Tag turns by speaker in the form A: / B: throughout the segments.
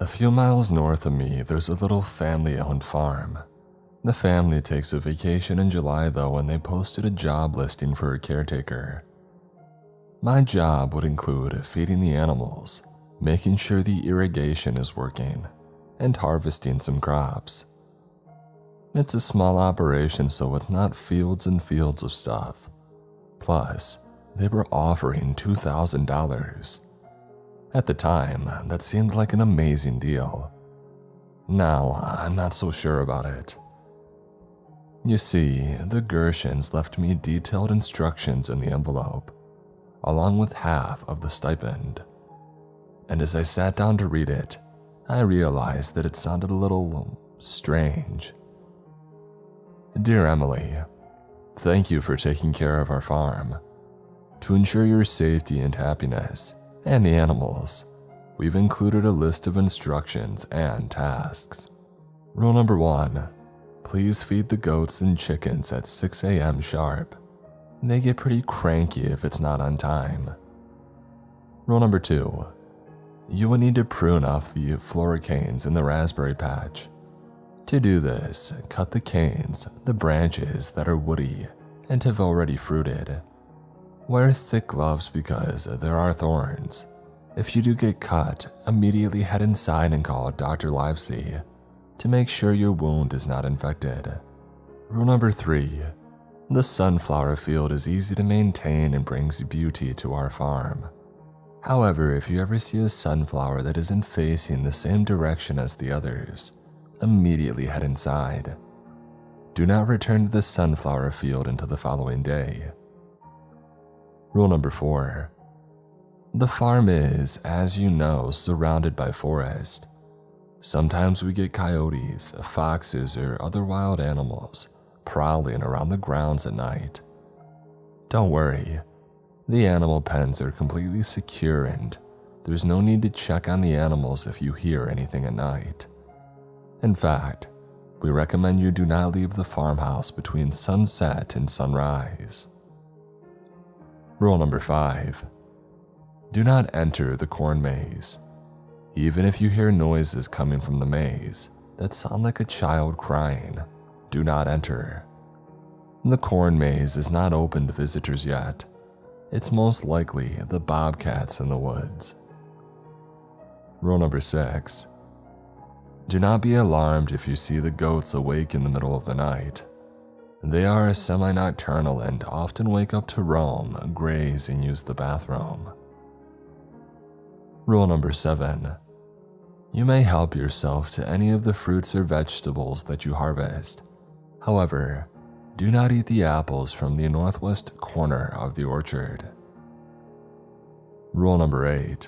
A: A few miles north of me, there's a little family-owned farm. The family takes a vacation in July though, and they posted a job listing for a caretaker. My job would include feeding the animals, making sure the irrigation is working, and harvesting some crops. It's a small operation, so it's not fields and fields of stuff. Plus, they were offering $2,000. At the time, that seemed like an amazing deal. Now, I'm not so sure about it. You see, the Gershons left me detailed instructions in the envelope, along with half of the stipend. And as I sat down to read it, I realized that it sounded a little strange. Dear Emily, thank you for taking care of our farm. To ensure your safety and happiness, and the animals, we've included a list of instructions and tasks. Rule number 1, please feed the goats and chickens at 6 a.m. sharp. They get pretty cranky if it's not on time. Rule number 2, you will need to prune off the floricanes in the raspberry patch. To do this, cut the canes, the branches that are woody and have already fruited. Wear thick gloves because there are thorns. If you do get cut, immediately head inside and call Dr. Livesey to make sure your wound is not infected. Rule number 3, the sunflower field is easy to maintain and brings beauty to our farm. However, if you ever see a sunflower that isn't facing the same direction as the others, immediately head inside. Do not return to the sunflower field until the following day. Rule number 4, the farm is, as you know, surrounded by forest. Sometimes we get coyotes, foxes, or other wild animals prowling around the grounds at night. Don't worry, the animal pens are completely secure and there's no need to check on the animals if you hear anything at night. In fact, we recommend you do not leave the farmhouse between sunset and sunrise. Rule number 5, do not enter the corn maze. Even if you hear noises coming from the maze that sound like a child crying, do not enter. The corn maze is not open to visitors yet. It's most likely the bobcats in the woods. Rule number 6, do not be alarmed if you see the goats awake in the middle of the night. They are semi-nocturnal and often wake up to roam, graze, and use the bathroom. Rule number 7, you may help yourself to any of the fruits or vegetables that you harvest. However, do not eat the apples from the northwest corner of the orchard. Rule number 8,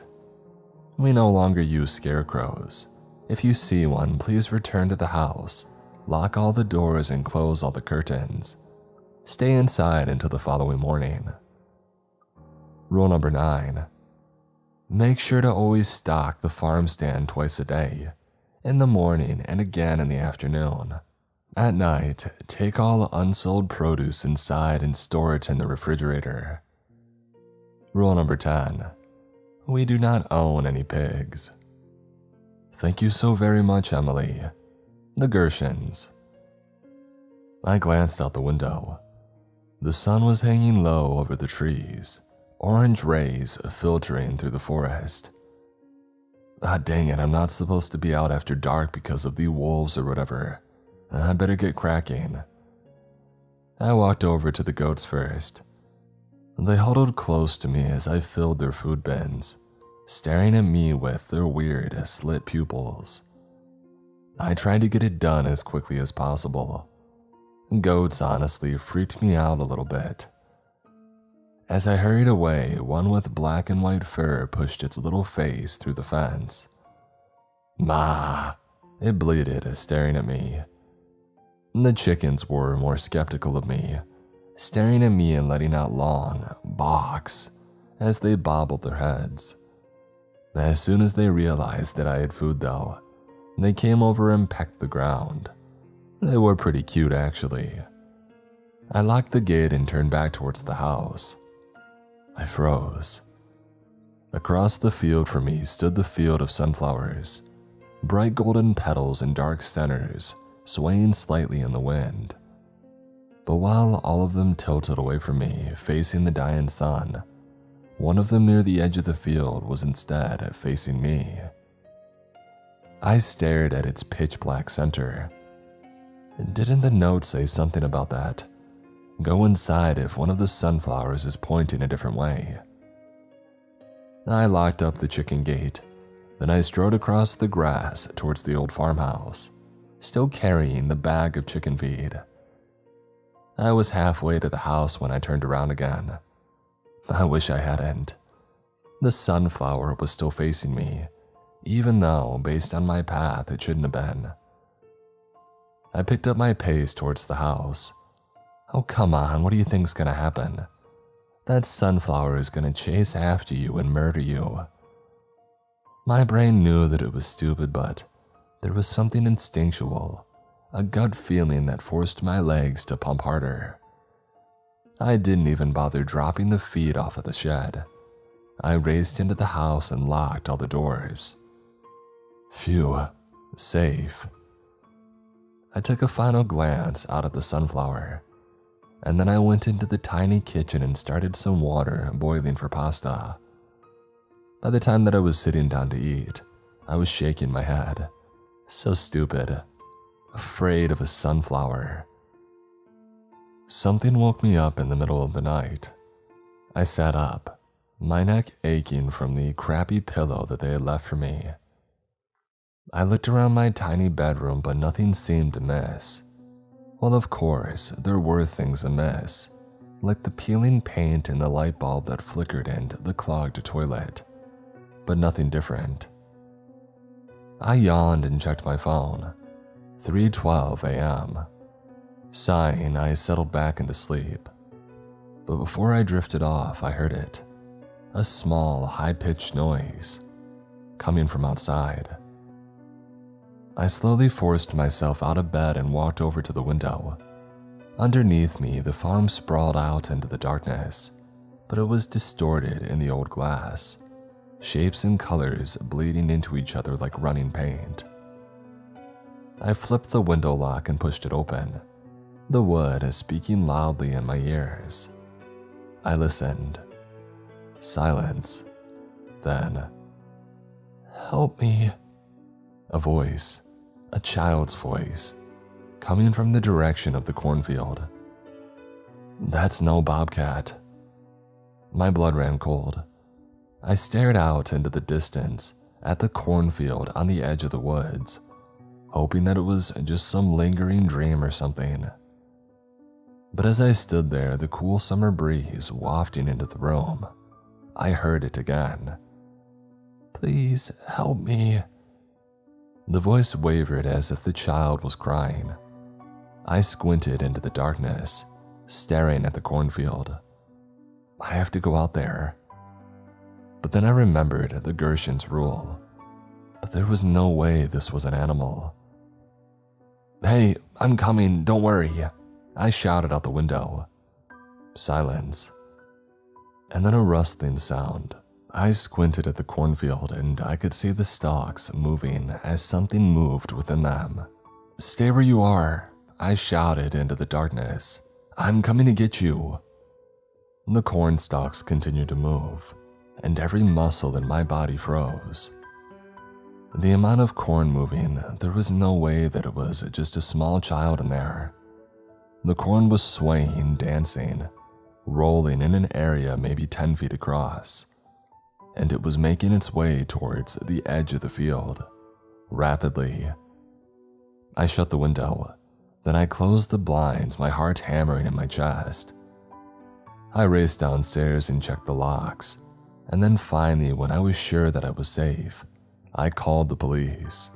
A: we no longer use scarecrows. If you see one, please return to the house. Lock all the doors and close all the curtains. Stay inside until the following morning. Rule number 9, make sure to always stock the farm stand twice a day, in the morning and again in the afternoon. At night, take all unsold produce inside and store it in the refrigerator. Rule number 10, we do not own any pigs. Thank you so very much, Emily. The Gershons. I glanced out the window. The sun was hanging low over the trees, orange rays filtering through the forest. Ah, dang it, I'm not supposed to be out after dark because of the wolves or whatever. I better get cracking. I walked over to the goats first. They huddled close to me as I filled their food bins, staring at me with their weird slit pupils. I tried to get it done as quickly as possible. Goats honestly freaked me out a little bit. As I hurried away, one with black and white fur pushed its little face through the fence. "Ma," it bleated, staring at me. The chickens were more skeptical of me, staring at me and letting out long "bawks" as they bobbled their heads. As soon as they realized that I had food though, they came over and pecked the ground. They were pretty cute actually. I locked the gate and turned back towards the house. I froze. Across the field from me stood the field of sunflowers. bright golden petals and dark centers swaying slightly in the wind. But while all of them tilted away from me, facing the dying sun, one of them near the edge of the field was instead facing me. I stared at its pitch-black center. Didn't the note say something about that? Go inside if one of the sunflowers is pointing a different way. I locked up the chicken gate. Then I strode across the grass towards the old farmhouse, still carrying the bag of chicken feed. I was halfway to the house when I turned around again. I wish I hadn't. The sunflower was still facing me, even though, based on my path, it shouldn't have been. I picked up my pace towards the house. Oh, come on, what do you think's gonna happen? That sunflower is gonna chase after you and murder you. My brain knew that it was stupid, but there was something instinctual, a gut feeling that forced my legs to pump harder. I didn't even bother dropping the feed off of the shed. I raced into the house and locked all the doors. Phew, safe. I took a final glance out at the sunflower, and then I went into the tiny kitchen and started some water boiling for pasta. By the time that I was sitting down to eat, I was shaking my head. So stupid. Afraid of a sunflower. Something woke me up in the middle of the night. I sat up, my neck aching from the crappy pillow that they had left for me. I looked around my tiny bedroom, but nothing seemed amiss. Well, of course, there were things amiss, like the peeling paint and the light bulb that flickered into the clogged toilet, but nothing different. I yawned and checked my phone. 3:12 a.m. Sighing, I settled back into sleep. But before I drifted off, I heard it. A small, high-pitched noise coming from outside. I slowly forced myself out of bed and walked over to the window. Underneath me, the farm sprawled out into the darkness, but it was distorted in the old glass, shapes and colors bleeding into each other like running paint. I flipped the window lock and pushed it open, the wood speaking loudly in my ears. I listened. Silence. Then, "Help me." A voice, a child's voice, coming from the direction of the cornfield. That's no bobcat. My blood ran cold. I stared out into the distance at the cornfield on the edge of the woods, hoping that it was just some lingering dream or something. But as I stood there, the cool summer breeze wafting into the room, I heard it again. "Please help me." The voice wavered as if the child was crying. I squinted into the darkness, staring at the cornfield. I have to go out there. But then I remembered the Gershon's rule. But there was no way this was an animal. "Hey, I'm coming, don't worry," I shouted out the window. Silence. And then a rustling sound. I squinted at the cornfield and I could see the stalks moving as something moved within them. "Stay where you are," I shouted into the darkness. "I'm coming to get you." The corn stalks continued to move, and every muscle in my body froze. The amount of corn moving, there was no way that it was just a small child in there. The corn was swaying, dancing, rolling in an area maybe 10 feet across, and it was making its way towards the edge of the field, rapidly. I shut the window, then I closed the blinds, my heart hammering in my chest. I raced downstairs and checked the locks, and then finally, when I was sure that I was safe, I called the police,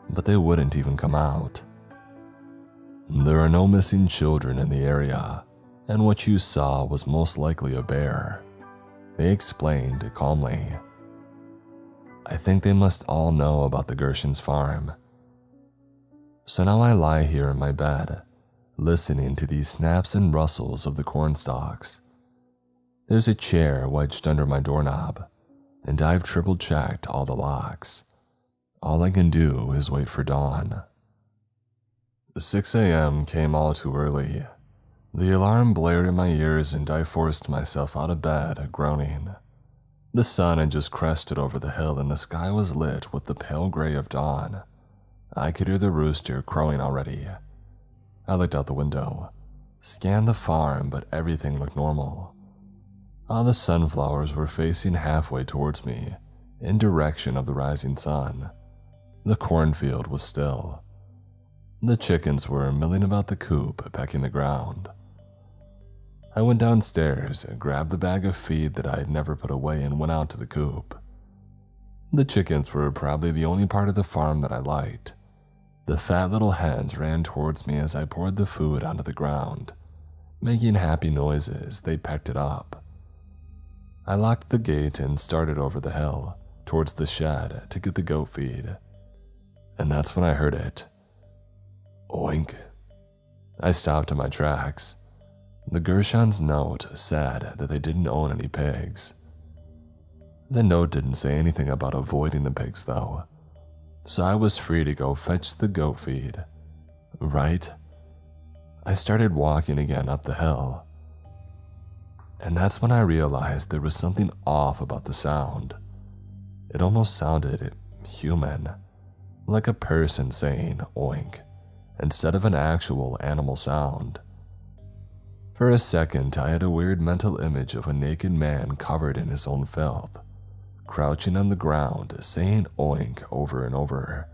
A: but they wouldn't even come out. "There are no missing children in the area, and what you saw was most likely a bear," they explained calmly. I think they must all know about the Gershon's farm. So now I lie here in my bed, listening to these snaps and rustles of the corn stalks. There's a chair wedged under my doorknob, and I've triple checked all the locks. All I can do is wait for dawn. 6 a.m. came all too early. The alarm blared in my ears and I forced myself out of bed, groaning. The sun had just crested over the hill and the sky was lit with the pale gray of dawn. I could hear the rooster crowing already. I looked out the window, scanned the farm, but everything looked normal. All the sunflowers were facing halfway towards me, in direction of the rising sun. The cornfield was still. The chickens were milling about the coop, pecking the ground. I went downstairs, grabbed the bag of feed that I had never put away, and went out to the coop. The chickens were probably the only part of the farm that I liked. The fat little hens ran towards me as I poured the food onto the ground. Making happy noises, they pecked it up. I locked the gate and started over the hill, towards the shed to get the goat feed. And that's when I heard it. Oink. I stopped in my tracks. The Gershon's note said that they didn't own any pigs. The note didn't say anything about avoiding the pigs though, so I was free to go fetch the goat feed. Right? I started walking again up the hill. And that's when I realized there was something off about the sound. It almost sounded human, like a person saying oink, instead of an actual animal sound. For a second, I had a weird mental image of a naked man covered in his own filth, crouching on the ground, saying oink over and over.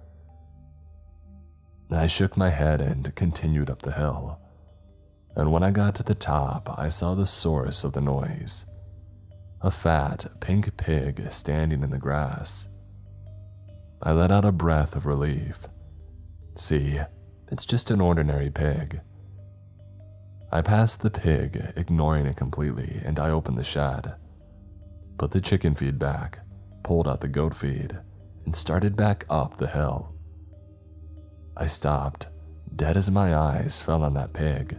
A: I shook my head and continued up the hill. And when I got to the top, I saw the source of the noise. A fat, pink pig standing in the grass. I let out a breath of relief. See, it's just an ordinary pig. I passed the pig, ignoring it completely, and I opened the shed. Put the chicken feed back, pulled out the goat feed, and started back up the hill. I stopped, dead as my eyes fell on that pig.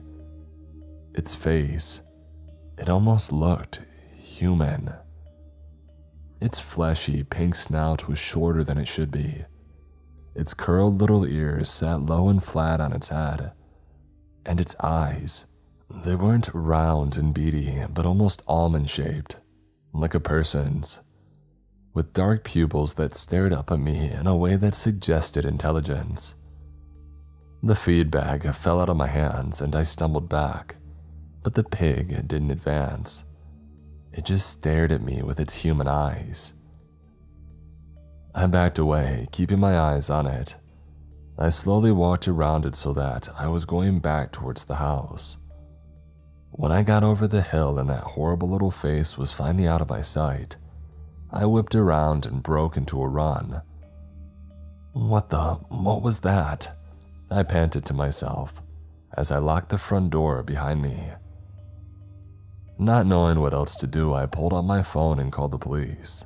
A: Its face, it almost looked human. Its fleshy pink snout was shorter than it should be. Its curled little ears sat low and flat on its head. And its eyes, they weren't round and beady, but almost almond-shaped, like a person's, with dark pupils that stared up at me in a way that suggested intelligence. The feed bag fell out of my hands and I stumbled back, but the pig didn't advance. It just stared at me with its human eyes. I backed away, keeping my eyes on it. I slowly walked around it so that I was going back towards the house. When I got over the hill and that horrible little face was finally out of my sight, I whipped around and broke into a run. What was that? I panted to myself as I locked the front door behind me. Not knowing what else to do, I pulled out my phone and called the police.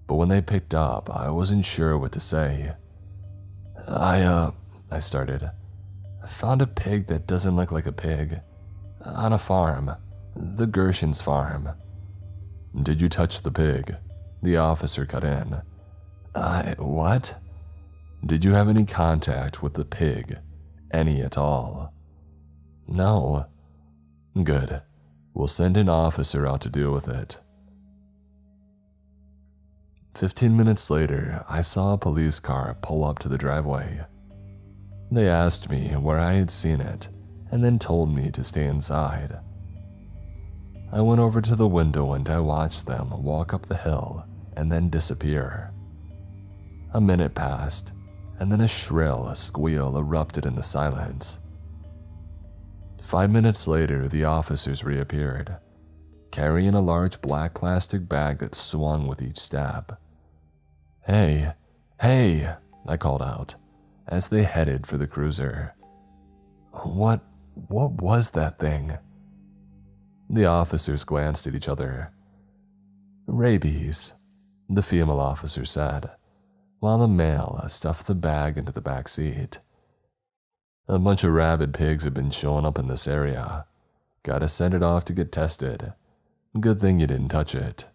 A: But when they picked up, I wasn't sure what to say. I started. I found a pig that doesn't look like a pig. On a farm. The Gershon's farm. Did you touch the pig? The officer cut in. What? Did you have any contact with the pig? Any at all? No. Good. We'll send an officer out to deal with it. 15 minutes later, I saw a police car pull up to the driveway. They asked me where I had seen it, and then told me to stay inside. I went over to the window and I watched them walk up the hill and then disappear. A minute passed, and then a shrill squeal erupted in the silence. 5 minutes later, the officers reappeared, carrying a large black plastic bag that swung with each step. Hey, I called out as they headed for the cruiser. What was that thing? The officers glanced at each other. Rabies, the female officer said, while the male stuffed the bag into the back seat. A bunch of rabid pigs have been showing up in this area. Gotta send it off to get tested. Good thing you didn't touch it.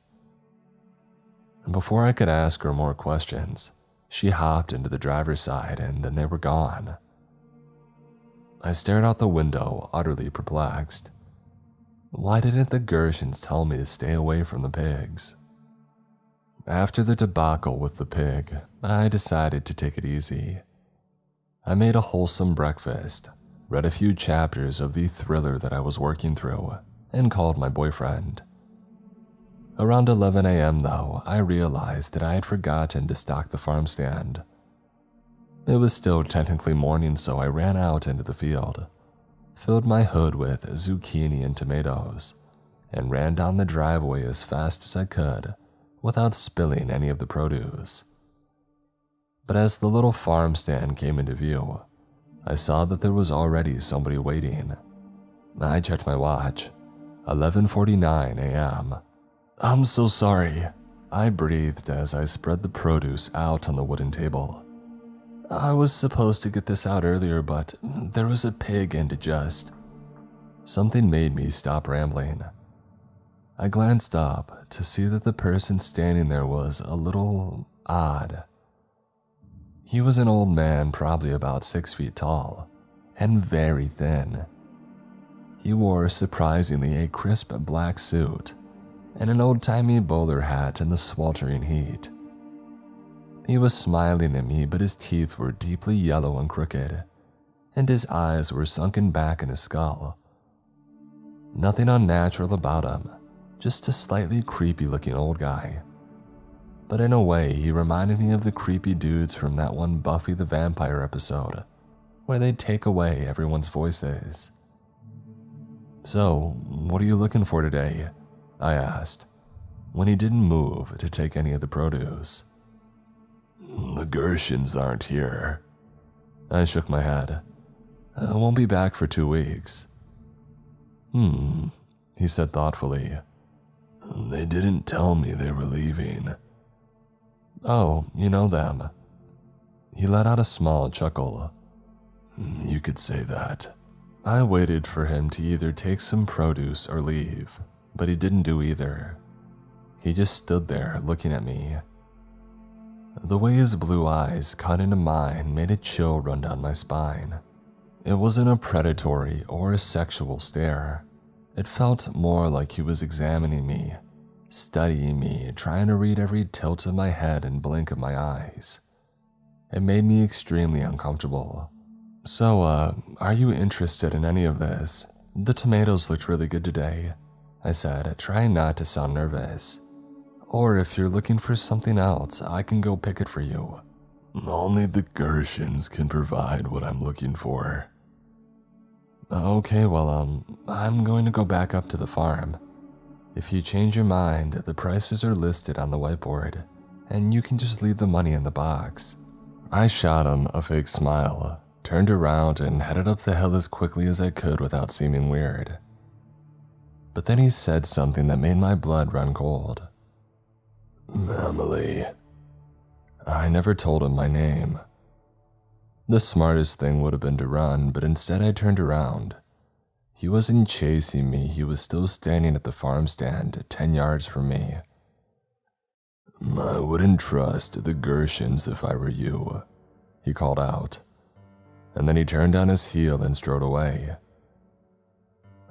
A: Before I could ask her more questions, She hopped into the driver's side and then they were gone. I stared out the window, utterly perplexed. Why didn't the Gershons tell me to stay away from the pigs? After the debacle with the pig, I decided to take it easy. I made a wholesome breakfast, read a few chapters of the thriller that I was working through, and called my boyfriend. Around 11 a.m. though, I realized that I had forgotten to stock the farm stand. It was still technically morning, so I ran out into the field, filled my hood with zucchini and tomatoes, and ran down the driveway as fast as I could without spilling any of the produce. But as the little farm stand came into view, I saw that there was already somebody waiting. I checked my watch. 11:49 a.m. "I'm so sorry," I breathed as I spread the produce out on the wooden table. "I was supposed to get this out earlier, but there was a pig and Something made me stop rambling. I glanced up to see that the person standing there was a little odd. He was an old man, probably about 6 feet tall, and very thin. He wore surprisingly a crisp black suit and an old-timey bowler hat in the sweltering heat. He was smiling at me, but his teeth were deeply yellow and crooked, and his eyes were sunken back in his skull. Nothing unnatural about him, just a slightly creepy-looking old guy. But in a way, he reminded me of the creepy dudes from that one Buffy the Vampire episode, where they'd take away everyone's voices. "So, what are you looking for today?" I asked, when he didn't move to take any of the produce. "The Gershons aren't here." I shook my head. "I won't be back for 2 weeks. He said thoughtfully. "They didn't tell me they were leaving." "Oh, you know them." He let out a small chuckle. "You could say that." I waited for him to either take some produce or leave, but he didn't do either. He just stood there looking at me. The way his blue eyes cut into mine made a chill run down my spine. It wasn't a predatory or a sexual stare. It felt more like he was examining me, studying me, trying to read every tilt of my head and blink of my eyes. It made me extremely uncomfortable. "So, are you interested in any of this? The tomatoes looked really good today," I said, trying not to sound nervous. "Or if you're looking for something else, I can go pick it for you." "Only the Gershons can provide what I'm looking for." "Okay, well, I'm going to go back up to the farm. If you change your mind, the prices are listed on the whiteboard, and you can just leave the money in the box." I shot him a fake smile, turned around, and headed up the hill as quickly as I could without seeming weird. But then he said something that made my blood run cold. "Emily." I never told him my name. The smartest thing would have been to run, but instead I turned around. He wasn't chasing me, he was still standing at the farm stand 10 yards from me. "I wouldn't trust the Gershons if I were you," he called out. And then he turned on his heel and strode away.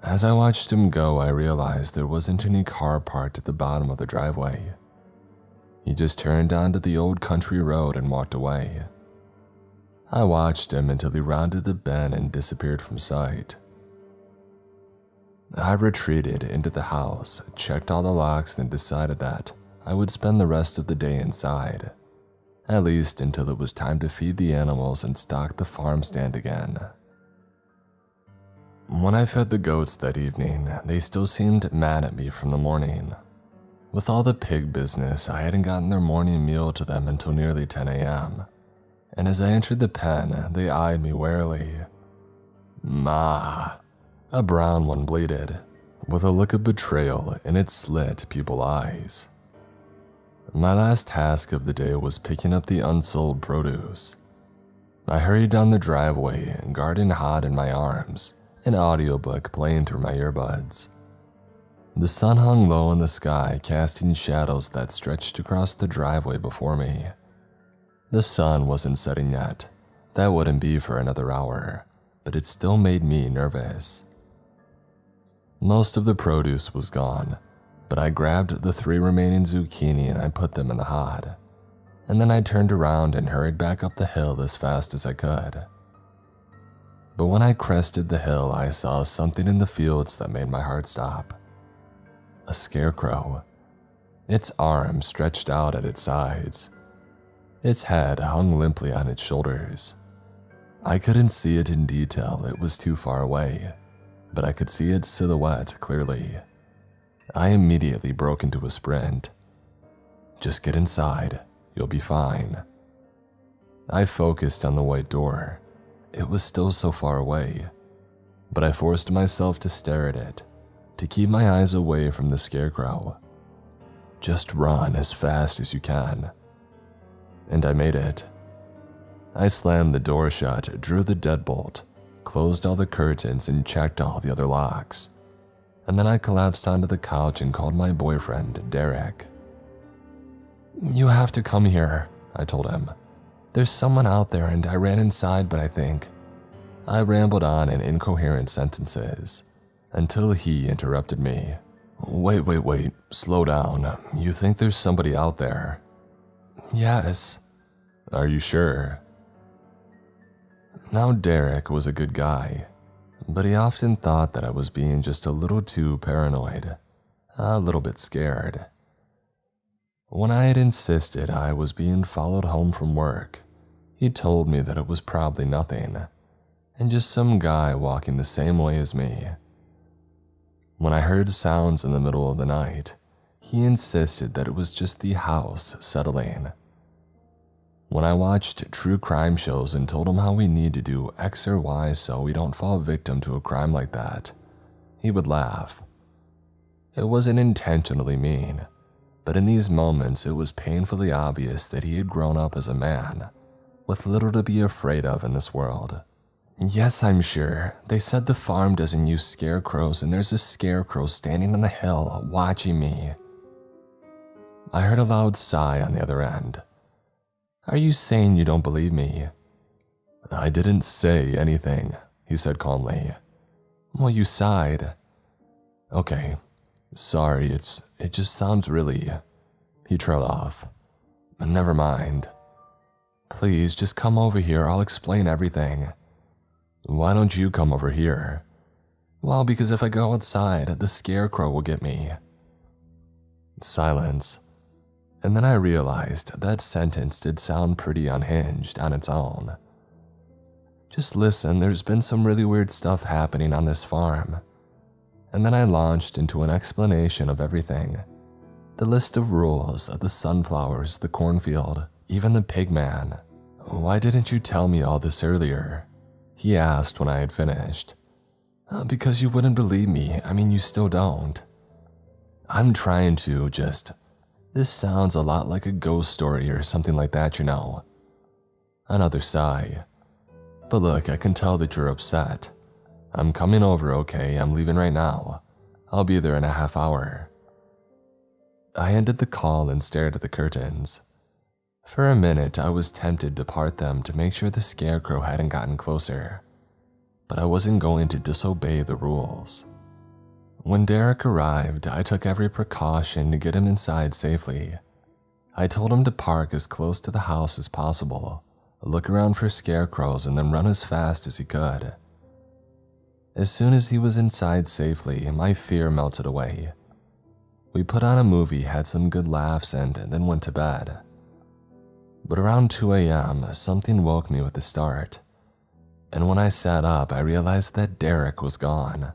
A: As I watched him go, I realized there wasn't any car parked at the bottom of the driveway. He just turned onto the old country road and walked away. I watched him until he rounded the bend and disappeared from sight. I retreated into the house, checked all the locks, and decided that I would spend the rest of the day inside, at least until it was time to feed the animals and stock the farm stand again. When I fed the goats that evening, they still seemed mad at me from the morning. With all the pig business, I hadn't gotten their morning meal to them until nearly 10 a.m., and as I entered the pen, they eyed me warily. "Ma," a brown one bleated, with a look of betrayal in its slit pupil eyes. My last task of the day was picking up the unsold produce. I hurried down the driveway, garden hot in my arms, an audiobook playing through my earbuds. The sun hung low in the sky, casting shadows that stretched across the driveway before me. The sun wasn't setting yet. That wouldn't be for another hour, but it still made me nervous. Most of the produce was gone, but I grabbed the 3 remaining zucchini and I put them in the hod. And then I turned around and hurried back up the hill as fast as I could. But when I crested the hill, I saw something in the fields that made my heart stop. A scarecrow. Its arms stretched out at its sides. Its head hung limply on its shoulders. I couldn't see it in detail, it was too far away, but I could see its silhouette clearly. I immediately broke into a sprint. Just get inside, you'll be fine. I focused on the white door. It was still so far away, but I forced myself to stare at it, to keep my eyes away from the scarecrow. Just run as fast as you can. And I made it. I slammed the door shut, drew the deadbolt, closed all the curtains, and checked all the other locks. And then I collapsed onto the couch and called my boyfriend, Derek. "You have to come here," I told him. "There's someone out there and I ran inside, but I think..." I rambled on in incoherent sentences until he interrupted me. Wait, slow down. You think there's somebody out there?" "Yes." "Are you sure?" Now Derek was a good guy, but he often thought that I was being just a little too paranoid, a little bit scared. When I had insisted I was being followed home from work, he told me that it was probably nothing, and just some guy walking the same way as me. When I heard sounds in the middle of the night, he insisted that it was just the house settling. When I watched true crime shows and told him how we need to do X or Y so we don't fall victim to a crime like that, he would laugh. It wasn't intentionally mean, but in these moments it was painfully obvious that he had grown up as a man, with little to be afraid of in this world. "Yes, I'm sure. They said the farm doesn't use scarecrows and there's a scarecrow standing on the hill watching me." I heard a loud sigh on the other end. "Are you saying you don't believe me?" "I didn't say anything," he said calmly. "Well, you sighed." "Okay, sorry, it just sounds really..." He trailed off. "Never mind." "Please, just come over here, I'll explain everything." "Why don't you come over here?" "Well, because if I go outside, the scarecrow will get me." Silence. And then I realized that sentence did sound pretty unhinged on its own. "Just listen, there's been some really weird stuff happening on this farm." And then I launched into an explanation of everything. The list of rules, the sunflowers, the cornfield, even the pig man. "Why didn't you tell me all this earlier?" he asked when I had finished. Because you wouldn't believe me. I mean, you still don't." "I'm trying to just... This sounds a lot like a ghost story or something like that, you know." Another sigh. "But look, I can tell that you're upset. I'm coming over, okay? I'm leaving right now. I'll be there in a half hour." I ended the call and stared at the curtains. For a minute, I was tempted to part them to make sure the scarecrow hadn't gotten closer, but I wasn't going to disobey the rules. When Derek arrived, I took every precaution to get him inside safely. I told him to park as close to the house as possible, look around for scarecrows, and then run as fast as he could. As soon as he was inside safely, my fear melted away. We put on a movie, had some good laughs, and then went to bed. But around 2 a.m., something woke me with a start. And when I sat up, I realized that Derek was gone.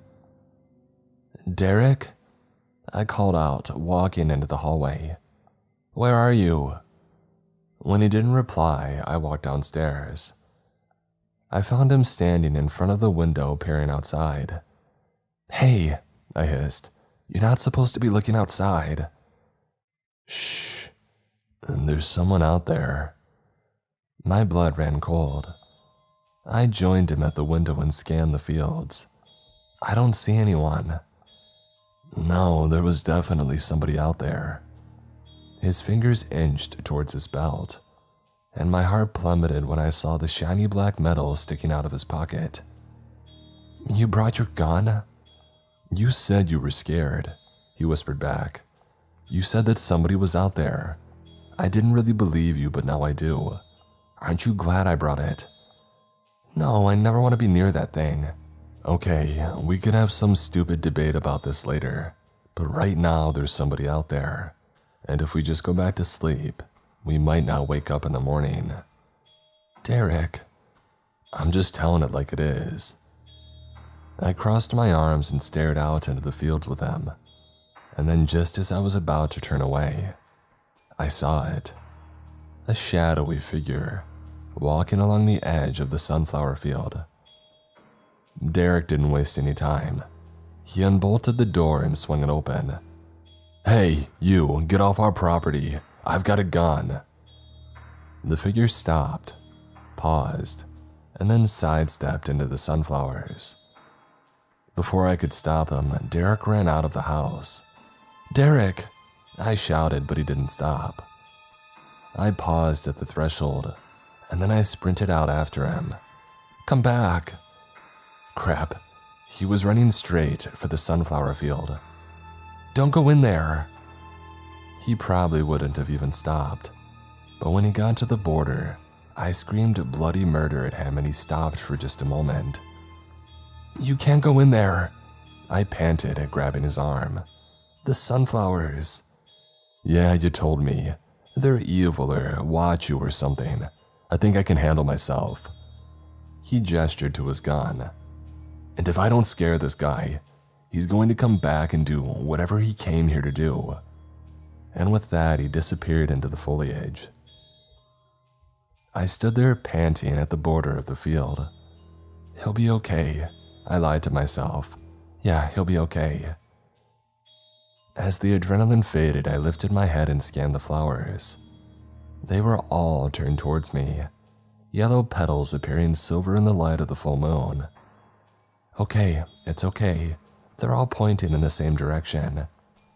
A: "Derek?" I called out, walking into the hallway. "Where are you?" When he didn't reply, I walked downstairs. I found him standing in front of the window peering outside. "Hey," I hissed, "you're not supposed to be looking outside." "Shh, there's someone out there." My blood ran cold. I joined him at the window and scanned the fields. "I don't see anyone." "No, there was definitely somebody out there." His fingers inched towards his belt. and my heart plummeted when I saw the shiny black metal sticking out of his pocket. "You brought your gun?" "You said you were scared," he whispered back. "You said that somebody was out there. I didn't really believe you, but now I do. Aren't you glad I brought it?" "No, I never want to be near that thing." "Okay, we can have some stupid debate about this later, but right now there's somebody out there, and if we just go back to sleep, we might not wake up in the morning." "Derek." "I'm just telling it like it is." I crossed my arms and stared out into the fields with him, and then just as I was about to turn away, I saw it. A shadowy figure walking along the edge of the sunflower field. Derek didn't waste any time. He unbolted the door and swung it open. "Hey, you, get off our property. I've got a gun." The figure stopped, paused, and then sidestepped into the sunflowers. Before I could stop him, Derek ran out of the house. "Derek!" I shouted, but he didn't stop. I paused at the threshold, and then I sprinted out after him. "Come back!" Crap, he was running straight for the sunflower field. "Don't go in there!" He probably wouldn't have even stopped, but when he got to the border, I screamed bloody murder at him and he stopped for just a moment. "You can't go in there," I panted at grabbing his arm. "The sunflowers." "Yeah, you told me. They're evil or watch you or something. I think I can handle myself." He gestured to his gun. "And if I don't scare this guy, he's going to come back and do whatever he came here to do." And with that, he disappeared into the foliage. I stood there panting at the border of the field. "He'll be okay," I lied to myself. "Yeah, he'll be okay." As the adrenaline faded, I lifted my head and scanned the flowers. They were all turned towards me, yellow petals appearing silver in the light of the full moon. "Okay, it's okay. They're all pointing in the same direction.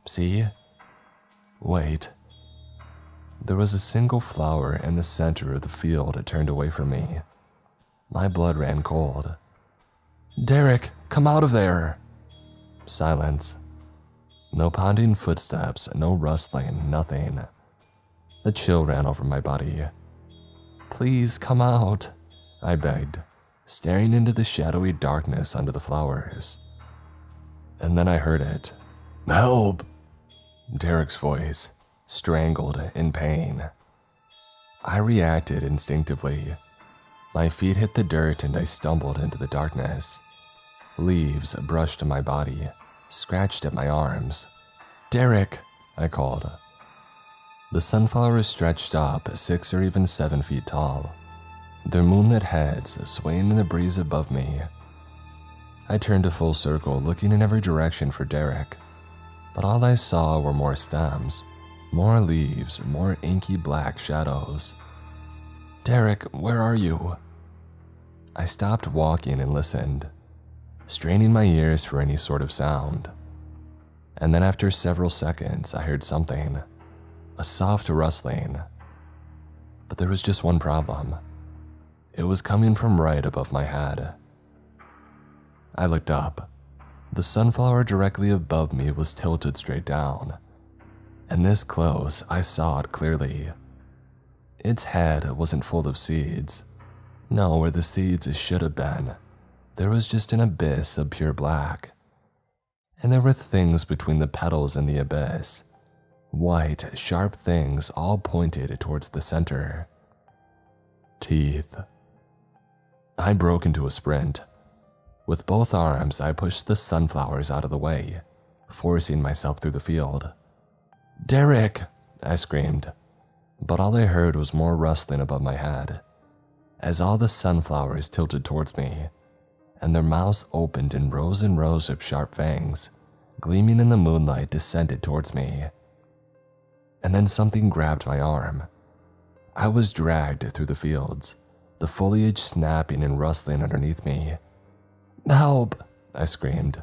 A: See?" Wait. There was a single flower in the center of the field turned away from me. My blood ran cold. "Derek, come out of there!" Silence. No pounding footsteps, no rustling, nothing. A chill ran over my body. "Please come out," I begged, staring into the shadowy darkness under the flowers. And then I heard it. "Help!" Derek's voice, strangled in pain. I reacted instinctively. My feet hit the dirt and I stumbled into the darkness. Leaves brushed my body, scratched at my arms. "Derek," I called. The sunflowers stretched up 6 or even 7 feet tall, their moonlit heads swaying in the breeze above me. I turned a full circle, looking in every direction for Derek, but all I saw were more stems, more leaves, more inky black shadows. "Derek, where are you?" I stopped walking and listened, straining my ears for any sort of sound. And then after several seconds, I heard something, a soft rustling. But there was just one problem. It was coming from right above my head. I looked up. The sunflower directly above me was tilted straight down, and this close, I saw it clearly. Its head wasn't full of seeds. No, where the seeds should have been, there was just an abyss of pure black. And there were things between the petals and the abyss. White, sharp things all pointed towards the center. Teeth. I broke into a sprint. With both arms, I pushed the sunflowers out of the way, forcing myself through the field. "Derek!" I screamed, but all I heard was more rustling above my head, as all the sunflowers tilted towards me, and their mouths opened and rows of sharp fangs, gleaming in the moonlight, descended towards me. And then something grabbed my arm. I was dragged through the fields, the foliage snapping and rustling underneath me. "Help!" I screamed,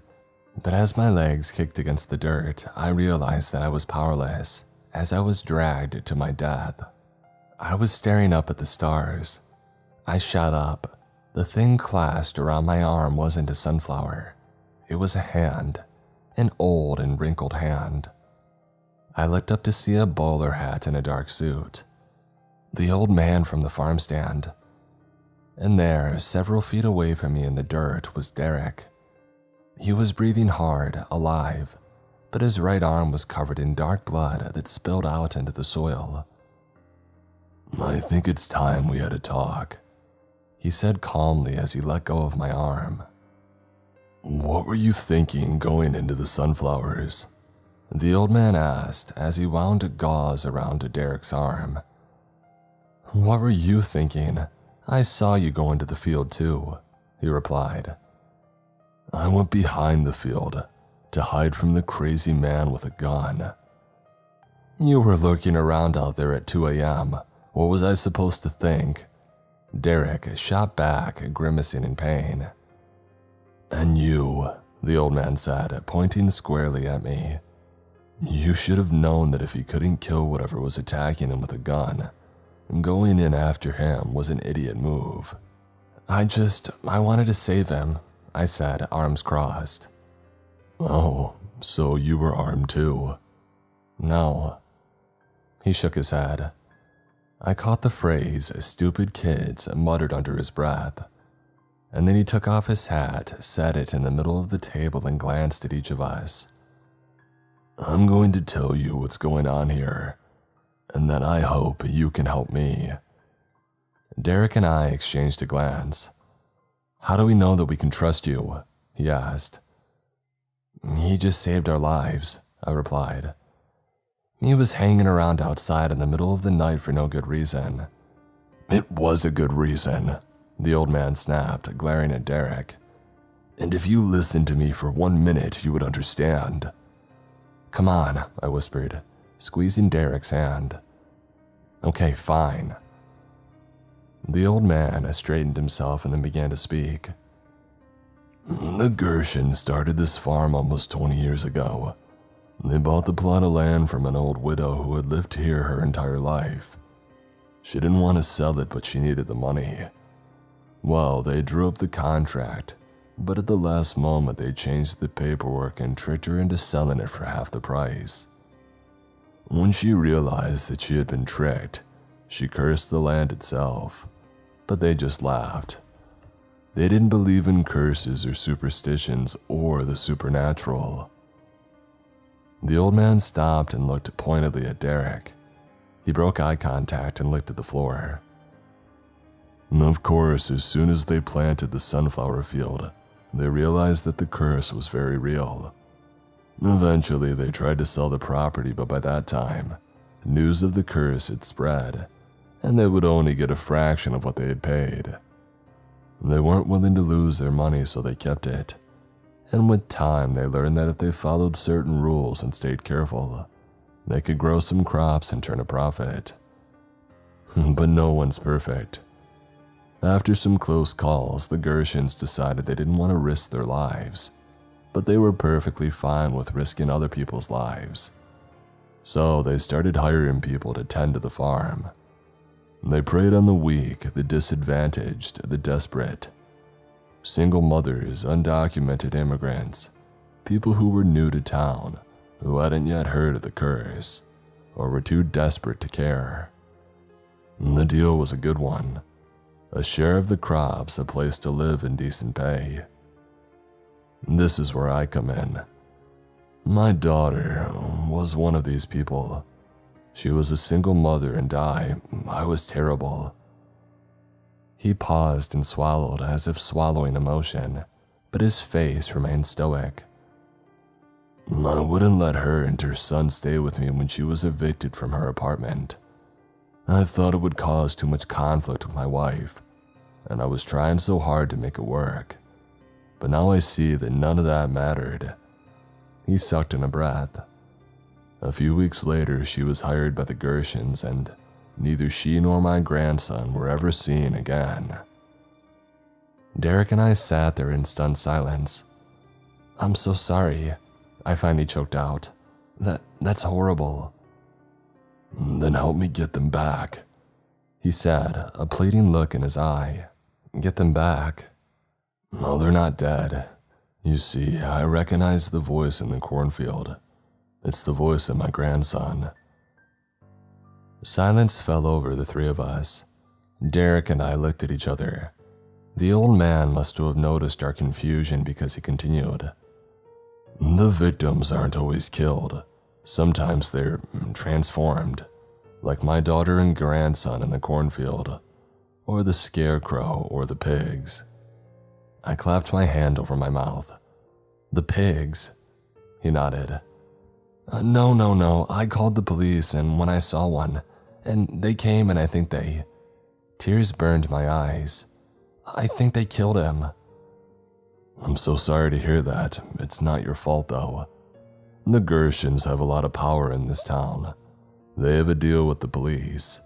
A: but as my legs kicked against the dirt, I realized that I was powerless, as I was dragged to my death. I was staring up at the stars. I shot up. The thing clasped around my arm wasn't a sunflower. It was a hand, an old and wrinkled hand. I looked up to see a bowler hat and a dark suit. The old man from the farm stand. And there, several feet away from me in the dirt, was Derek. He was breathing hard, alive, but his right arm was covered in dark blood that spilled out into the soil. "I think it's time we had a talk," he said calmly as he let go of my arm. "What were you thinking going into the sunflowers?" the old man asked as he wound gauze around Derek's arm. "What were you thinking? I saw you go into the field too," he replied. "I went behind the field to hide from the crazy man with a gun." "You were lurking around out there at 2 a.m. What was I supposed to think?" Derek shot back, grimacing in pain. "And you," the old man said, pointing squarely at me. "You should have known that if he couldn't kill whatever was attacking him with a gun, going in after him was an idiot move." I wanted to save him," I said, arms crossed. "Oh, so you were armed too?" "No." He shook his head. I caught the phrase, "stupid kids," muttered under his breath. And then he took off his hat, set it in the middle of the table, and glanced at each of us. "I'm going to tell you what's going on here, and then I hope you can help me." Derek and I exchanged a glance. "How do we know that we can trust you?" he asked. "He just saved our lives," I replied. "He was hanging around outside in the middle of the night for no good reason." "It was a good reason," the old man snapped, glaring at Derek. "And if you listened to me for 1 minute, you would understand." "Come on," I whispered, squeezing Derek's hand. "Okay, fine." The old man straightened himself and then began to speak. "The Gershons started this farm almost 20 years ago. They bought the plot of land from an old widow who had lived here her entire life. She didn't want to sell it, but she needed the money. Well, they drew up the contract, but at the last moment they changed the paperwork and tricked her into selling it for half the price. When she realized that she had been tricked, she cursed the land itself, but they just laughed. They didn't believe in curses or superstitions or the supernatural." The old man stopped and looked pointedly at Derek. He broke eye contact and looked at the floor. "Of course, as soon as they planted the sunflower field, they realized that the curse was very real. Eventually, they tried to sell the property, but by that time, news of the curse had spread, and they would only get a fraction of what they had paid. They weren't willing to lose their money, so they kept it. And with time, they learned that if they followed certain rules and stayed careful, they could grow some crops and turn a profit. But no one's perfect. After some close calls, the Gershons decided they didn't want to risk their lives, but they were perfectly fine with risking other people's lives. So they started hiring people to tend to the farm. They preyed on the weak, the disadvantaged, the desperate. Single mothers, undocumented immigrants, people who were new to town, who hadn't yet heard of the curse, or were too desperate to care. The deal was a good one. A share of the crops, a place to live, and decent pay. This is where I come in. My daughter was one of these people. She was a single mother, and I was terrible. He paused and swallowed as if swallowing emotion, but his face remained stoic. I wouldn't let her and her son stay with me when she was evicted from her apartment. I thought it would cause too much conflict with my wife, and I was trying so hard to make it work. But now I see that none of that mattered. He sucked in a breath. A few weeks later, she was hired by the Gershons, and neither she nor my grandson were ever seen again. Derek and I sat there in stunned silence. "I'm so sorry," I finally choked out. That's horrible." "Then help me get them back," he said, a pleading look in his eye. "Get them back." "No, they're not dead. You see, I recognize the voice in the cornfield. It's the voice of my grandson." Silence fell over the three of us. Derek and I looked at each other. The old man must have noticed our confusion because he continued. "The victims aren't always killed. Sometimes they're transformed, like my daughter and grandson in the cornfield, or the scarecrow or the pigs." I clapped my hand over my mouth. "The pigs?" He nodded. No, I called the police, and when I saw one, and they came, and I think they..." Tears burned my eyes. "I think they killed him." "I'm so sorry to hear that. It's not your fault, though. The Gershons have a lot of power in this town. They have a deal with the police,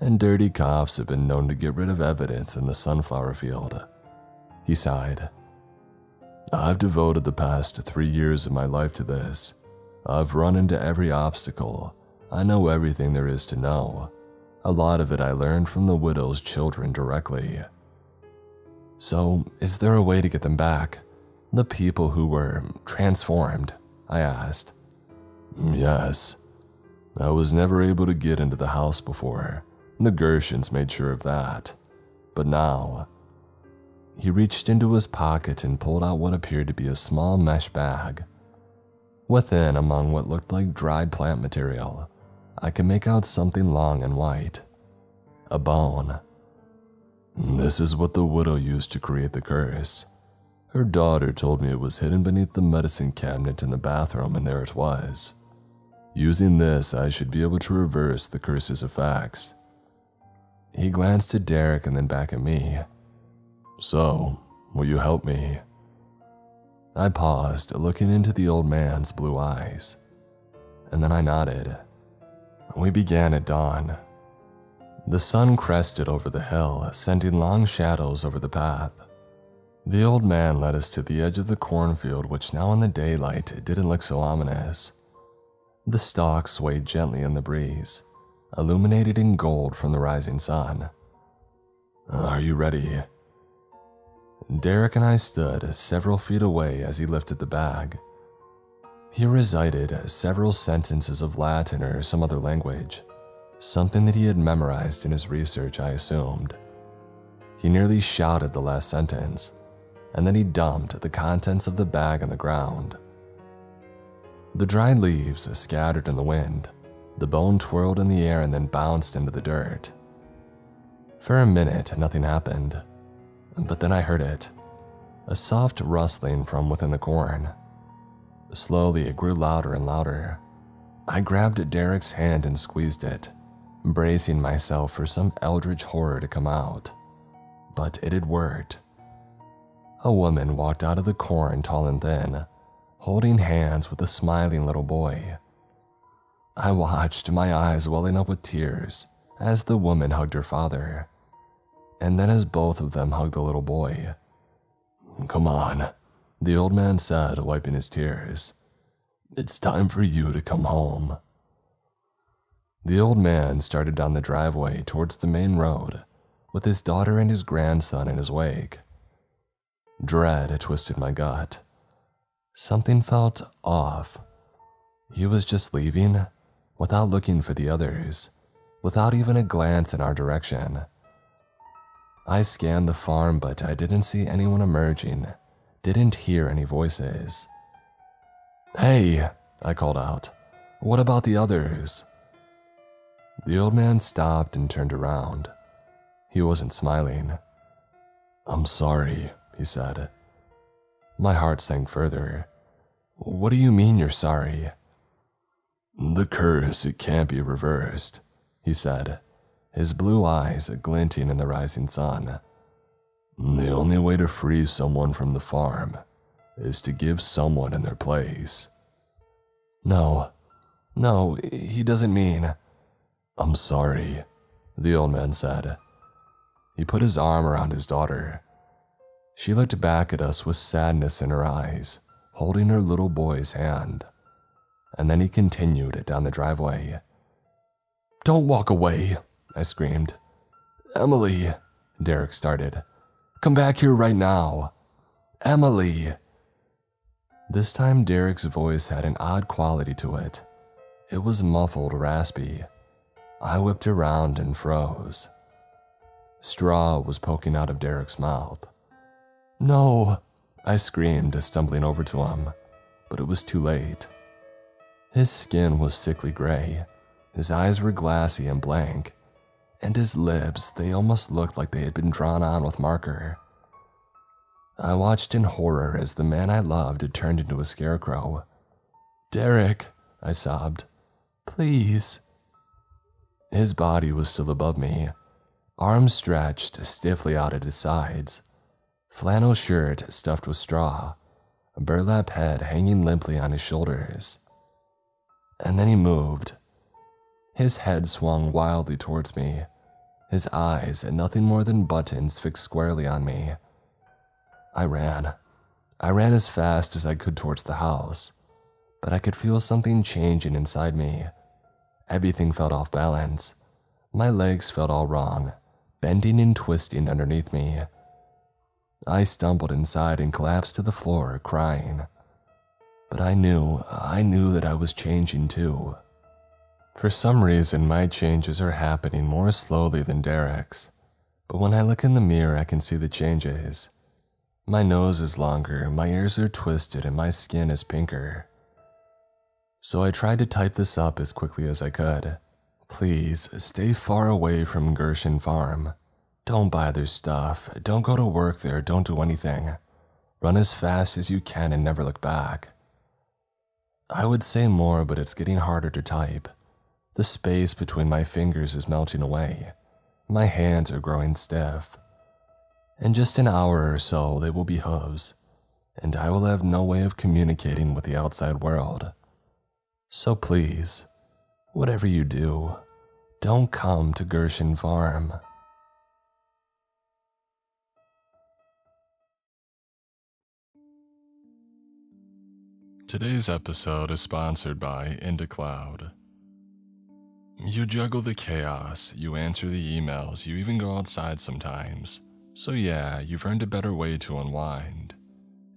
A: and dirty cops have been known to get rid of evidence in the sunflower field." He sighed. "I've devoted the past 3 years of my life to this. I've run into every obstacle. I know everything there is to know. A lot of it I learned from the widow's children directly." "So, is there a way to get them back? The people who were transformed?" I asked. "Yes. I was never able to get into the house before. The Gershons made sure of that. But now..." He reached into his pocket and pulled out what appeared to be a small mesh bag. Within, among what looked like dried plant material, I could make out something long and white. A bone. "This is what the widow used to create the curse. Her daughter told me it was hidden beneath the medicine cabinet in the bathroom, and there it was. Using this, I should be able to reverse the curse's effects." He glanced at Derek and then back at me. "So, will you help me?" I paused, looking into the old man's blue eyes. And then I nodded. We began at dawn. The sun crested over the hill, sending long shadows over the path. The old man led us to the edge of the cornfield, which now in the daylight didn't look so ominous. The stalks swayed gently in the breeze, illuminated in gold from the rising sun. "Are you ready?" Derek and I stood several feet away as he lifted the bag. He recited several sentences of Latin or some other language, something that he had memorized in his research, I assumed. He nearly shouted the last sentence, and then he dumped the contents of the bag on the ground. The dried leaves scattered in the wind. The bone twirled in the air and then bounced into the dirt. For a minute, nothing happened. But then I heard it, a soft rustling from within the corn. Slowly, it grew louder and louder. I grabbed Derek's hand and squeezed it, bracing myself for some eldritch horror to come out. But it had worked. A woman walked out of the corn, tall and thin, holding hands with a smiling little boy. I watched, my eyes welling up with tears, as the woman hugged her father, and then as both of them hugged the little boy. "Come on," the old man said, wiping his tears. "It's time for you to come home." The old man started down the driveway towards the main road, with his daughter and his grandson in his wake. Dread twisted my gut. Something felt off. He was just leaving, without looking for the others, without even a glance in our direction. I scanned the farm, but I didn't see anyone emerging, didn't hear any voices. "Hey," I called out, "what about the others?" The old man stopped and turned around. He wasn't smiling. "I'm sorry," he said. My heart sank further. "What do you mean you're sorry?" "The curse, it can't be reversed," he said, his blue eyes glinting in the rising sun. "The only way to free someone from the farm is to give someone in their place." No, he doesn't mean..." "I'm sorry," the old man said. He put his arm around his daughter. She looked back at us with sadness in her eyes, holding her little boy's hand. And then he continued down the driveway. "Don't walk away," I screamed. Emily, Derek started. Come back here right now. Emily. This time Derek's voice had an odd quality to it. It was muffled, raspy. I whipped around and froze. Straw was poking out of Derek's mouth. No, I screamed, stumbling over to him, but it was too late. His skin was sickly gray, his eyes were glassy and blank, and his lips, they almost looked like they had been drawn on with marker. I watched in horror as the man I loved had turned into a scarecrow. Derek, I sobbed. Please. His body was still above me, arms stretched stiffly out at his sides, flannel shirt stuffed with straw, a burlap head hanging limply on his shoulders. And then he moved. His head swung wildly towards me, his eyes nothing more than buttons fixed squarely on me. I ran as fast as I could towards the house, but I could feel something changing inside me. Everything felt off balance. My legs felt all wrong, bending and twisting underneath me. I stumbled inside and collapsed to the floor, crying. But I knew that I was changing too. For some reason, my changes are happening more slowly than Derek's, but when I look in the mirror, I can see the changes. My nose is longer, my ears are twisted, and my skin is pinker. So I tried to type this up as quickly as I could. Please, stay far away from Gershon Farm. Don't buy their stuff, don't go to work there, don't do anything. Run as fast as you can and never look back. I would say more, but it's getting harder to type. The space between my fingers is melting away. My hands are growing stiff. In just an hour or so, they will be hooves, and I will have no way of communicating with the outside world. So please, whatever you do, don't come to Gershon Farm. Today's episode is sponsored by Evanglattli. You juggle the chaos, you answer the emails, you even go outside sometimes. So yeah, you've earned a better way to unwind.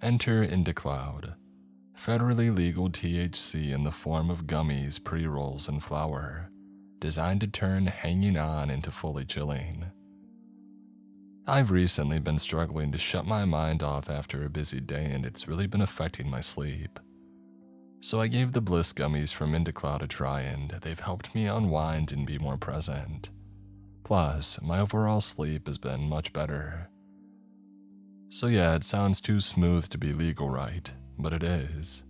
A: Enter Evanglattli, federally legal THC in the form of gummies, pre-rolls, and flour, designed to turn hanging on into fully chilling. I've recently been struggling to shut my mind off after a busy day, and it's really been affecting my sleep. So I gave the Bliss gummies from Evanglattli a try, and they've helped me unwind and be more present. Plus, my overall sleep has been much better. So yeah, it sounds too smooth to be legal, right? But it is.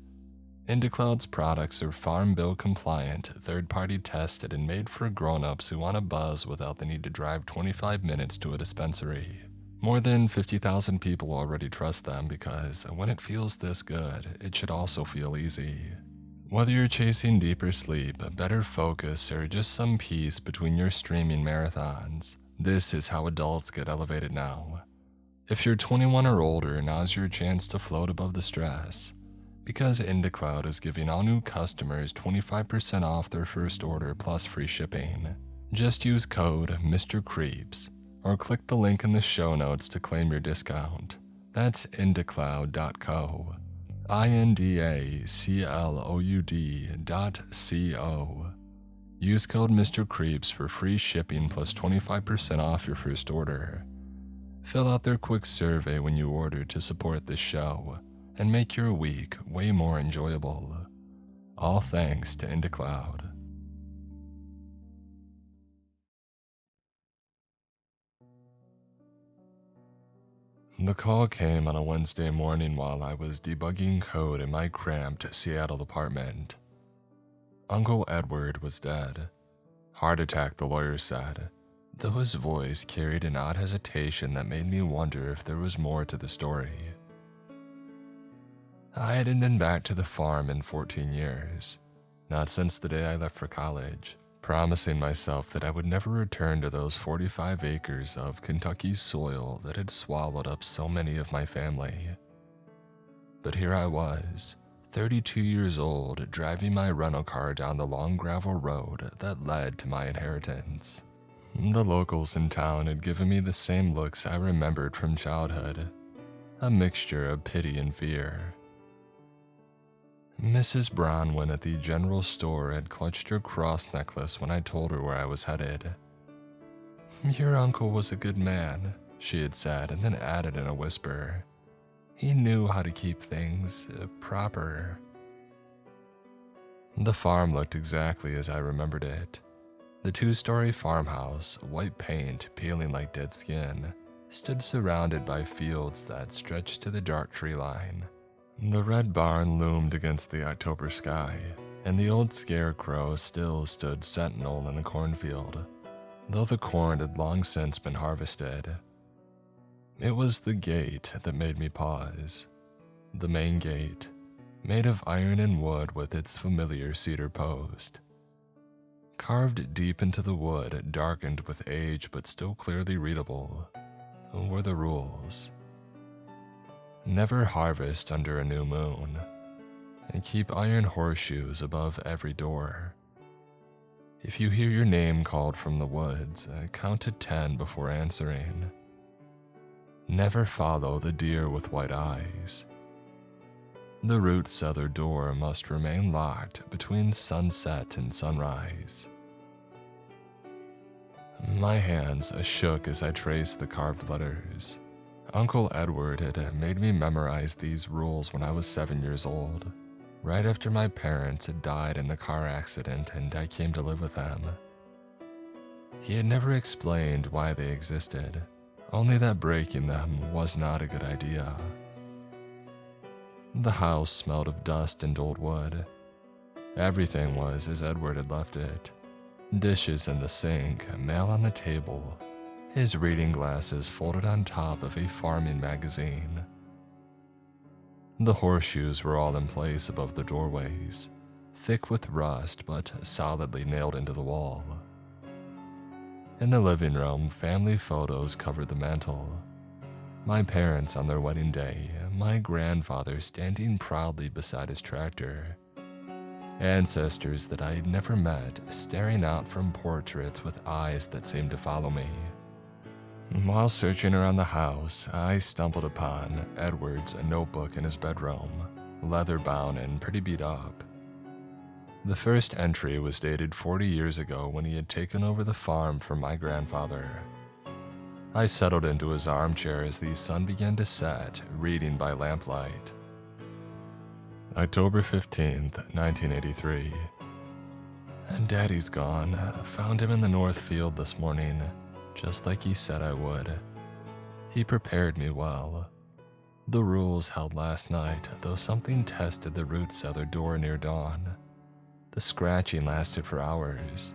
A: Evanglatli's products are Farm Bill compliant, third-party tested, and made for grown-ups who want to buzz without the need to drive 25 minutes to a dispensary. More than 50,000 people already trust them because when it feels this good, it should also feel easy. Whether you're chasing deeper sleep, better focus, or just some peace between your streaming marathons, this is how adults get elevated now. If you're 21 or older, now's your chance to float above the stress, because Evanglattli is giving all new customers 25% off their first order plus free shipping. Just use code MrCreeps or click the link in the show notes to claim your discount. That's Evanglattli.co. Indacloud.co. Use code MrCreeps for free shipping plus 25% off your first order. Fill out their quick survey when you order to support this show and make your week way more enjoyable. All thanks to Evanglattli. The call came on a Wednesday morning while I was debugging code in my cramped Seattle apartment. Uncle Edward was dead. Heart attack, the lawyer said, though his voice carried an odd hesitation that made me wonder if there was more to the story. I hadn't been back to the farm in 14 years, not since the day I left for college, promising myself that I would never return to those 45 acres of Kentucky soil that had swallowed up so many of my family. But here I was, 32 years old, driving my rental car down the long gravel road that led to my inheritance. The locals in town had given me the same looks I remembered from childhood, a mixture of pity and fear. Mrs. Bronwyn at the general store had clutched her cross necklace when I told her where I was headed. "Your uncle was a good man," she had said, and then added in a whisper, "He knew how to keep things proper." The farm looked exactly as I remembered it. The two-story farmhouse, white paint peeling like dead skin, stood surrounded by fields that stretched to the dark tree line. The red barn loomed against the October sky, and the old scarecrow still stood sentinel in the cornfield, though the corn had long since been harvested. It was the gate that made me pause. The main gate, made of iron and wood with its familiar cedar post. Carved deep into the wood, darkened with age but still clearly readable, were the rules. Never harvest under a new moon, and keep iron horseshoes above every door. If you hear your name called from the woods, count to 10 before answering. Never follow the deer with white eyes. The root cellar door must remain locked between sunset and sunrise. My hands shook as I traced the carved letters. Uncle Edward had made me memorize these rules when I was 7 years old, right after my parents had died in the car accident and I came to live with them. He had never explained why they existed, only that breaking them was not a good idea. The house smelled of dust and old wood. Everything was as Edward had left it. Dishes in the sink, mail on the table, his reading glasses folded on top of a farming magazine. The horseshoes were all in place above the doorways, thick with rust but solidly nailed into the wall. In the living room, family photos covered the mantel. My parents on their wedding day, my grandfather standing proudly beside his tractor. Ancestors that I had never met staring out from portraits with eyes that seemed to follow me. While searching around the house, I stumbled upon Edward's notebook in his bedroom, leather-bound and pretty beat up. The first entry was dated 40 years ago when he had taken over the farm from my grandfather. I settled into his armchair as the sun began to set, reading by lamplight. October 15th, 1983. Daddy's gone. Found him in the north field this morning, just like he said I would. He prepared me well. The rules held last night, though something tested the root cellar door near dawn. The scratching lasted for hours.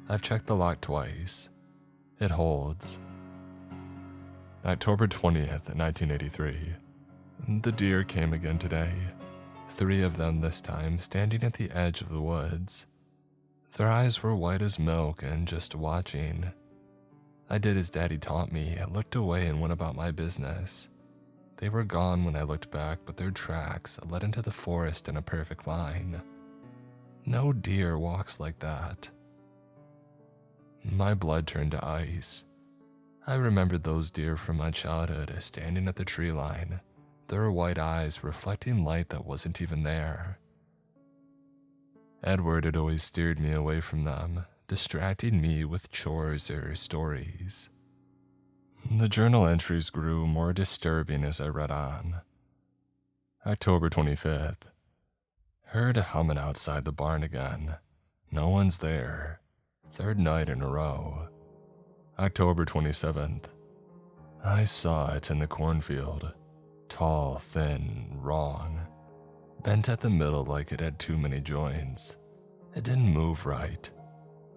A: I've checked the lock twice. It holds. October 20th, 1983. The deer came again today. 3 of them this time, standing at the edge of the woods. Their eyes were white as milk and just watching. I did as Daddy taught me, looked away and went about my business. They were gone when I looked back, but their tracks led into the forest in a perfect line. No deer walks like that. My blood turned to ice. I remembered those deer from my childhood standing at the tree line, their white eyes reflecting light that wasn't even there. Edward had always steered me away from them, distracting me with chores or stories. The journal entries grew more disturbing as I read on. October 25th. Heard a humming outside the barn again. No one's there. 3rd night in a row. October 27th. I saw it in the cornfield. Tall, thin, wrong. Bent at the middle like it had too many joints. It didn't move right.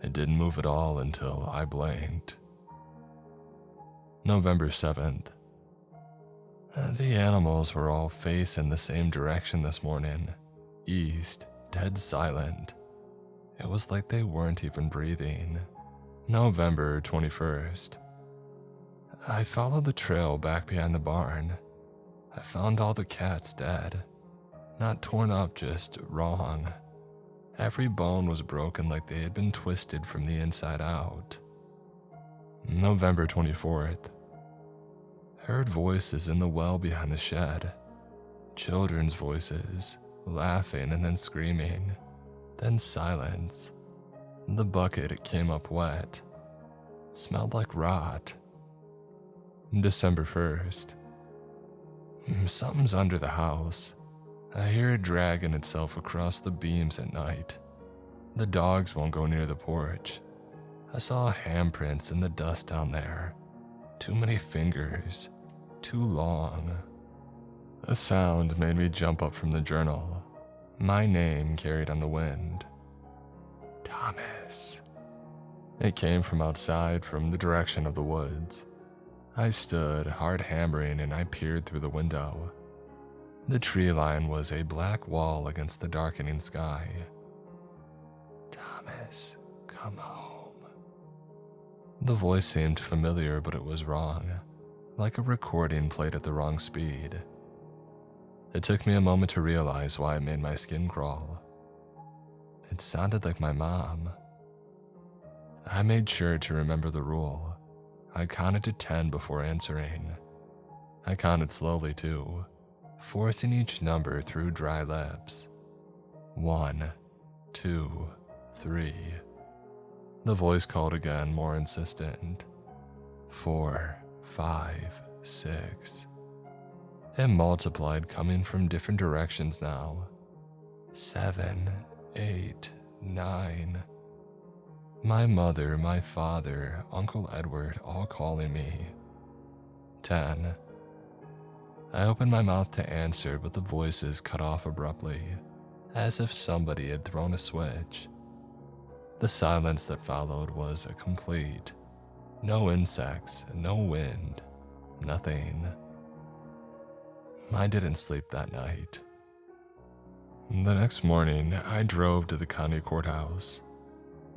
A: It didn't move at all until I blinked. November 7th. The animals were all facing the same direction this morning. East, dead silent. It was like they weren't even breathing. November 21st. I followed the trail back behind the barn. I found all the cats dead. Not torn up, just wrong. Every bone was broken like they had been twisted from the inside out. November 24th. Heard voices in the well behind the shed. Children's voices, laughing and then screaming, then silence. The bucket came up wet. Smelled like rot. December 1st. Something's under the house. I hear it dragging itself across the beams at night. The dogs won't go near the porch. I saw handprints in the dust down there. Too many fingers. Too long. A sound made me jump up from the journal. My name carried on the wind. Thomas. It came from outside, from the direction of the woods. I stood, hard hammering, and I peered through the window. The tree line was a black wall against the darkening sky. Thomas, come home. The voice seemed familiar, but it was wrong, like a recording played at the wrong speed. It took me a moment to realize why it made my skin crawl. It sounded like my mom. I made sure to remember the rule. I counted to 10 before answering. I counted slowly too, forcing each number through dry lips. 1, 2, 3. The voice called again, more insistent. 4, 5, 6. It multiplied, coming from different directions now. 7, 8, 9. My mother, my father, Uncle Edward, all calling me. 10. I opened my mouth to answer, but the voices cut off abruptly, as if somebody had thrown a switch. The silence that followed was complete. No insects, no wind, nothing. I didn't sleep that night. The next morning, I drove to the county courthouse.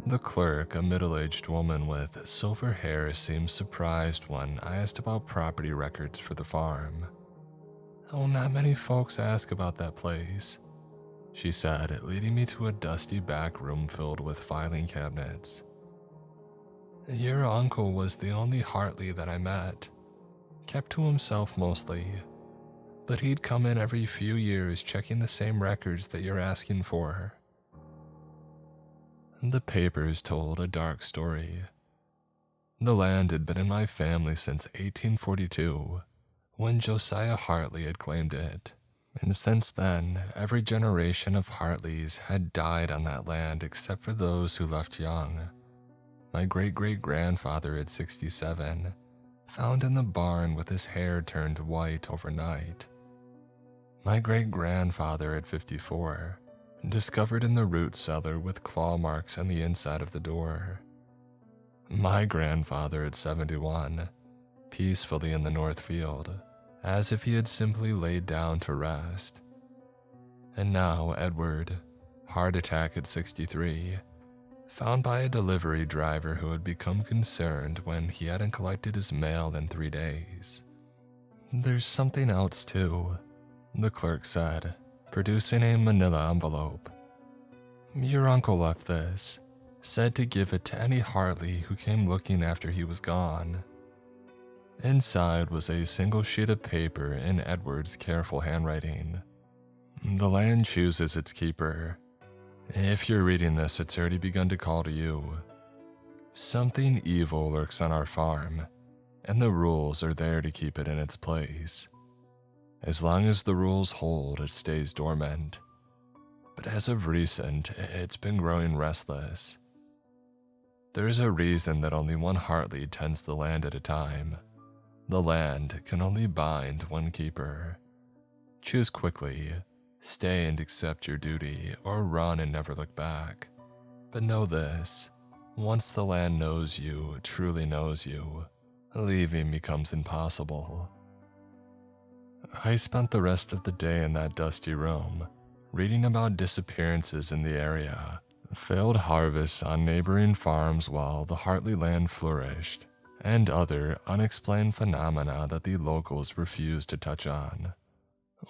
A: The clerk, a middle-aged woman with silver hair, seemed surprised when I asked about property records for the farm. "Oh, not many folks ask about that place," she said, leading me to a dusty back room filled with filing cabinets. "Your uncle was the only Hartley that I met. Kept to himself mostly. But he'd come in every few years checking the same records that you're asking for." The papers told a dark story. The land had been in my family since 1842, when Josiah Hartley had claimed it, and since then, every generation of Hartleys had died on that land except for those who left young. My great-great-grandfather at 67, found in the barn with his hair turned white overnight. My great-grandfather at 54, discovered in the root cellar with claw marks on the inside of the door. My grandfather at 71, peacefully in the north field, as if he had simply laid down to rest. And now Edward, heart attack at 63, found by a delivery driver who had become concerned when he hadn't collected his mail in 3 days. "There's something else too," the clerk said, producing a manila envelope. "Your uncle left this, said to give it to any Hartley who came looking after he was gone." Inside was a single sheet of paper in Edward's careful handwriting. "The land chooses its keeper. If you're reading this, it's already begun to call to you. Something evil lurks on our farm, and the rules are there to keep it in its place. As long as the rules hold, it stays dormant. But as of recent, it's been growing restless. There's a reason that only one Hartley tends the land at a time. The land can only bind one keeper. Choose quickly, stay and accept your duty, or run and never look back. But know this, once the land knows you, truly knows you, leaving becomes impossible." I spent the rest of the day in that dusty room, reading about disappearances in the area, failed harvests on neighboring farms while the Hartley land flourished, and other unexplained phenomena that the locals refused to touch on.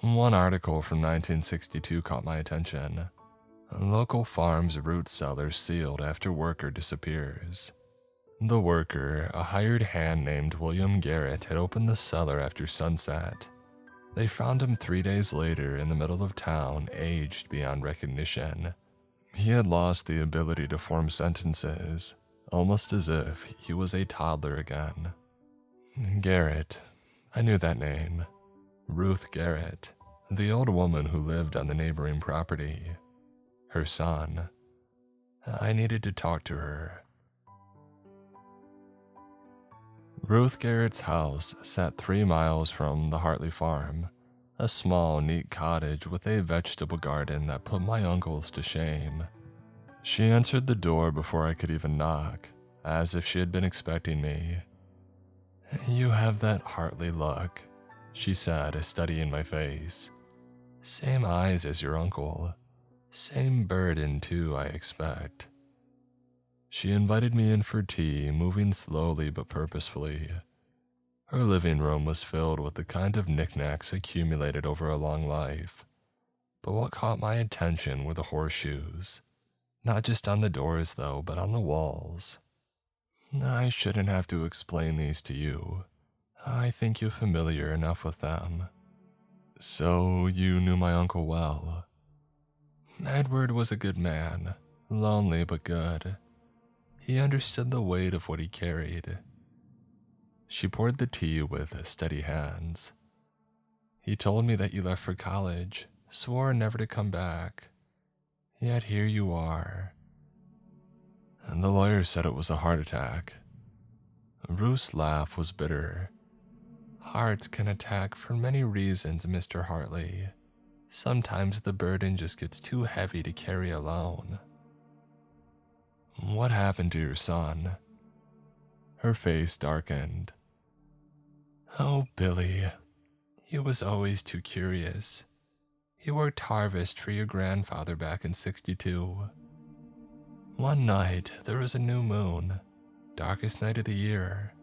A: One article from 1962 caught my attention. Local farm's root cellar sealed after worker disappears. The worker, a hired hand named William Garrett, had opened the cellar after sunset. They found him 3 days later in the middle of town, aged beyond recognition. He had lost the ability to form sentences, almost as if he was a toddler again. Garrett. I knew that name. Ruth Garrett, the old woman who lived on the neighboring property. Her son. I needed to talk to her. Ruth Garrett's house sat 3 miles from the Hartley farm, a small, neat cottage with a vegetable garden that put my uncles to shame. She answered the door before I could even knock, as if she had been expecting me. "You have that Hartley look," she said, studying my face. "Same eyes as your uncle. Same burden, too, I expect." She invited me in for tea, moving slowly but purposefully. Her living room was filled with the kind of knickknacks accumulated over a long life. But what caught my attention were the horseshoes. Not just on the doors, though, but on the walls. I shouldn't have to explain these to you. I think you're familiar enough with them. So, you knew my uncle well. Edward was a good man, lonely but good. He understood the weight of what he carried. She poured the tea with steady hands. He told me that you left for college, swore never to come back. Yet here you are. And the lawyer said it was a heart attack. Ruth's laugh was bitter. Hearts can attack for many reasons, Mr. Hartley. Sometimes the burden just gets too heavy to carry alone. What happened to your son? Her face darkened. Oh, Billy. He was always too curious. He worked harvest for your grandfather back in '62. One night, there was a new moon, darkest night of the year.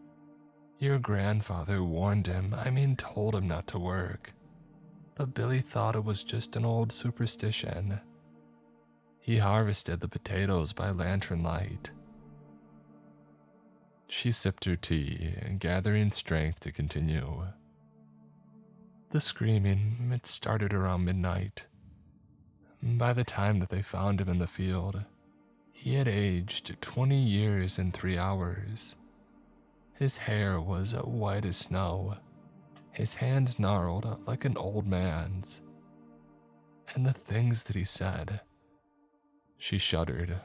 A: Your grandfather warned him, told him not to work. But Billy thought it was just an old superstition. He harvested the potatoes by lantern light. She sipped her tea, gathering strength to continue. The screaming, it started around midnight. By the time that they found him in the field, he had aged 20 years and 3 hours. His hair was white as snow, his hands gnarled like an old man's. And the things that he said... She shuddered.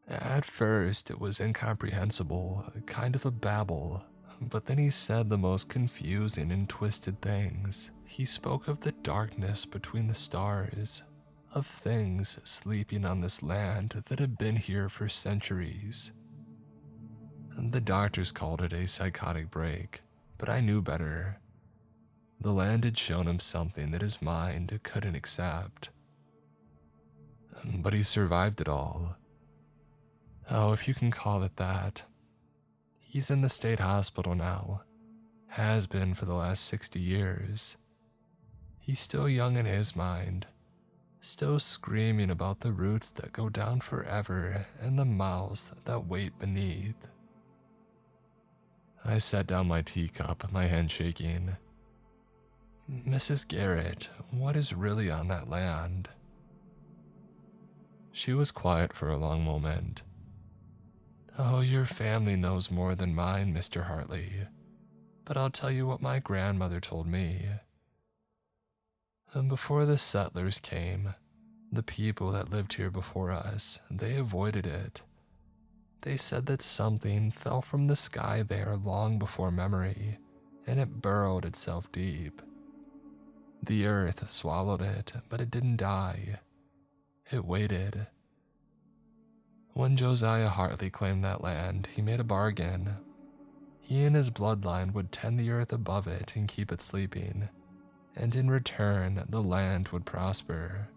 A: At first, it was incomprehensible, kind of a babble, but then he said the most confusing and twisted things. He spoke of the darkness between the stars, of things sleeping on this land that had been here for centuries. The doctors called it a psychotic break, but I knew better. The land had shown him something that his mind couldn't accept. But he survived it all. Oh, if you can call it that. He's in the state hospital now. Has been for the last 60 years. He's still young in his mind. Still screaming about the roots that go down forever and the mouths that wait beneath. I set down my teacup, my hand shaking. Mrs. Garrett, what is really on that land? She was quiet for a long moment. Oh, your family knows more than mine, Mr. Hartley. But I'll tell you what my grandmother told me. And before the settlers came, the people that lived here before us, they avoided it. They said that something fell from the sky there long before memory, and it burrowed itself deep. The earth swallowed it, but it didn't die. It waited. When Josiah Hartley claimed that land, he made a bargain. He and his bloodline would tend the earth above it and keep it sleeping, and in return, the land would prosper.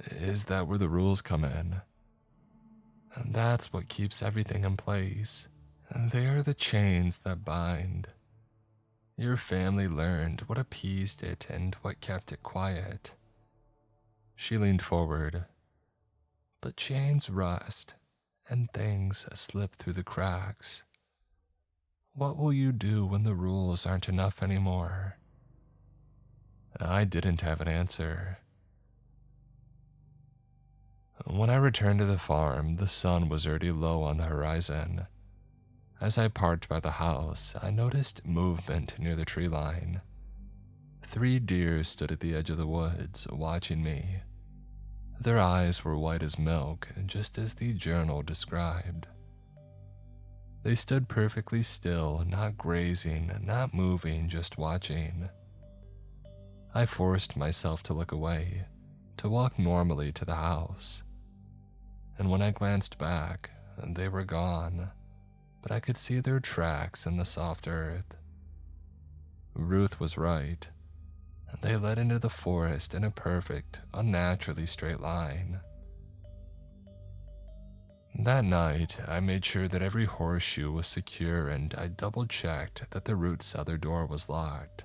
A: Is that where the rules come in? And that's what keeps everything in place. They are the chains that bind. Your family learned what appeased it and what kept it quiet. She leaned forward. But chains rust, and things slip through the cracks. What will you do when the rules aren't enough anymore? I didn't have an answer. When I returned to the farm, the sun was already low on the horizon. As I parked by the house, I noticed movement near the tree line. 3 deer stood at the edge of the woods, watching me. Their eyes were white as milk, just as the journal described. They stood perfectly still, not grazing, not moving, just watching. I forced myself to look away, to walk normally to the house. And when I glanced back, they were gone, but I could see their tracks in the soft earth. Ruth was right. They led into the forest in a perfect, unnaturally straight line. That night, I made sure that every horseshoe was secure and I double-checked that the root cellar door was locked.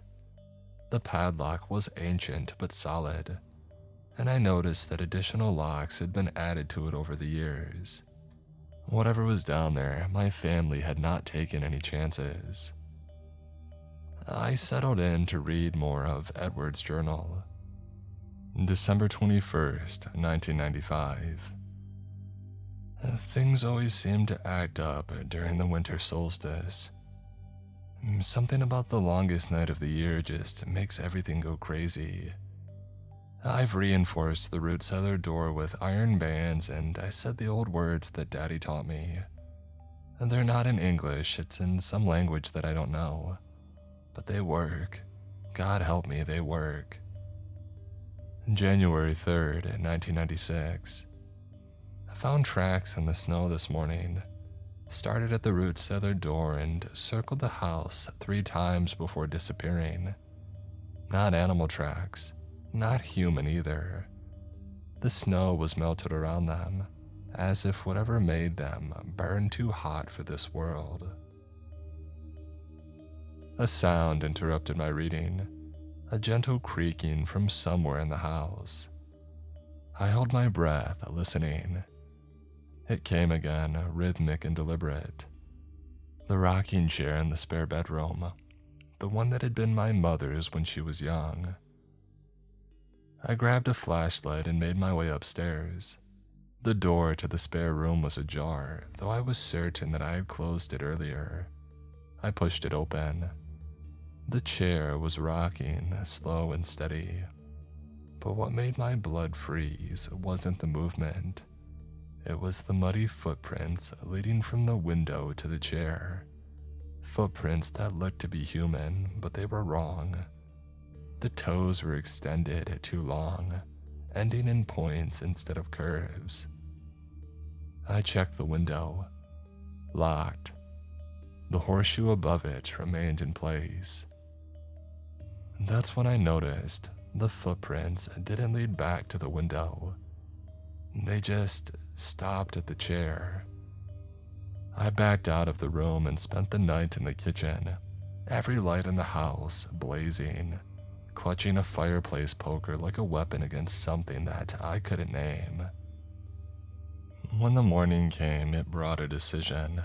A: The padlock was ancient but solid, and I noticed that additional locks had been added to it over the years. Whatever was down there, my family had not taken any chances. I settled in to read more of Edward's journal. December 21st, 1995. Things always seem to act up during the winter solstice. Something about the longest night of the year just makes everything go crazy. I've reinforced the root cellar door with iron bands, and I said the old words that Daddy taught me. They're not in English, it's in some language that I don't know. But they work. God help me, they work. January 3rd, 1996. I found tracks in the snow this morning. Started at the root cellar door and circled the house 3 times before disappearing. Not animal tracks, not human either. The snow was melted around them, as if whatever made them burned too hot for this world. A sound interrupted my reading, a gentle creaking from somewhere in the house. I held my breath, listening. It came again, rhythmic and deliberate. The rocking chair in the spare bedroom, the one that had been my mother's when she was young. I grabbed a flashlight and made my way upstairs. The door to the spare room was ajar, though I was certain that I had closed it earlier. I pushed it open. The chair was rocking, slow and steady. But what made my blood freeze wasn't the movement. It was the muddy footprints leading from the window to the chair. Footprints that looked to be human, but they were wrong. The toes were extended too long, ending in points instead of curves. I checked the window. Locked. The horseshoe above it remained in place. That's when I noticed the footprints didn't lead back to the window. They just stopped at the chair. I backed out of the room and spent the night in the kitchen, every light in the house blazing, clutching a fireplace poker like a weapon against something that I couldn't name. When the morning came, it brought a decision.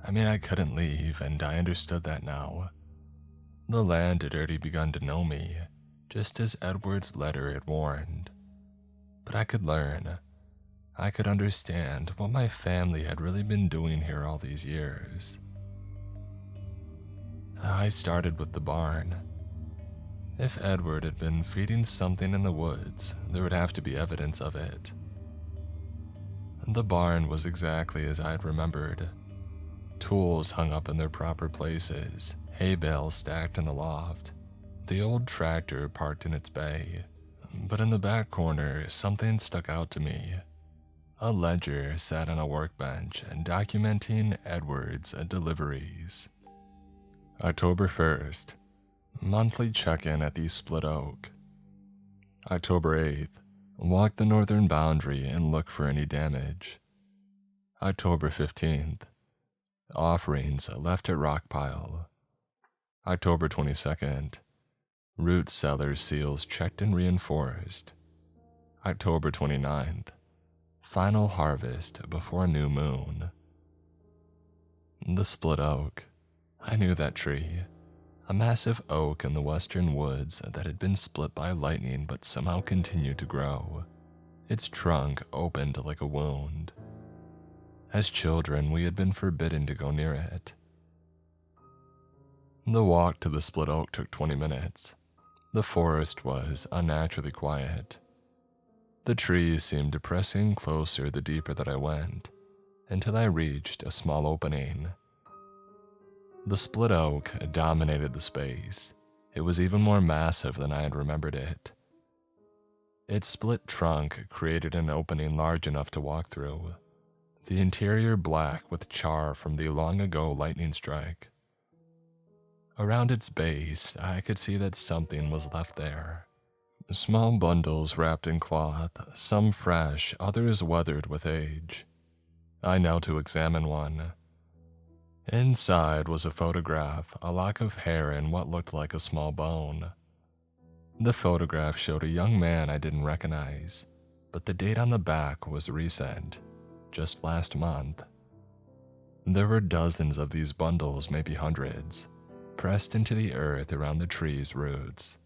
A: I couldn't leave, and I understood that now. The land had already begun to know me, just as Edward's letter had warned. But I could learn. I could understand what my family had really been doing here all these years. I started with the barn. If Edward had been feeding something in the woods, there would have to be evidence of it. The barn was exactly as I'd remembered. Tools hung up in their proper places, hay bales stacked in the loft, the old tractor parked in its bay. But in the back corner, something stuck out to me. A ledger sat on a workbench documenting Edward's deliveries. October 1st, monthly check-in at the Split Oak. October 8th, walk the northern boundary and look for any damage. October 15th, offerings left at rock pile. October 22nd, root cellar seals checked and reinforced. October 29th, Final harvest before new moon. The split oak. I knew that tree. A massive oak in the western woods that had been split by lightning but somehow continued to grow. Its trunk opened like a wound. As children, we had been forbidden to go near it. The walk to the split oak took 20 minutes. The forest was unnaturally quiet. The trees seemed to press in closer the deeper that I went, until I reached a small opening. The split oak dominated the space. It was even more massive than I had remembered it. Its split trunk created an opening large enough to walk through, the interior black with char from the long-ago lightning strike. Around its base, I could see that something was left there. Small bundles wrapped in cloth, some fresh, others weathered with age. I knelt to examine one. Inside was a photograph, a lock of hair, and what looked like a small bone. The photograph showed a young man I didn't recognize, but the date on the back was recent, just last month. There were dozens of these bundles, maybe hundreds, pressed into the earth around the tree's roots.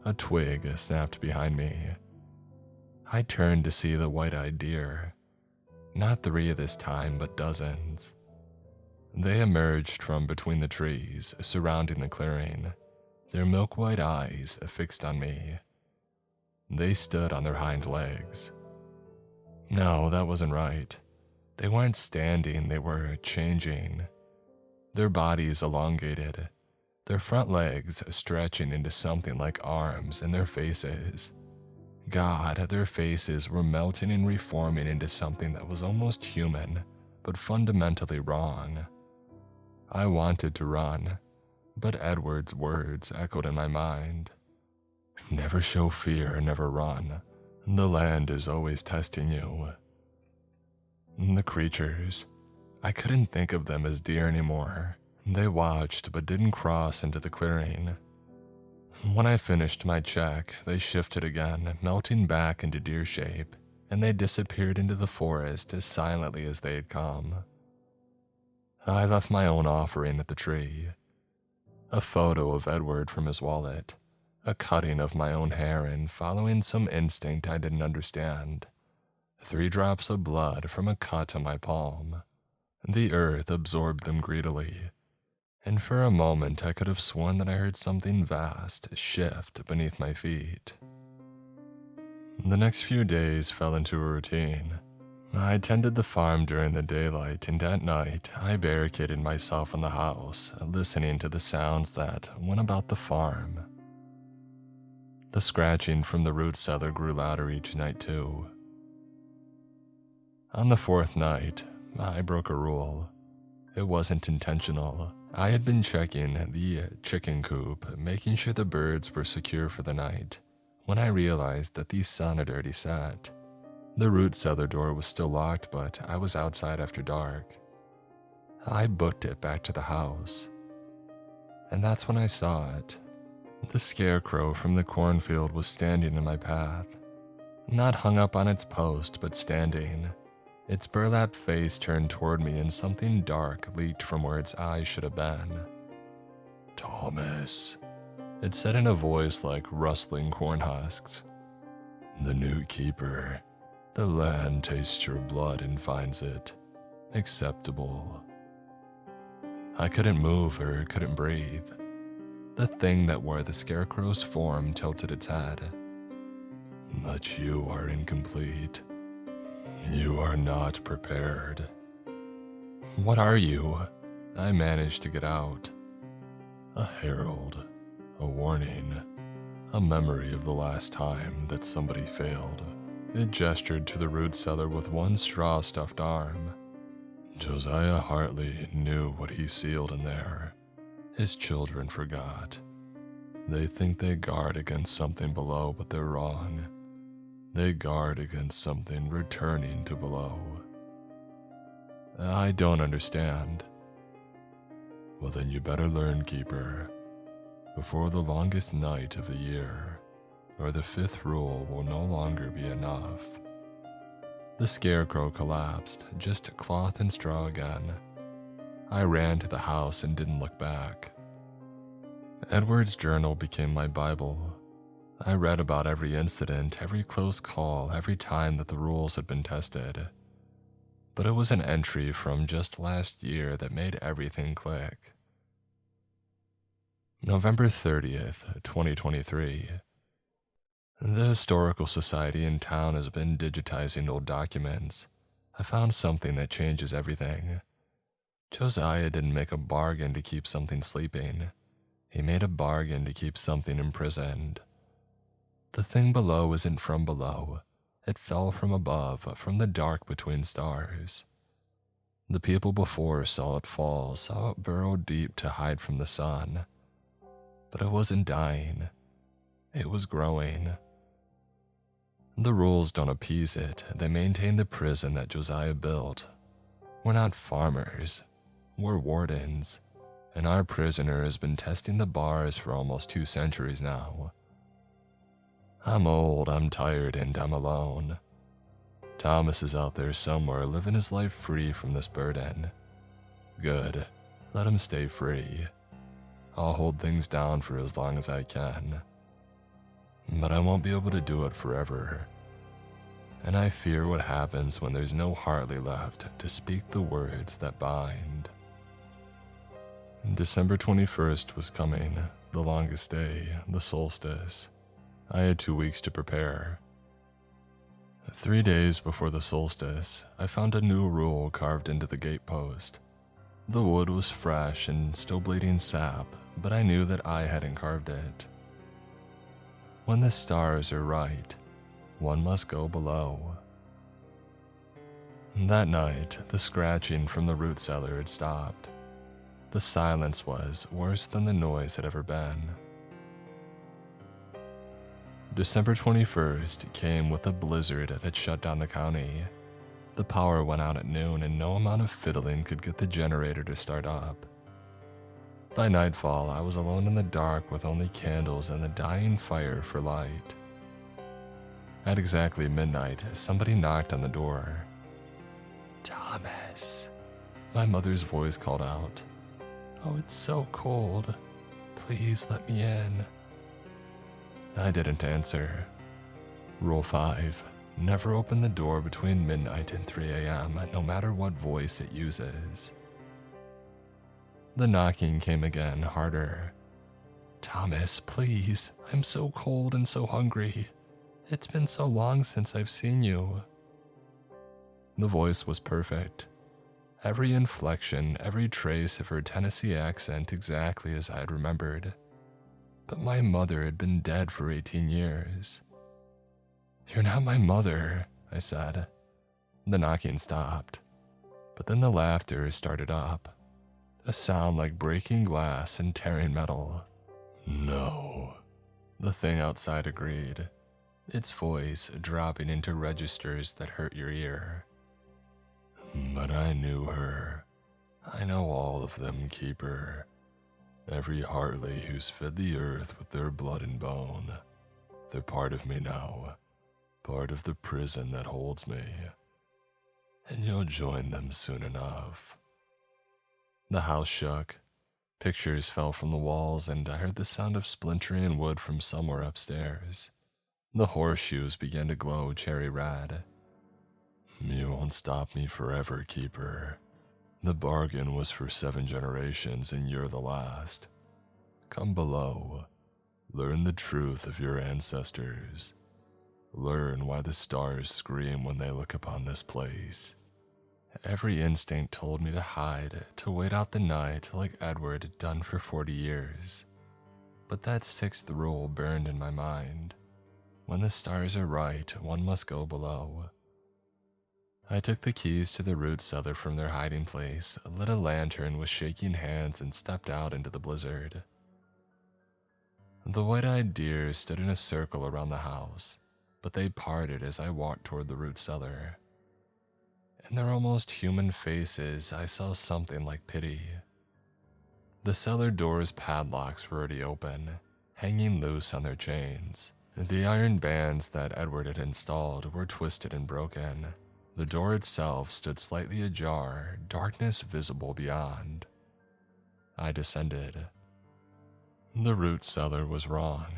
A: A twig snapped behind me. I turned to see the white-eyed deer. Not 3 this time, but dozens. They emerged from between the trees surrounding the clearing, their milk-white eyes fixed on me. They stood on their hind legs. No, that wasn't right. They weren't standing, they were changing. Their bodies elongated, their front legs stretching into something like arms, and their faces. God, their faces were melting and reforming into something that was almost human, but fundamentally wrong. I wanted to run, but Edward's words echoed in my mind. Never show fear, never run. The land is always testing you. The creatures. I couldn't think of them as deer anymore. They watched but didn't cross into the clearing. When I finished my check, they shifted again, melting back into deer shape, and they disappeared into the forest as silently as they had come. I left my own offering at the tree. A photo of Edward from his wallet, a cutting of my own hair, and following some instinct I didn't understand, 3 drops of blood from a cut on my palm. The earth absorbed them greedily, and for a moment I could have sworn that I heard something vast shift beneath my feet. The next few days fell into a routine. I tended the farm during the daylight, and at night I barricaded myself in the house, listening to the sounds that went about the farm. The scratching from the root cellar grew louder each night too. On the 4th night, I broke a rule. It wasn't intentional. I had been checking the chicken coop, making sure the birds were secure for the night, when I realized that the sun had already set. The root cellar door was still locked, but I was outside after dark. I booked it back to the house, and that's when I saw it. The scarecrow from the cornfield was standing in my path, not hung up on its post, but standing. Its burlap face turned toward me, and something dark leaked from where its eyes should have been. "Thomas," it said in a voice like rustling corn husks. "The new keeper. The land tastes your blood and finds it acceptable." I couldn't move or couldn't breathe. The thing that wore the scarecrow's form tilted its head. "But you are incomplete. You are not prepared." "What are you?" I managed to get out. "A herald, a warning, a memory of the last time that somebody failed." It gestured to the root cellar with one straw-stuffed arm. "Josiah Hartley knew what he sealed in there. His children forgot. They think they guard against something below, but they're wrong. They guard against something returning to below." "I don't understand." "Well, then you better learn, Keeper, before the longest night of the year, or the 5th rule will no longer be enough." The scarecrow collapsed, just cloth and straw again. I ran to the house and didn't look back. Edward's journal became my Bible. I read about every incident, every close call, every time that the rules had been tested. But it was an entry from just last year that made everything click. November 30th, 2023. The Historical Society in town has been digitizing old documents. I found something that changes everything. Josiah didn't make a bargain to keep something sleeping. He made a bargain to keep something imprisoned. The thing below isn't from below. It fell from above, from the dark between stars. The people before saw it fall, saw it burrow deep to hide from the sun. But it wasn't dying. It was growing. The rules don't appease it. They maintain the prison that Josiah built. We're not farmers. We're wardens. And our prisoner has been testing the bars for almost 2 centuries now. I'm old, I'm tired, and I'm alone. Thomas is out there somewhere living his life free from this burden. Good. Let him stay free. I'll hold things down for as long as I can. But I won't be able to do it forever. And I fear what happens when there's no Hartley left to speak the words that bind. December 21st was coming, the longest day, the solstice. I had 2 weeks to prepare. 3 days before the solstice, I found a new rule carved into the gatepost. The wood was fresh and still bleeding sap, but I knew that I hadn't carved it. When the stars are right, one must go below. That night, the scratching from the root cellar had stopped. The silence was worse than the noise had ever been. December 21st came with a blizzard that shut down the county. The power went out at noon and no amount of fiddling could get the generator to start up. By nightfall, I was alone in the dark with only candles and the dying fire for light. At exactly midnight, somebody knocked on the door. "Thomas," my mother's voice called out. "Oh, it's so cold. Please let me in." I didn't answer. Rule 5. Never open the door between midnight and 3 a.m., no matter what voice it uses. The knocking came again, harder. "Thomas, please. I'm so cold and so hungry. It's been so long since I've seen you." The voice was perfect. Every inflection, every trace of her Tennessee accent exactly as I had remembered. But my mother had been dead for 18 years. "You're not my mother," I said. The knocking stopped, but then the laughter started up, a sound like breaking glass and tearing metal. "No," the thing outside agreed, its voice dropping into registers that hurt your ear. "But I knew her. I know all of them, Keeper. Every Hartley who's fed the earth with their blood and bone. They're part of me now, part of the prison that holds me. And you'll join them soon enough." The house shook. Pictures fell from the walls, and I heard the sound of splintering wood from somewhere upstairs. The horseshoes began to glow cherry red. "You won't stop me forever, Keeper. The bargain was for 7 generations, and you're the last. Come below. Learn the truth of your ancestors. Learn why the stars scream when they look upon this place." Every instinct told me to hide, to wait out the night like Edward had done for 40 years. But that 6th rule burned in my mind. When the stars are right, one must go below. I took the keys to the root cellar from their hiding place, lit a lantern with shaking hands, and stepped out into the blizzard. The white-eyed deer stood in a circle around the house, but they parted as I walked toward the root cellar. In their almost human faces, I saw something like pity. The cellar door's padlocks were already open, hanging loose on their chains. The iron bands that Edward had installed were twisted and broken. The door itself stood slightly ajar, darkness visible beyond. I descended. The root cellar was wrong.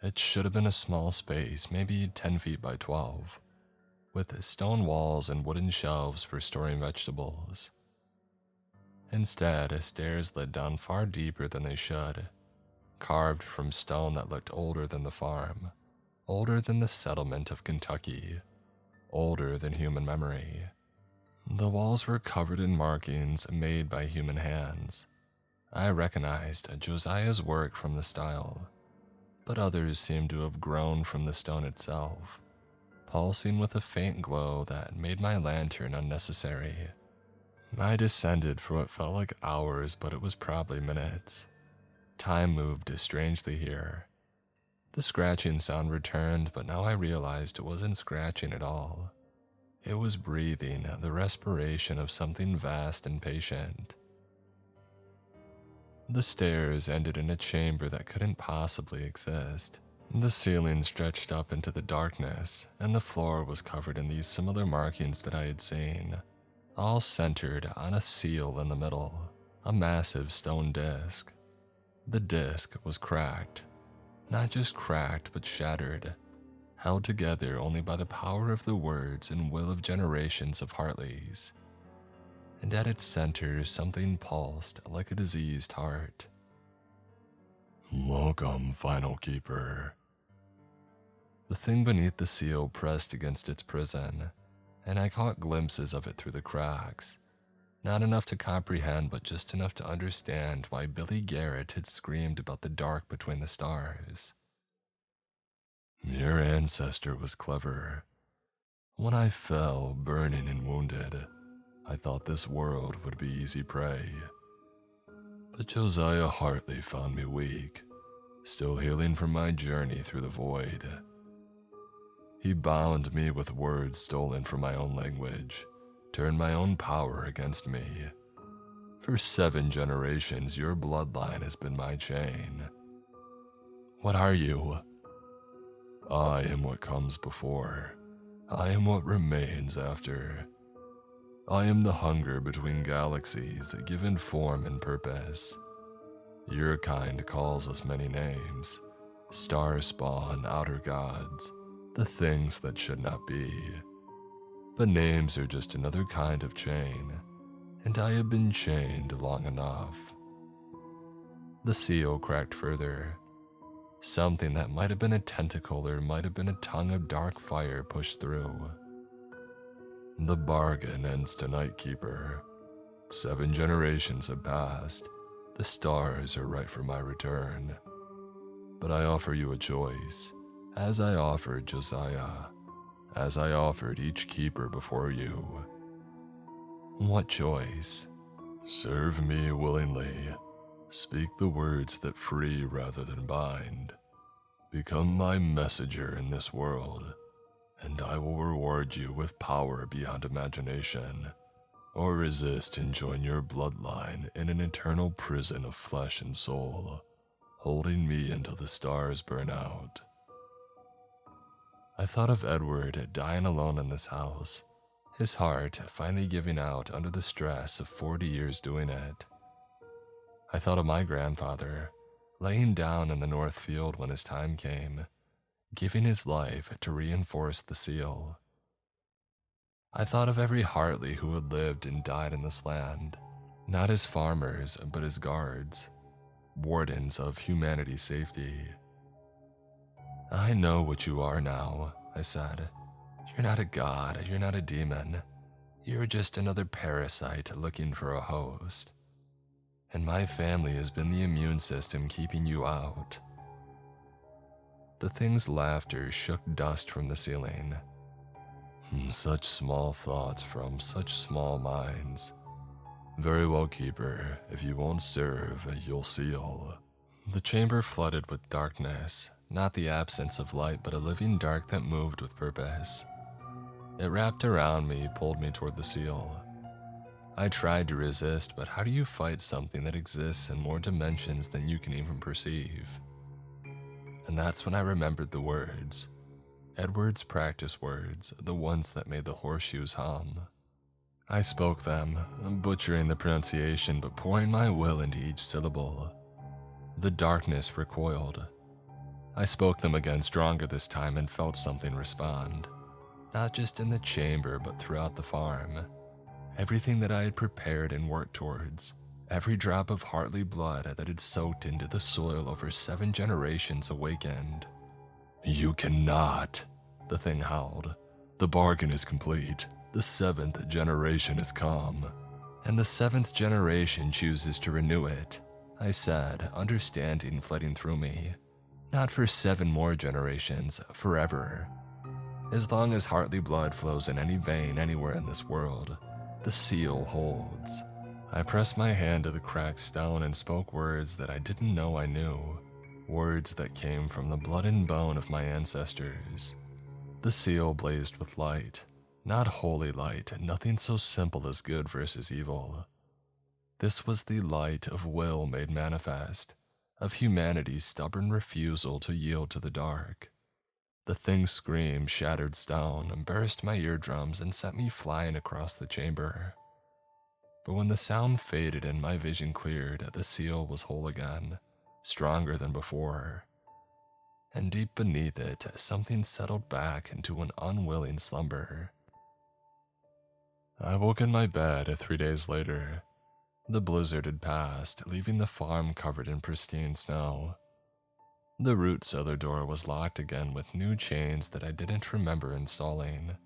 A: It should have been a small space, maybe 10 feet by 12, with stone walls and wooden shelves for storing vegetables. Instead, stairs led down far deeper than they should, carved from stone that looked older than the farm, older than the settlement of Kentucky, older than human memory. The walls were covered in markings made by human hands. I recognized Josiah's work from the style, but others seemed to have grown from the stone itself, pulsing with a faint glow that made my lantern unnecessary. I descended for what felt like hours, but it was probably minutes. Time moved strangely here. The scratching sound returned, but now I realized it wasn't scratching at all. It was breathing, the respiration of something vast and patient. The stairs ended in a chamber that couldn't possibly exist. The ceiling stretched up into the darkness, and the floor was covered in these similar markings that I had seen, all centered on a seal in the middle, a massive stone disc. The disc was cracked. Not just cracked, but shattered, held together only by the power of the words and will of generations of Hartleys. And at its center, something pulsed like a diseased heart. "Welcome, final keeper." The thing beneath the seal pressed against its prison, and I caught glimpses of it through the cracks. Not enough to comprehend, but just enough to understand why Billy Garrett had screamed about the dark between the stars. "Your ancestor was clever. When I fell, burning and wounded, I thought this world would be easy prey. But Josiah Hartley found me weak, still healing from my journey through the void. He bound me with words stolen from my own language, turned my own power against me. For 7 generations, your bloodline has been my chain. What are you?" "I am what comes before. I am what remains after. I am the hunger between galaxies, given form and purpose. Your kind calls us many names: star spawn, outer gods, the things that should not be. But names are just another kind of chain, and I have been chained long enough." The seal cracked further. Something that might have been a tentacle or might have been a tongue of dark fire pushed through. "The bargain ends tonight, Keeper. 7 generations have passed. The stars are right for my return. But I offer you a choice, as I offered Josiah, as I offered each keeper before you." "What choice?" "Serve me willingly. Speak the words that free rather than bind. Become my messenger in this world, and I will reward you with power beyond imagination. Or resist and join your bloodline in an eternal prison of flesh and soul, holding me until the stars burn out." I thought of Edward dying alone in this house, his heart finally giving out under the stress of 40 years doing it. I thought of my grandfather, laying down in the north field when his time came, giving his life to reinforce the seal. I thought of every Hartley who had lived and died in this land, not as farmers, but as guards, wardens of humanity's safety. "I know what you are now," I said. "You're not a god, you're not a demon. You're just another parasite looking for a host. And my family has been the immune system keeping you out." The thing's laughter shook dust from the ceiling. "Such small thoughts from such small minds. Very well, Keeper. If you won't serve, you'll seal." The chamber flooded with darkness, not the absence of light, but a living dark that moved with purpose. It wrapped around me, pulled me toward the seal. I tried to resist, but how do you fight something that exists in more dimensions than you can even perceive? And that's when I remembered the words. Edward's practice words, the ones that made the horseshoes hum. I spoke them, butchering the pronunciation but pouring my will into each syllable. The darkness recoiled. I spoke them again stronger this time and felt something respond, not just in the chamber but throughout the farm. Everything that I had prepared and worked towards, every drop of Hartley blood that had soaked into the soil over 7 generations awakened. "You cannot," the thing howled. "The bargain is complete. The 7th generation has come, and the 7th generation chooses to renew it," I said, understanding flooding through me. "Not for 7 more generations, forever. As long as Hartley blood flows in any vein anywhere in this world, the seal holds." I pressed my hand to the cracked stone and spoke words that I didn't know I knew, words that came from the blood and bone of my ancestors. The seal blazed with light, not holy light, nothing so simple as good versus evil. This was the light of will made manifest, of humanity's stubborn refusal to yield to the dark. The thing's scream shattered stone, burst my eardrums, and sent me flying across the chamber. But when the sound faded and my vision cleared, the seal was whole again, stronger than before. And deep beneath it, something settled back into an unwilling slumber. I woke in my bed 3 days later. The blizzard had passed, leaving the farm covered in pristine snow. The root cellar door was locked again with new chains that I didn't remember installing.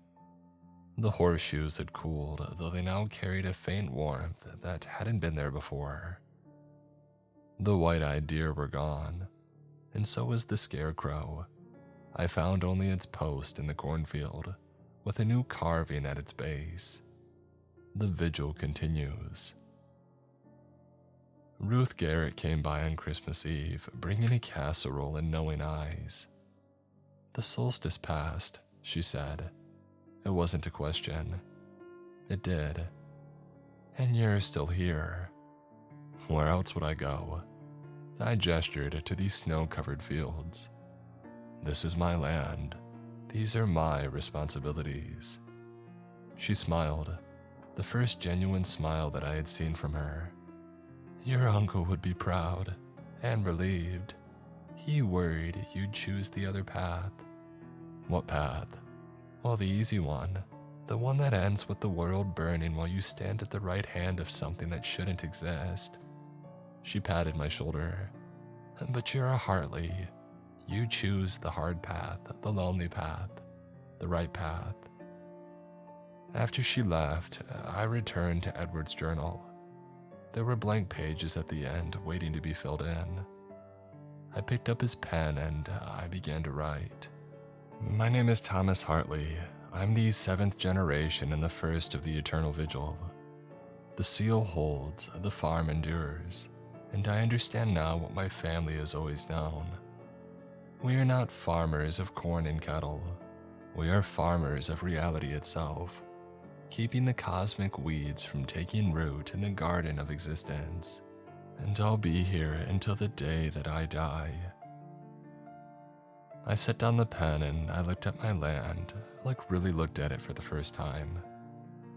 A: The horseshoes had cooled, though they now carried a faint warmth that hadn't been there before. The white-eyed deer were gone, and so was the scarecrow. I found only its post in the cornfield, with a new carving at its base. The vigil continues. Ruth Garrett came by on Christmas Eve, bringing a casserole and knowing eyes. "The solstice passed," she said. It wasn't a question. It did. "And you're still here." Where else would I go? I gestured to these snow-covered fields. "This is my land. These are my responsibilities." She smiled, the first genuine smile that I had seen from her. "Your uncle would be proud and relieved. He worried you'd choose the other path." "What path?" "Well, the easy one. The one that ends with the world burning while you stand at the right hand of something that shouldn't exist." She patted my shoulder. "But you're a Hartley. You choose the hard path, the lonely path, the right path." After she left, I returned to Edward's journal. There were blank pages at the end waiting to be filled in. I picked up his pen and I began to write. "My name is Thomas Hartley. I'm the 7th generation and the first of the eternal vigil. The seal holds, the farm endures, and I understand now what my family has always known. We are not farmers of corn and cattle. We are farmers of reality itself, keeping the cosmic weeds from taking root in the garden of existence, and I'll be here until the day that I die." I set down the pen and I looked at my land, like really looked at it for the first time.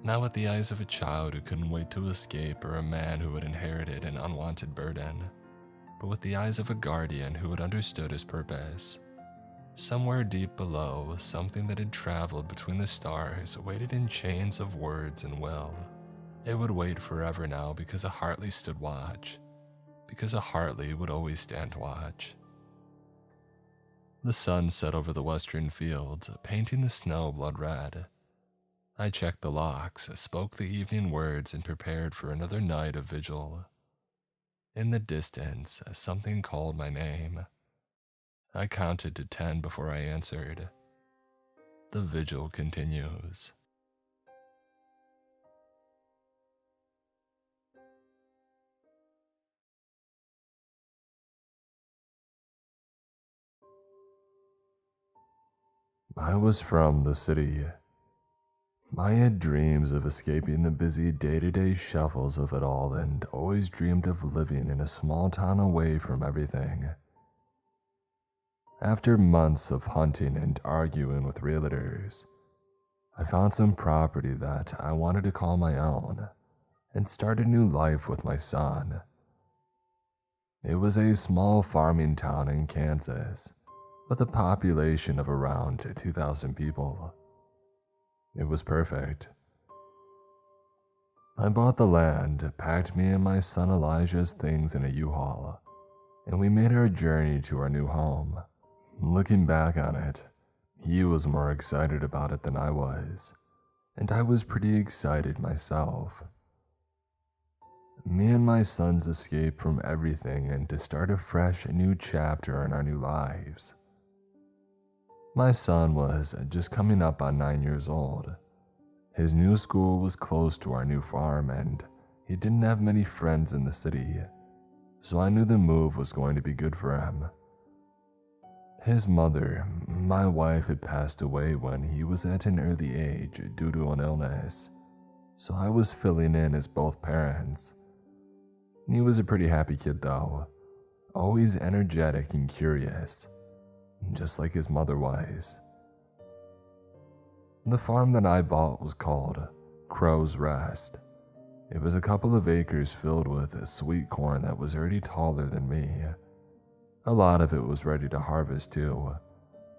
A: Not with the eyes of a child who couldn't wait to escape or a man who had inherited an unwanted burden, but with the eyes of a guardian who had understood his purpose. Somewhere deep below, something that had traveled between the stars waited in chains of words and will. It would wait forever now because a Hartley stood watch, because a Hartley would always stand watch. The sun set over the western fields, painting the snow blood red. I checked the locks, spoke the evening words, and prepared for another night of vigil. In the distance, something called my name. I counted to 10 before I answered. The vigil continues. I was from the city. I had dreams of escaping the busy day-to-day shuffles of it all and always dreamed of living in a small town away from everything. After months of hunting and arguing with realtors, I found some property that I wanted to call my own and start a new life with my son. It was a small farming town in Kansas with a population of around 2,000 people. It was perfect. I bought the land, packed me and my son Elijah's things in a U-Haul, and we made our journey to our new home. Looking back on it, he was more excited about it than I was, and I was pretty excited myself. Me and my sons escaped from everything and to start a fresh new chapter in our new lives. My son was just coming up on 9 years old. His new school was close to our new farm and he didn't have many friends in the city, so I knew the move was going to be good for him. His mother, my wife, had passed away when he was at an early age due to an illness, so I was filling in as both parents. He was a pretty happy kid though, always energetic and curious, just like his mother was. The farm that I bought was called Crow's Rest. It was a couple of acres filled with sweet corn that was already taller than me. A lot of it was ready to harvest too,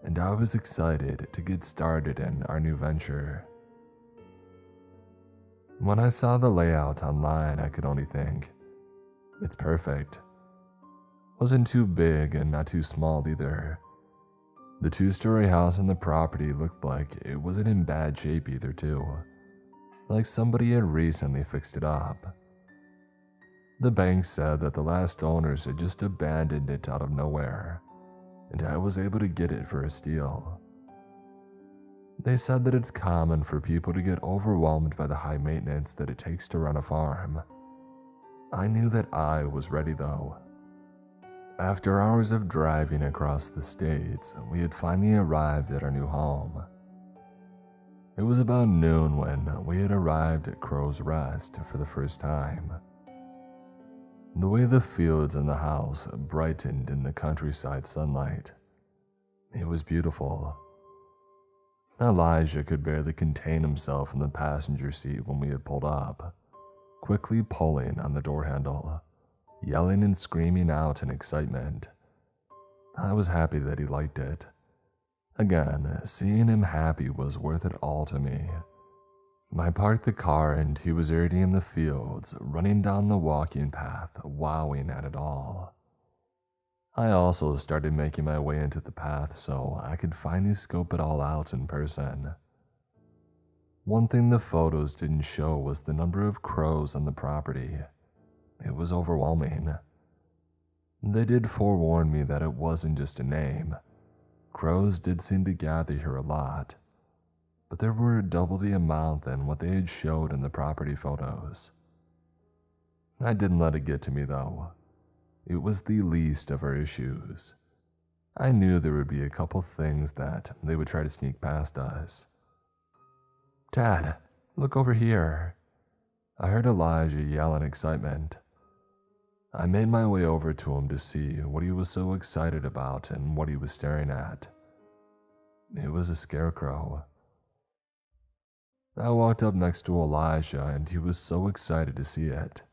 A: and I was excited to get started in our new venture. When I saw the layout online, I could only think, it's perfect. Wasn't too big and not too small either. The 2-story house on the property looked like it wasn't in bad shape either too, like somebody had recently fixed it up. The bank said that the last owners had just abandoned it out of nowhere, and I was able to get it for a steal. They said that it's common for people to get overwhelmed by the high maintenance that it takes to run a farm. I knew that I was ready though. After hours of driving across the states, we had finally arrived at our new home. It was about noon when we had arrived at Crow's Rest for the first time. The way the fields and the house brightened in the countryside sunlight, it was beautiful. Elijah could barely contain himself in the passenger seat when we had pulled up, quickly pulling on the door handle, yelling and screaming out in excitement. I was happy that he liked it. Again, seeing him happy was worth it all to me. I parked the car and he was already in the fields, running down the walking path, wowing at it all. I also started making my way into the path so I could finally scope it all out in person. One thing the photos didn't show was the number of crows on the property. It was overwhelming. They did forewarn me that it wasn't just a name. Crows did seem to gather here a lot, but there were double the amount than what they had showed in the property photos. I didn't let it get to me though. It was the least of our issues. I knew there would be a couple things that they would try to sneak past us. "Dad, look over here." I heard Elijah yell in excitement. I made my way over to him to see what he was so excited about and what he was staring at. It was a scarecrow. I walked up next to Elijah and he was so excited to see it.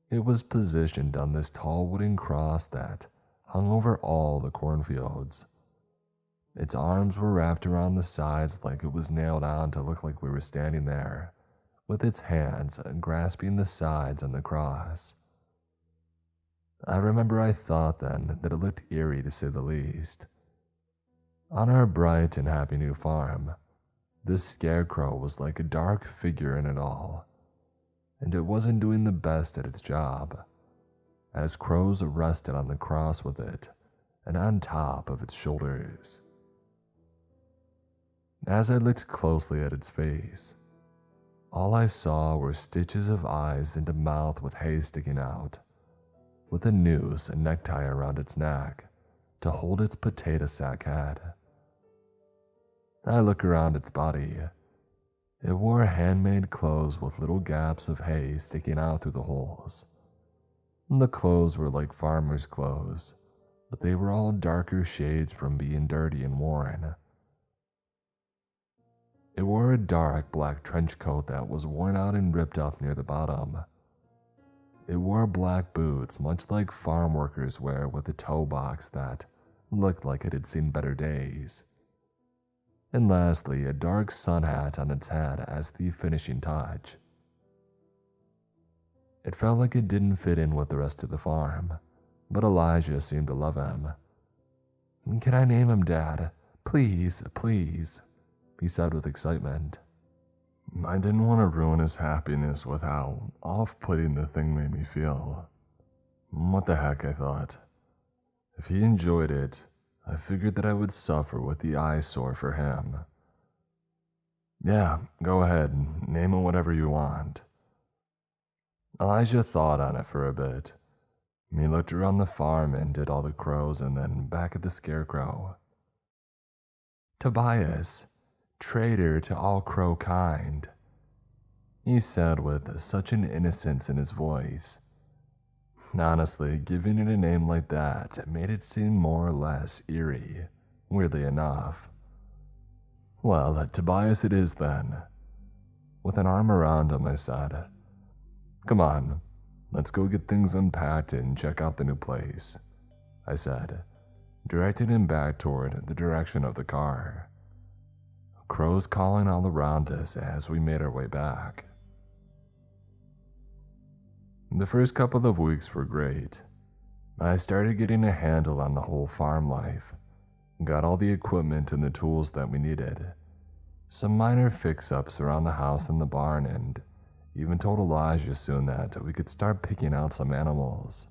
A: It was positioned on this tall wooden cross that hung over all the cornfields. Its arms were wrapped around the sides like it was nailed on to look like we were standing there, with its hands grasping the sides on the cross. I remember I thought then that it looked eerie to say the least. On our bright and happy new farm, this scarecrow was like a dark figure in it all, and it wasn't doing the best at its job, as crows rested on the cross with it and on top of its shoulders. As I looked closely at its face, all I saw were stitches of eyes and a mouth with hay sticking out, with a noose and necktie around its neck to hold its potato sack head. I look around its body. It wore handmade clothes with little gaps of hay sticking out through the holes. The clothes were like farmers' clothes, but they were all darker shades from being dirty and worn. It wore a dark black trench coat that was worn out and ripped up near the bottom. It wore black boots, much like farm workers wear, with a toe box that looked like it had seen better days. And lastly, a dark sun hat on its head as the finishing touch. It felt like it didn't fit in with the rest of the farm, but Elijah seemed to love him. "Can I name him, Dad? Please, please," he said with excitement. I didn't want to ruin his happiness with how off-putting the thing made me feel. What the heck, I thought. If he enjoyed it, I figured that I would suffer with the eyesore for him. "Yeah, go ahead, name it whatever you want." Elijah thought on it for a bit. He looked around the farm and did all the crows and then back at the scarecrow. "Tobias, traitor to all crow kind," he said with such an innocence in his voice. Honestly, giving it a name like that made it seem more or less eerie, weirdly enough. "Well, Tobias it is then." With an arm around him, I said, "Come on, let's go get things unpacked and check out the new place," I said, directing him back toward the direction of the car. Crows calling all around us as we made our way back. The first couple of weeks were great. I started getting a handle on the whole farm life, got all the equipment and the tools that we needed, some minor fix-ups around the house and the barn, and even told Elijah soon that we could start picking out some animals.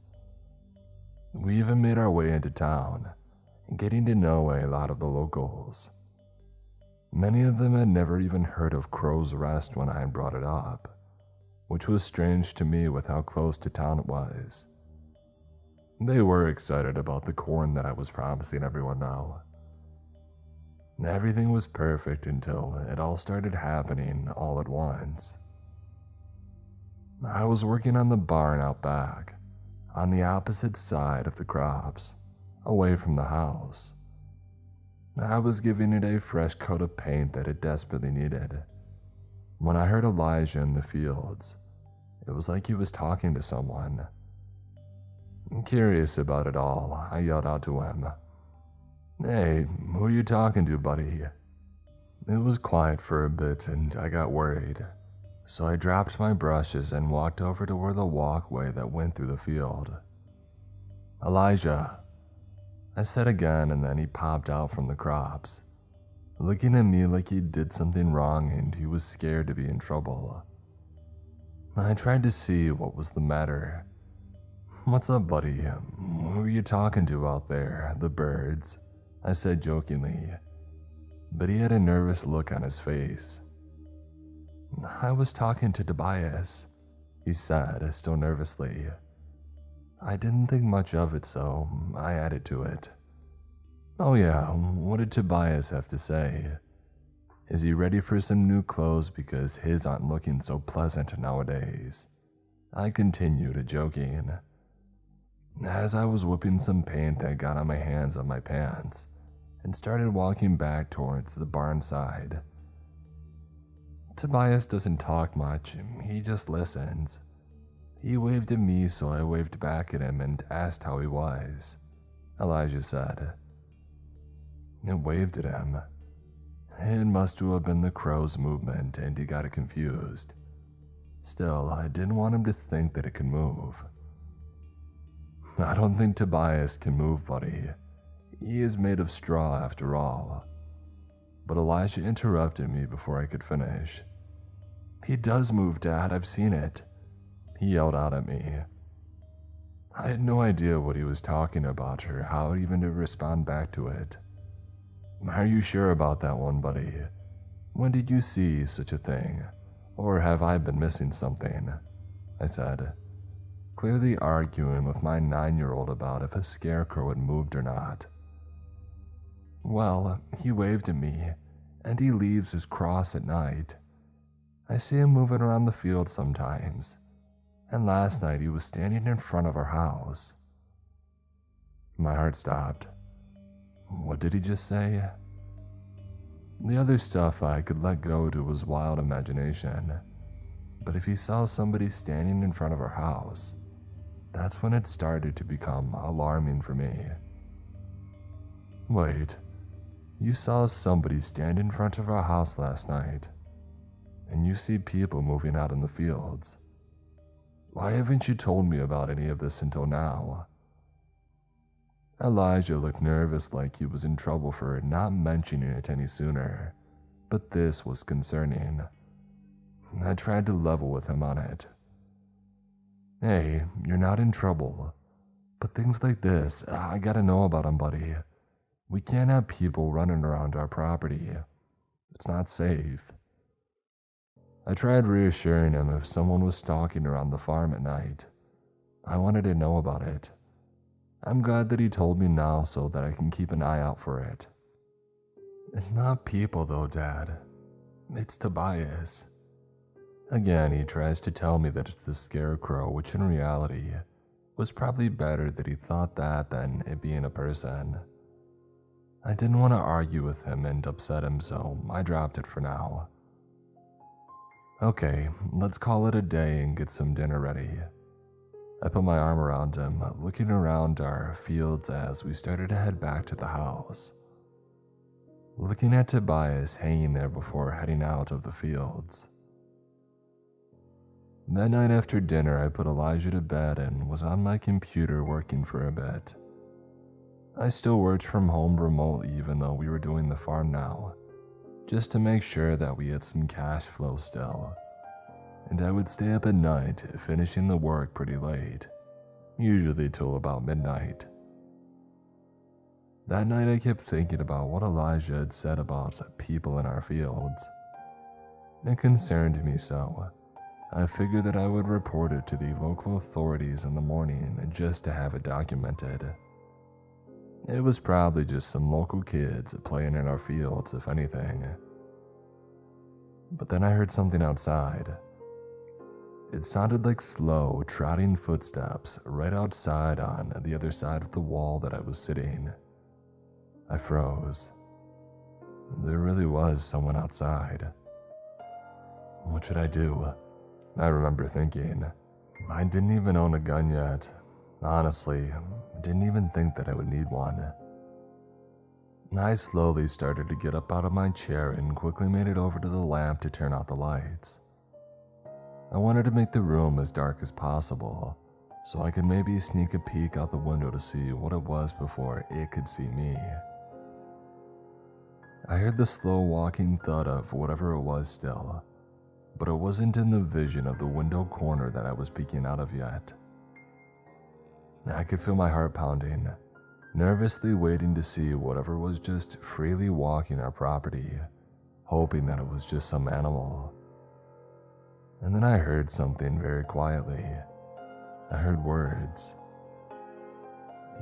A: We even made our way into town, getting to know a lot of the locals. Many of them had never even heard of Crow's Rest when I had brought it up, which was strange to me with how close to town it was. They were excited about the corn that I was promising everyone though. Everything was perfect until it all started happening all at once. I was working on the barn out back, on the opposite side of the crops, away from the house. I was giving it a fresh coat of paint that it desperately needed, when I heard Elijah in the fields. It was like he was talking to someone. Curious about it all, I yelled out to him, "Hey, who are you talking to, buddy?" It was quiet for a bit and I got worried, so I dropped my brushes and walked over to where the walkway that went through the field. "Elijah," I said again, and then he popped out from the crops, looking at me like he did something wrong and he was scared to be in trouble. I tried to see what was the matter. "What's up, buddy? Who are you talking to out there? The birds?" I said jokingly, but he had a nervous look on his face. "I was talking to Tobias," he said, still nervously. I didn't think much of it, so I added to it. "Oh yeah, what did Tobias have to say? Is he ready for some new clothes because his aren't looking so pleasant nowadays?" I continued, joking, as I was whipping some paint that got on my hands on my pants and started walking back towards the barn side. "Tobias doesn't talk much, he just listens." He waved at me, so I waved back at him and asked how he was, Elijah said. I waved at him. It must have been the crow's movement and he got it confused. Still, I didn't want him to think that it could move. "I don't think Tobias can move, buddy. He is made of straw after all." But Elijah interrupted me before I could finish. "He does move, Dad, I've seen it," he yelled out at me. I had no idea what he was talking about or how even to respond back to it. "Are you sure about that one, buddy? When did you see such a thing? Or have I been missing something?" I said, clearly arguing with my 9-year-old about if a scarecrow had moved or not. "Well, he waved at me, and he leaves his cross at night. I see him moving around the field sometimes, and last night he was standing in front of our house." My heart stopped. What did he just say? The other stuff I could let go to was wild imagination. But if he saw somebody standing in front of our house, that's when it started to become alarming for me. Wait, you saw somebody stand in front of our house last night, and you see people moving out in the fields. Why haven't you told me about any of this until now? Elijah looked nervous, like he was in trouble for not mentioning it any sooner, but this was concerning. I tried to level with him on it. Hey, you're not in trouble, but things like this, I gotta know about them, buddy. We can't have people running around our property. It's not safe. I tried reassuring him if someone was stalking around the farm at night. I wanted to know about it. I'm glad that he told me now so that I can keep an eye out for it. It's not people though, Dad. It's Tobias. Again, he tries to tell me that it's the scarecrow, which in reality was probably better that he thought that than it being a person. I didn't want to argue with him and upset him, so I dropped it for now. Okay, let's call it a day and get some dinner ready. I put my arm around him, looking around our fields as we started to head back to the house. Looking at Tobias hanging there before heading out of the fields. That night after dinner, I put Elijah to bed and was on my computer working for a bit. I still worked from home remotely even though we were doing the farm now, just to make sure that we had some cash flow still. And I would stay up at night, finishing the work pretty late, usually till about midnight. That night I kept thinking about what Elijah had said about people in our fields. It concerned me so. I figured that I would report it to the local authorities in the morning just to have it documented. It was probably just some local kids playing in our fields, if anything. But then I heard something outside. It sounded like slow, trotting footsteps right outside on the other side of the wall that I was sitting. I froze. There really was someone outside. What should I do? I remember thinking. I didn't even own a gun yet. Honestly, I didn't even think that I would need one. I slowly started to get up out of my chair and quickly made it over to the lamp to turn out the lights. I wanted to make the room as dark as possible, so I could maybe sneak a peek out the window to see what it was before it could see me. I heard the slow walking thud of whatever it was still, but it wasn't in the vision of the window corner that I was peeking out of yet. I could feel my heart pounding, nervously waiting to see whatever was just freely walking our property, hoping that it was just some animal. And then I heard something very quietly. I heard words.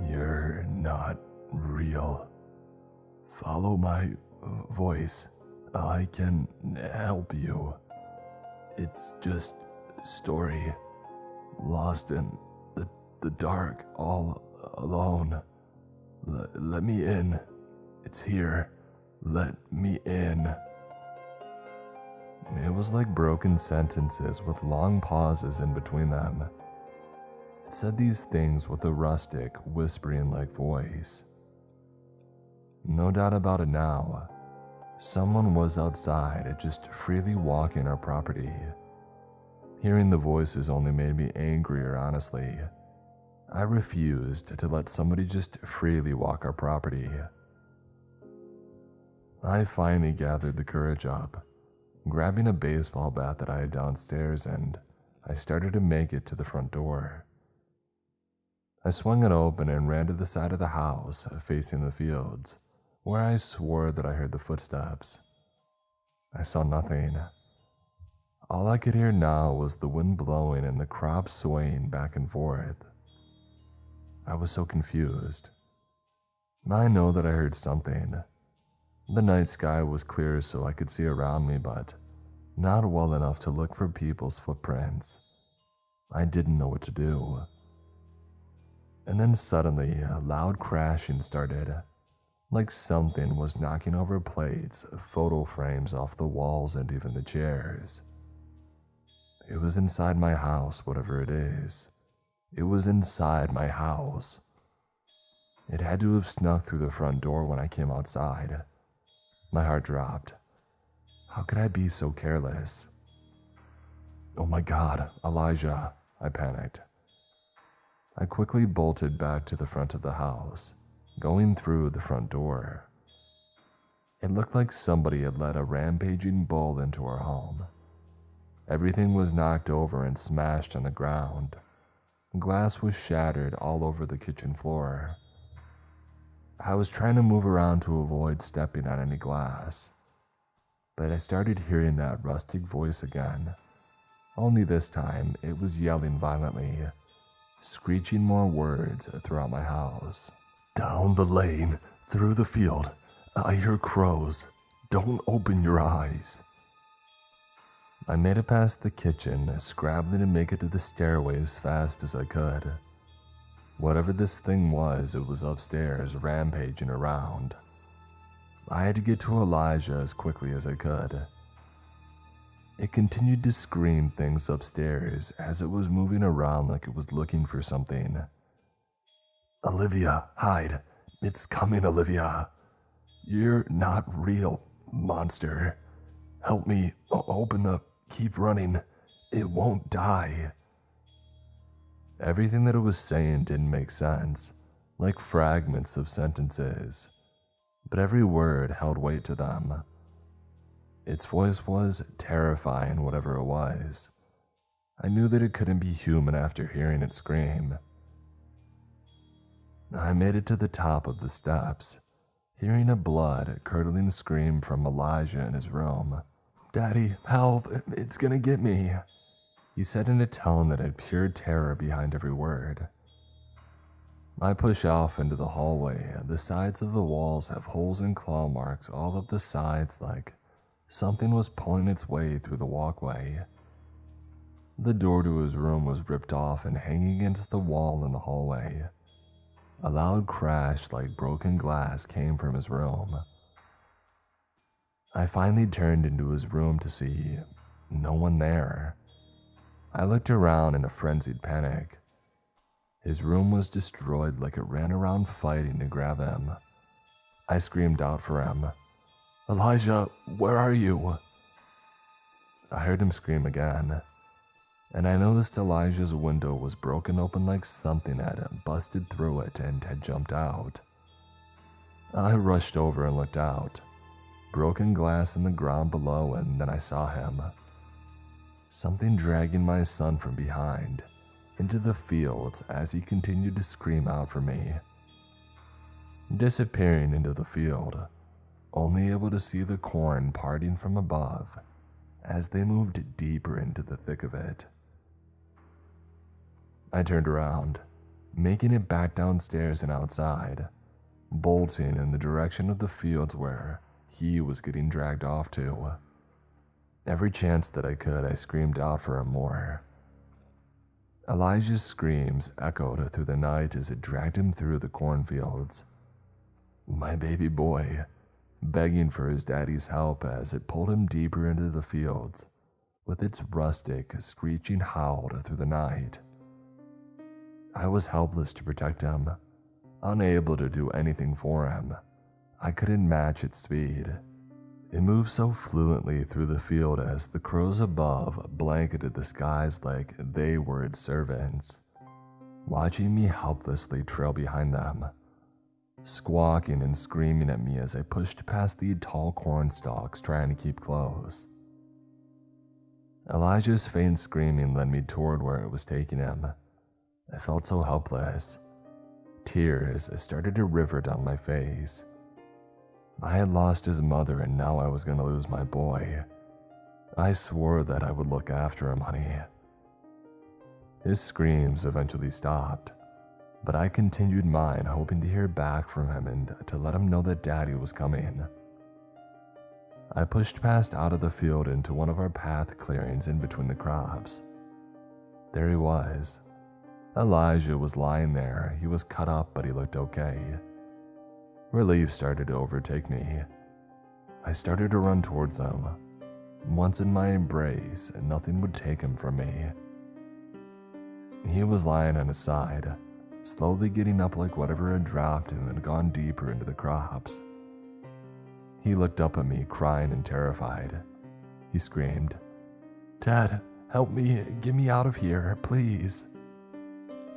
A: You're not real. Follow my voice. I can help you. It's just a story. Lost in the dark, all alone. Let me in. It's here. Let me in. It was like broken sentences with long pauses in between them. It said these things with a rustic, whispering-like voice. No doubt about it now. Someone was outside, just freely walking our property. Hearing the voices only made me angrier, honestly. I refused to let somebody just freely walk our property. I finally gathered the courage up, grabbing a baseball bat that I had downstairs, and I started to make it to the front door. I swung it open and ran to the side of the house, facing the fields, where I swore that I heard the footsteps. I saw nothing. All I could hear now was the wind blowing and the crops swaying back and forth. I was so confused. I know that I heard something. The night sky was clear so I could see around me, but not well enough to look for people's footprints. I didn't know what to do. And then suddenly, a loud crashing started, like something was knocking over plates, photo frames off the walls, and even the chairs. It was inside my house, whatever it is. It was inside my house. It had to have snuck through the front door when I came outside. My heart dropped. How could I be so careless? Oh my God, Elijah, I panicked. I quickly bolted back to the front of the house, going through the front door. It looked like somebody had let a rampaging bull into our home. Everything was knocked over and smashed on the ground. Glass was shattered all over the kitchen floor. I was trying to move around to avoid stepping on any glass, but I started hearing that rustic voice again. Only this time, it was yelling violently, screeching more words throughout my house. Down the lane, through the field, I hear crows. Don't open your eyes. I made it past the kitchen, scrabbling to make it to the stairway as fast as I could. Whatever this thing was, it was upstairs, rampaging around. I had to get to Elijah as quickly as I could. It continued to scream things upstairs as it was moving around like it was looking for something. Olivia, hide. It's coming, Olivia. You're not real, monster. Help me, open up, keep running. It won't die. Everything that it was saying didn't make sense, like fragments of sentences, but every word held weight to them. Its voice was terrifying, whatever it was. I knew that it couldn't be human after hearing it scream. I made it to the top of the steps, hearing a blood-curdling scream from Elijah in his room. Daddy, help, it's gonna get me, he said in a tone that had pure terror behind every word. I push off into the hallway. The sides of the walls have holes and claw marks all up the sides like something was pulling its way through the walkway. The door to his room was ripped off and hanging against the wall in the hallway. A loud crash like broken glass came from his room. I finally turned into his room to see no one there. I looked around in a frenzied panic. His room was destroyed like it ran around fighting to grab him. I screamed out for him. Elijah, where are you? I heard him scream again, and I noticed Elijah's window was broken open like something had busted through it and had jumped out. I rushed over and looked out. Broken glass in the ground below, and then I saw him. Something dragging my son from behind into the fields as he continued to scream out for me. Disappearing into the field, only able to see the corn parting from above as they moved deeper into the thick of it. I turned around, making it back downstairs and outside, bolting in the direction of the fields where he was getting dragged off to. Every chance that I could, I screamed out for him more. Elijah's screams echoed through the night as it dragged him through the cornfields. My baby boy, begging for his daddy's help as it pulled him deeper into the fields, with its rustic, screeching howl through the night. I was helpless to protect him, unable to do anything for him. I couldn't match its speed. It moved so fluently through the field as the crows above blanketed the skies like they were its servants, watching me helplessly trail behind them, squawking and screaming at me as I pushed past the tall corn stalks trying to keep close. Elijah's faint screaming led me toward where it was taking him. I felt so helpless. Tears started to river down my face. I had lost his mother and now I was going to lose my boy. I swore that I would look after him, honey. His screams eventually stopped, but I continued mine, hoping to hear back from him and to let him know that Daddy was coming. I pushed past out of the field into one of our path clearings in between the crops. There he was, Elijah was lying there. He was cut up, but he looked okay. Relief started to overtake me. I started to run towards him. Once in my embrace, nothing would take him from me. He was lying on his side, slowly getting up like whatever had dropped him and gone deeper into the crops. He looked up at me, crying and terrified. He screamed, "Dad, help me, get me out of here, please."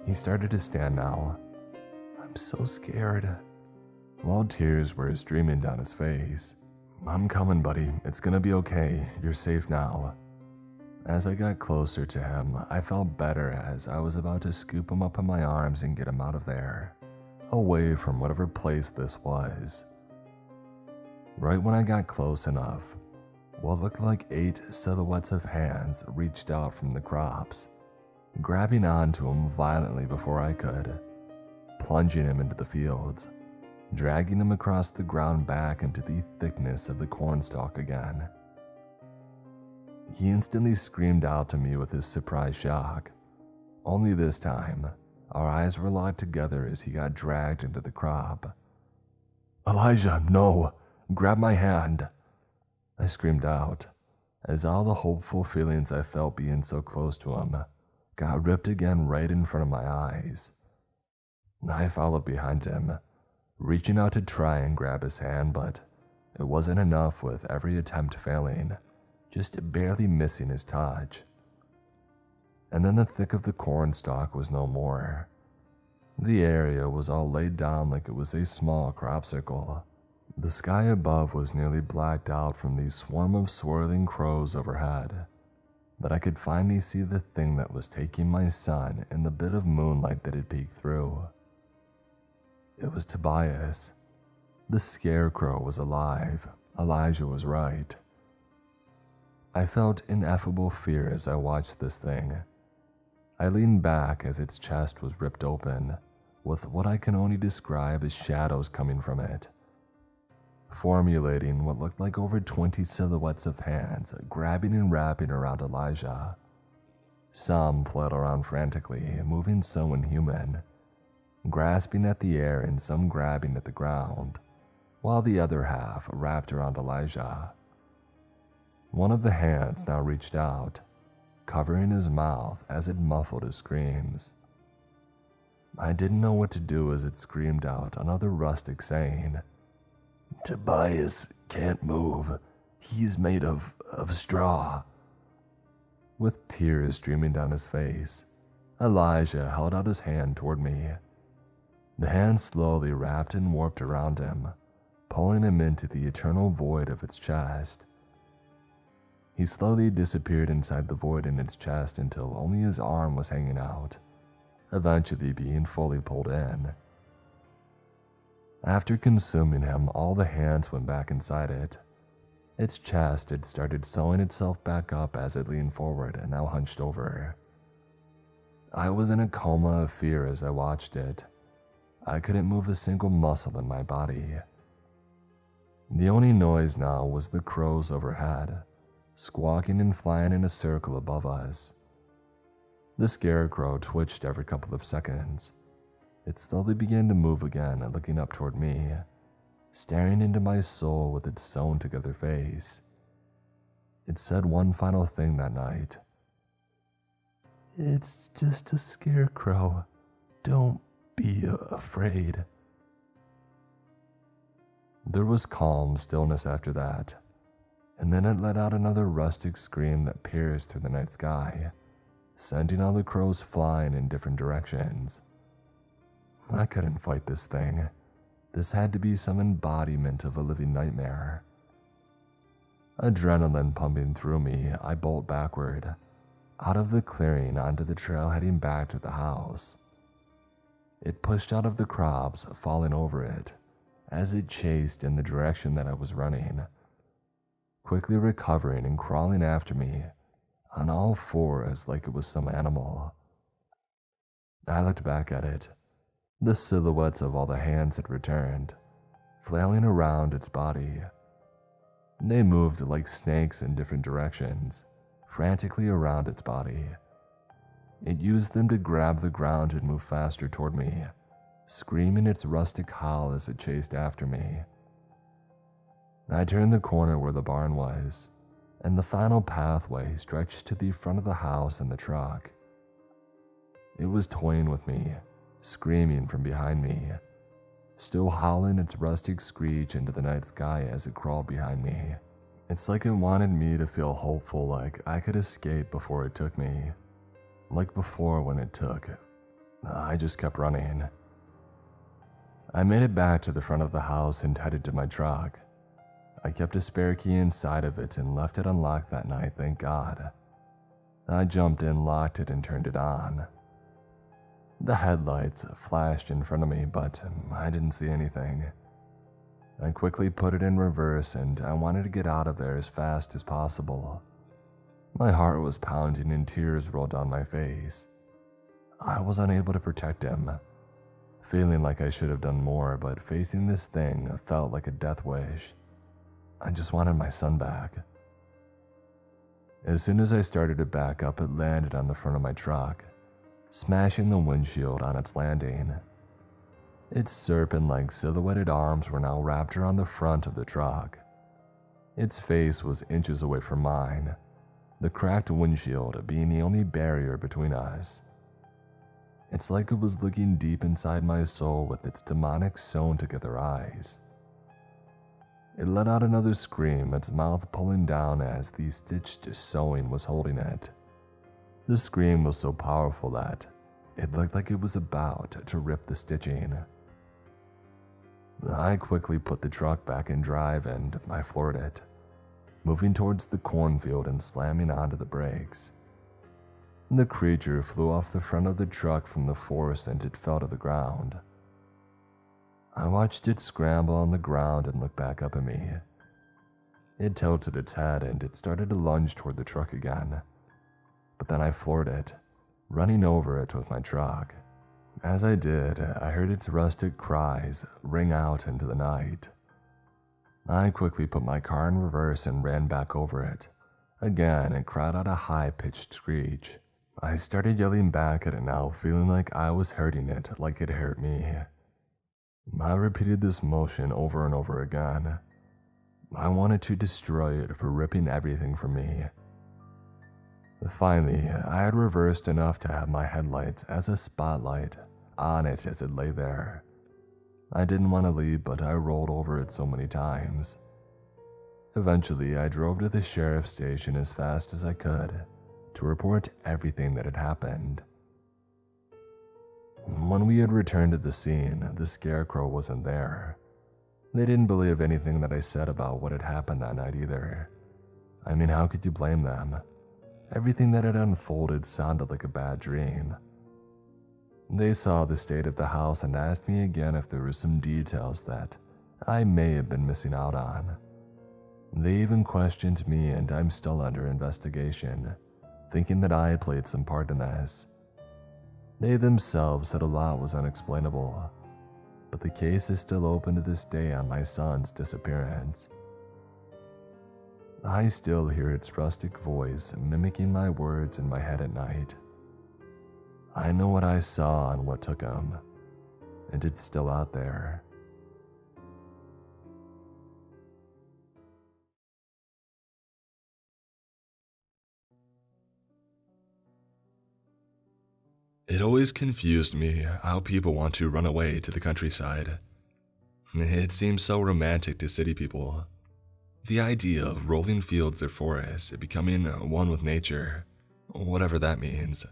A: He started to stand now. "I'm so scared," while tears were streaming down his face. "I'm coming, buddy. It's gonna be okay. You're safe now." As I got closer to him, I felt better as I was about to scoop him up in my arms and get him out of there, away from whatever place this was. Right when I got close enough, what looked like 8 silhouettes of hands reached out from the crops, grabbing onto him violently before I could, plunging him into the fields, dragging him across the ground back into the thickness of the cornstalk again. He instantly screamed out to me with his surprise shock. Only this time, our eyes were locked together as he got dragged into the crop. "Elijah, no! Grab my hand!" I screamed out, as all the hopeful feelings I felt being so close to him got ripped again right in front of my eyes. I followed behind him, reaching out to try and grab his hand, but it wasn't enough, with every attempt failing, just barely missing his touch. And then the thick of the cornstalk was no more. The area was all laid down like it was a small crop circle. The sky above was nearly blacked out from the swarm of swirling crows overhead, but I could finally see the thing that was taking my son in the bit of moonlight that had peeked through. It was Tobias. The scarecrow was alive. Elijah was right. I felt ineffable fear as I watched this thing. I leaned back as its chest was ripped open, with what I can only describe as shadows coming from it, formulating what looked like over 20 silhouettes of hands grabbing and wrapping around Elijah. Some fled around frantically, moving so inhuman, grasping at the air and some grabbing at the ground, while the other half wrapped around Elijah. One of the hands now reached out, covering his mouth as it muffled his screams. I didn't know what to do as it screamed out another rustic saying, "Tobias can't move. He's made of straw." With tears streaming down his face, Elijah held out his hand toward me. The hand slowly wrapped and warped around him, pulling him into the eternal void of its chest. He slowly disappeared inside the void in its chest until only his arm was hanging out, eventually being fully pulled in. After consuming him, all the hands went back inside it. Its chest had started sewing itself back up as it leaned forward and now hunched over. I was in a coma of fear as I watched it. I couldn't move a single muscle in my body. The only noise now was the crows overhead, squawking and flying in a circle above us. The scarecrow twitched every couple of seconds. It slowly began to move again, looking up toward me, staring into my soul with its sewn-together face. It said one final thing that night. "It's just a scarecrow. Don't be afraid." There was calm stillness after that, and then it let out another rustic scream that pierced through the night sky, sending all the crows flying in different directions. I couldn't fight this thing. This had to be some embodiment of a living nightmare. Adrenaline pumping through me, I bolt backward, out of the clearing onto the trail heading back to the house. It pushed out of the crops, falling over it, as it chased in the direction that I was running, quickly recovering and crawling after me, on all fours like it was some animal. I looked back at it. The silhouettes of all the hands had returned, flailing around its body. They moved like snakes in different directions, frantically around its body. It used them to grab the ground and move faster toward me, screaming its rustic howl as it chased after me. I turned the corner where the barn was, and the final pathway stretched to the front of the house and the truck. It was toying with me, screaming from behind me, still howling its rustic screech into the night sky as it crawled behind me. It's like it wanted me to feel hopeful, like I could escape before it took me. Like before when it took. I just kept running. I made it back to the front of the house and headed to my truck. I kept a spare key inside of it and left it unlocked that night, thank God. I jumped in, locked it, and turned it on. The headlights flashed in front of me, but I didn't see anything. I quickly put it in reverse and I wanted to get out of there as fast as possible. My heart was pounding and tears rolled down my face. I was unable to protect him, feeling like I should have done more, but facing this thing felt like a death wish. I just wanted my son back. As soon as I started to back up, it landed on the front of my truck, smashing the windshield on its landing. Its serpent-like silhouetted arms were now wrapped around the front of the truck. Its face was inches away from mine, the cracked windshield being the only barrier between us. It's like it was looking deep inside my soul with its demonic sewn-together eyes. It let out another scream, its mouth pulling down as the stitched sewing was holding it. The scream was so powerful that it looked like it was about to rip the stitching. I quickly put the truck back in drive and I floored it, moving towards the cornfield and slamming onto the brakes. The creature flew off the front of the truck from the force and it fell to the ground. I watched it scramble on the ground and look back up at me. It tilted its head and it started to lunge toward the truck again. But then I floored it, running over it with my truck. As I did, I heard its rustic cries ring out into the night. I quickly put my car in reverse and ran back over it. Again, it cried out a high-pitched screech. I started yelling back at it now, feeling like I was hurting it like it hurt me. I repeated this motion over and over again. I wanted to destroy it for ripping everything from me. Finally, I had reversed enough to have my headlights as a spotlight on it as it lay there. I didn't want to leave, but I rolled over it so many times. Eventually, I drove to the sheriff's station as fast as I could to report everything that had happened. When we had returned to the scene, the scarecrow wasn't there. They didn't believe anything that I said about what had happened that night either. I mean, how could you blame them? Everything that had unfolded sounded like a bad dream. They saw the state of the house and asked me again if there were some details that I may have been missing out on. They even questioned me, and I'm still under investigation, thinking that I played some part in this. They themselves said a lot was unexplainable, but the case is still open to this day on my son's disappearance. I still hear its rustic voice mimicking my words in my head at night. I know what I saw and what took him, and it's still out there.
B: It always confused me how people want to run away to the countryside. It seems so romantic to city people. The idea of rolling fields or forests, becoming one with nature, whatever that means.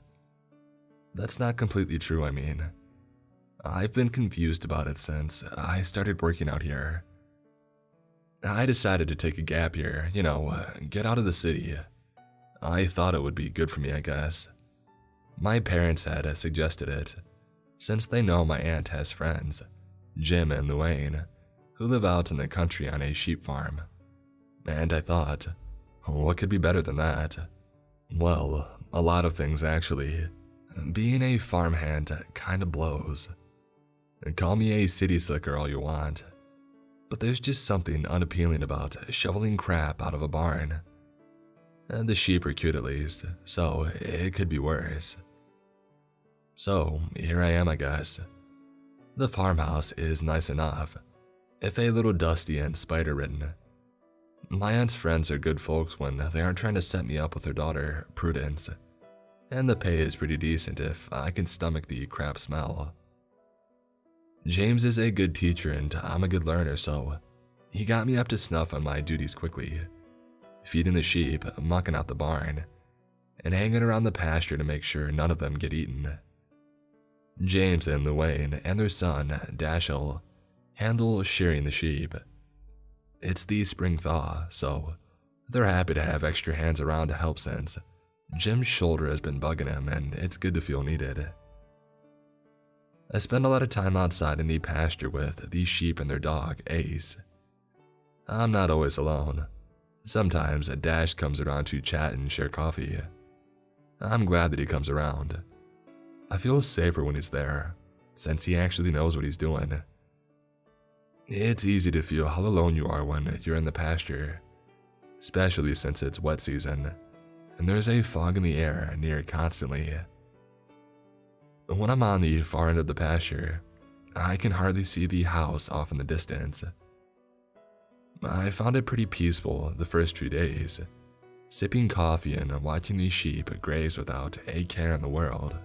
B: That's not completely true, I mean. I've been confused about it since I started working out here. I decided to take a gap year, get out of the city. I thought it would be good for me, I guess. My parents had suggested it, since they know my aunt has friends, Jim and Luane, who live out in the country on a sheep farm. And I thought, what could be better than that? Well, a lot of things actually. Being a farmhand kinda blows. Call me a city slicker all you want, but there's just something unappealing about shoveling crap out of a barn. The sheep are cute at least, so it could be worse. So, here I am, I guess. The farmhouse is nice enough, if a little dusty and spider-ridden. My aunt's friends are good folks when they aren't trying to set me up with their daughter, Prudence. And the pay is pretty decent if I can stomach the crap smell. James is a good teacher and I'm a good learner, so he got me up to snuff on my duties quickly. Feeding the sheep, mucking out the barn, and hanging around the pasture to make sure none of them get eaten. James and Luane and their son, Dashiell, handle shearing the sheep. It's the spring thaw, so they're happy to have extra hands around to help since Jim's shoulder has been bugging him and it's good to feel needed. I spend a lot of time outside in the pasture with these sheep and their dog, Ace. I'm not always alone. Sometimes Dash comes around to chat and share coffee. I'm glad that he comes around. I feel safer when he's there, since he actually knows what he's doing. It's easy to feel how alone you are when you're in the pasture, especially since it's wet season, and there's a fog in the air near constantly. When I'm on the far end of the pasture, I can hardly see the house off in the distance. I found it pretty peaceful the first few days, sipping coffee and watching these sheep graze without a care in the world.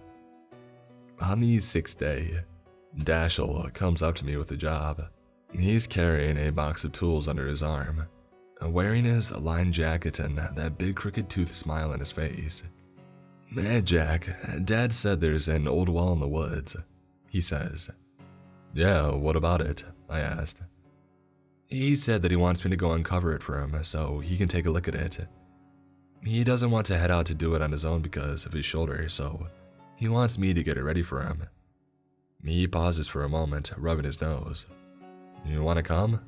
B: On the 6th day, Dashiell comes up to me with a job. He's carrying a box of tools under his arm, wearing his lined jacket and that big crooked tooth smile on his face. "Hey Jack, Dad said there's an old well in the woods," he says. "Yeah, what about it?" I asked. "He said that he wants me to go uncover it for him so he can take a look at it. He doesn't want to head out to do it on his own because of his shoulder, so he wants me to get it ready for him." He pauses for a moment, rubbing his nose. "You want to come?"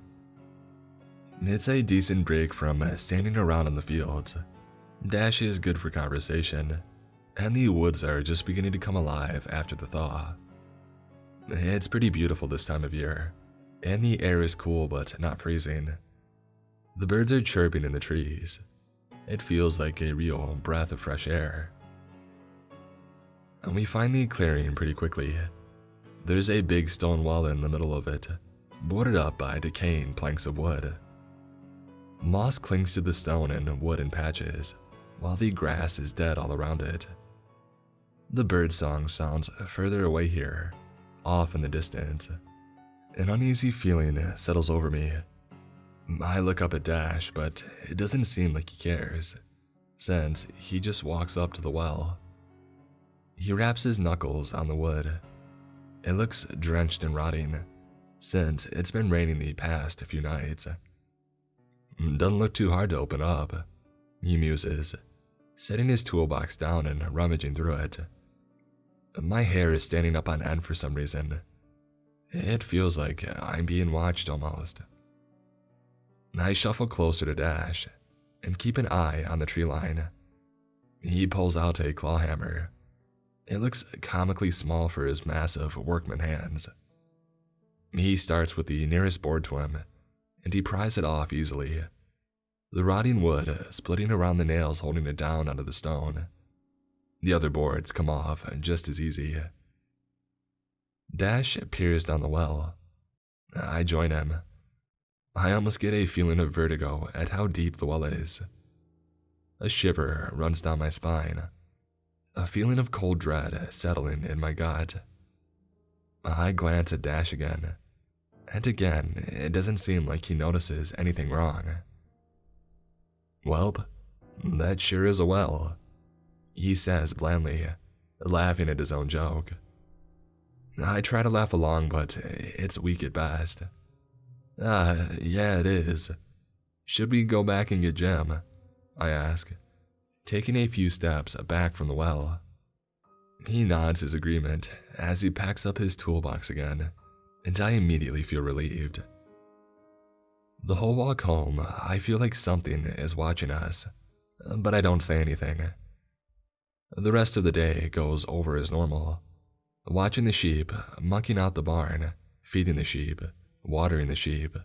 B: It's a decent break from standing around in the fields. Dash is good for conversation, and the woods are just beginning to come alive after the thaw. It's pretty beautiful this time of year, and the air is cool but not freezing. The birds are chirping in the trees. It feels like a real breath of fresh air. And we find the clearing pretty quickly. There's a big stone wall in the middle of it, boarded up by decaying planks of wood. Moss clings to the stone and wood in patches, while the grass is dead all around it. The bird song sounds further away here, off in the distance. An uneasy feeling settles over me. I look up at Dash, but it doesn't seem like he cares, since he just walks up to the well. He wraps his knuckles on the wood. It looks drenched and rotting, since it's been raining the past few nights. "Doesn't look too hard to open up," he muses, setting his toolbox down and rummaging through it. My hair is standing up on end for some reason. It feels like I'm being watched almost. I shuffle closer to Dash and keep an eye on the tree line. He pulls out a claw hammer. It looks comically small for his massive workman hands. He starts with the nearest board to him, and he pries it off easily, the rotting wood splitting around the nails holding it down onto the stone. The other boards come off just as easy. Dash peers down the well. I join him. I almost get a feeling of vertigo at how deep the well is. A shiver runs down my spine, a feeling of cold dread settling in my gut. I glance at Dash again, and again it doesn't seem like he notices anything wrong. "Welp, that sure is a well," he says blandly, laughing at his own joke. I try to laugh along, but it's weak at best. Yeah, it is. Should we go back and get Jim?" I ask, taking a few steps back from the well. He nods his agreement as he packs up his toolbox again, and I immediately feel relieved. The whole walk home, I feel like something is watching us, but I don't say anything. The rest of the day goes over as normal, watching the sheep, mucking out the barn, feeding the sheep, watering the sheep.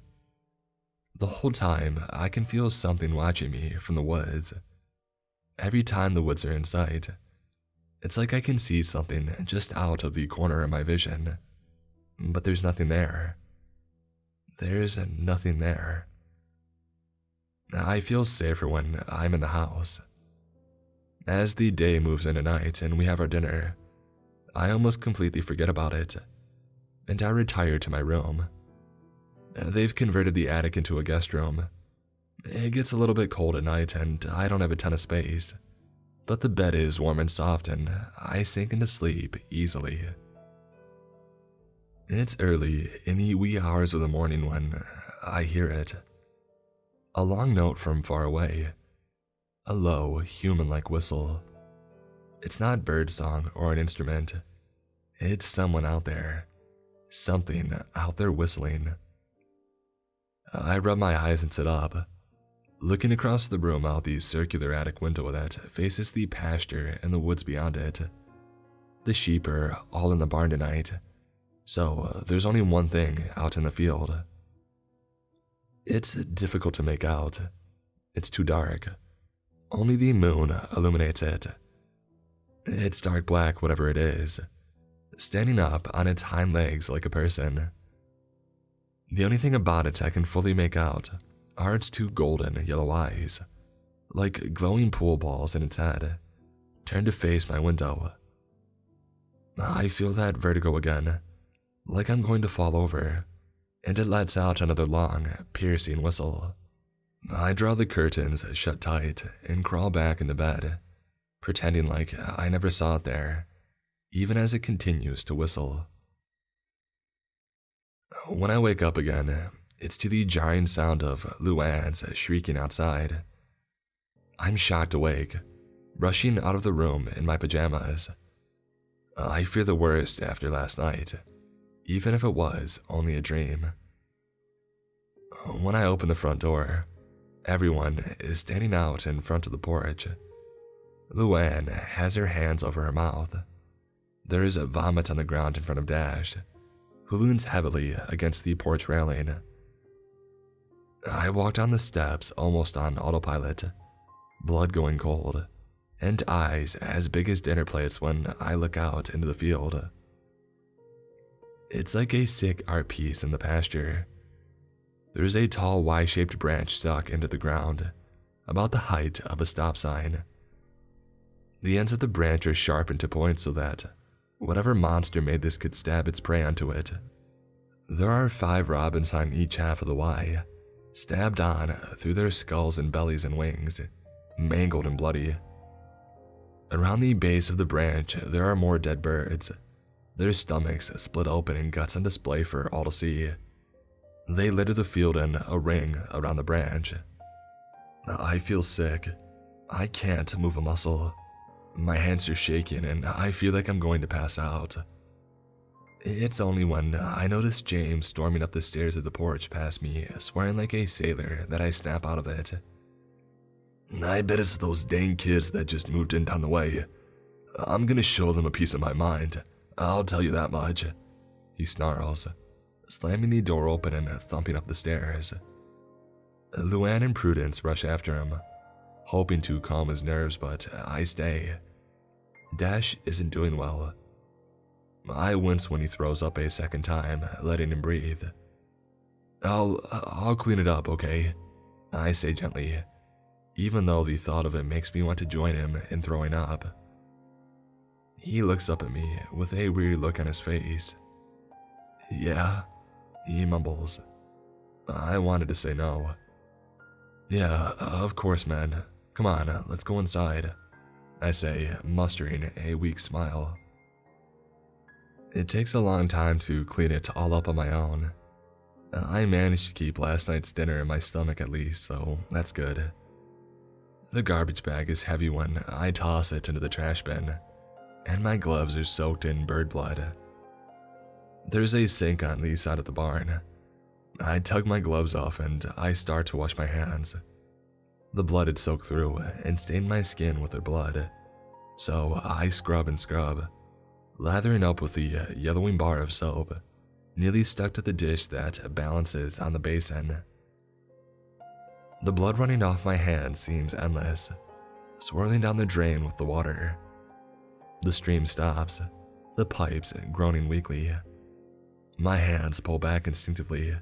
B: The whole time, I can feel something watching me from the woods. Every time the woods are in sight, It's like I can see something just out of the corner of my vision, but there's nothing there. There's nothing there. I feel safer when I'm in the house. As the day moves into night and we have our dinner, I almost completely forget about it, and I retire to my room. They've converted the attic into a guest room. It gets a little bit cold at night and I don't have a ton of space, but the bed is warm and soft and I sink into sleep easily. It's early in the wee hours of the morning when I hear it. A long note from far away. A low, human-like whistle. It's not birdsong or an instrument. It's someone out there. Something out there whistling. I rub my eyes and sit up, looking across the room out the circular attic window that faces the pasture and the woods beyond it. The sheep are all in the barn tonight, so there's only one thing out in the field. It's difficult to make out. It's too dark. Only the moon illuminates it. It's dark black, whatever it is, standing up on its hind legs like a person. The only thing about it I can fully make out are its two golden yellow eyes, like glowing pool balls in its head, turned to face my window. I feel that vertigo again, like I'm going to fall over, and it lets out another long, piercing whistle. I draw the curtains shut tight and crawl back into bed, pretending like I never saw it there, even as it continues to whistle. When I wake up again, it's to the jarring sound of Luann's shrieking outside. I'm shocked awake, rushing out of the room in my pajamas. I fear the worst after last night, even if it was only a dream. When I open the front door, everyone is standing out in front of the porch. Luann has her hands over her mouth. There is vomit on the ground in front of Dash, who leans heavily against the porch railing. I walk down the steps almost on autopilot, blood going cold, and eyes as big as dinner plates when I look out into the field. It's like a sick art piece in the pasture. There's a tall Y-shaped branch stuck into the ground, about the height of a stop sign. The ends of the branch are sharpened to points so that whatever monster made this could stab its prey onto it. There are 5 robins on each half of the Y, stabbed on through their skulls and bellies and wings, mangled and bloody. Around the base of the branch, there are more dead birds, their stomachs split open and guts on display for all to see. They litter the field in a ring around the branch. I feel sick. I can't move a muscle. My hands are shaking and I feel like I'm going to pass out. It's only when I notice James storming up the stairs of the porch past me, swearing like a sailor, that I snap out of it. I bet it's those dang kids that just moved in down the way. I'm gonna show them a piece of my mind, I'll tell you that much, he snarls, slamming the door open and thumping up the stairs. Luann and Prudence rush after him, hoping to calm his nerves, but I stay. Dash isn't doing well. I wince when he throws up a second time, letting him breathe. I'll clean it up, okay? I say gently, even though the thought of it makes me want to join him in throwing up. He looks up at me with a weird look on his face. Yeah, he mumbles. I wanted to say no. Yeah, of course, man. Come on, let's go inside, I say, mustering a weak smile. It takes a long time to clean it all up on my own. I managed to keep last night's dinner in my stomach at least, so that's good. The garbage bag is heavy when I toss it into the trash bin, and my gloves are soaked in bird blood. There's a sink on the side of the barn. I tug my gloves off and I start to wash my hands. The blood had soaked through and stained my skin with their blood, so I scrub and scrub, lathering up with the yellowing bar of soap, nearly stuck to the dish that balances on the basin. The blood running off my hands seems endless, swirling down the drain with the water. The stream stops, the pipes groaning weakly. My hands pull back instinctively.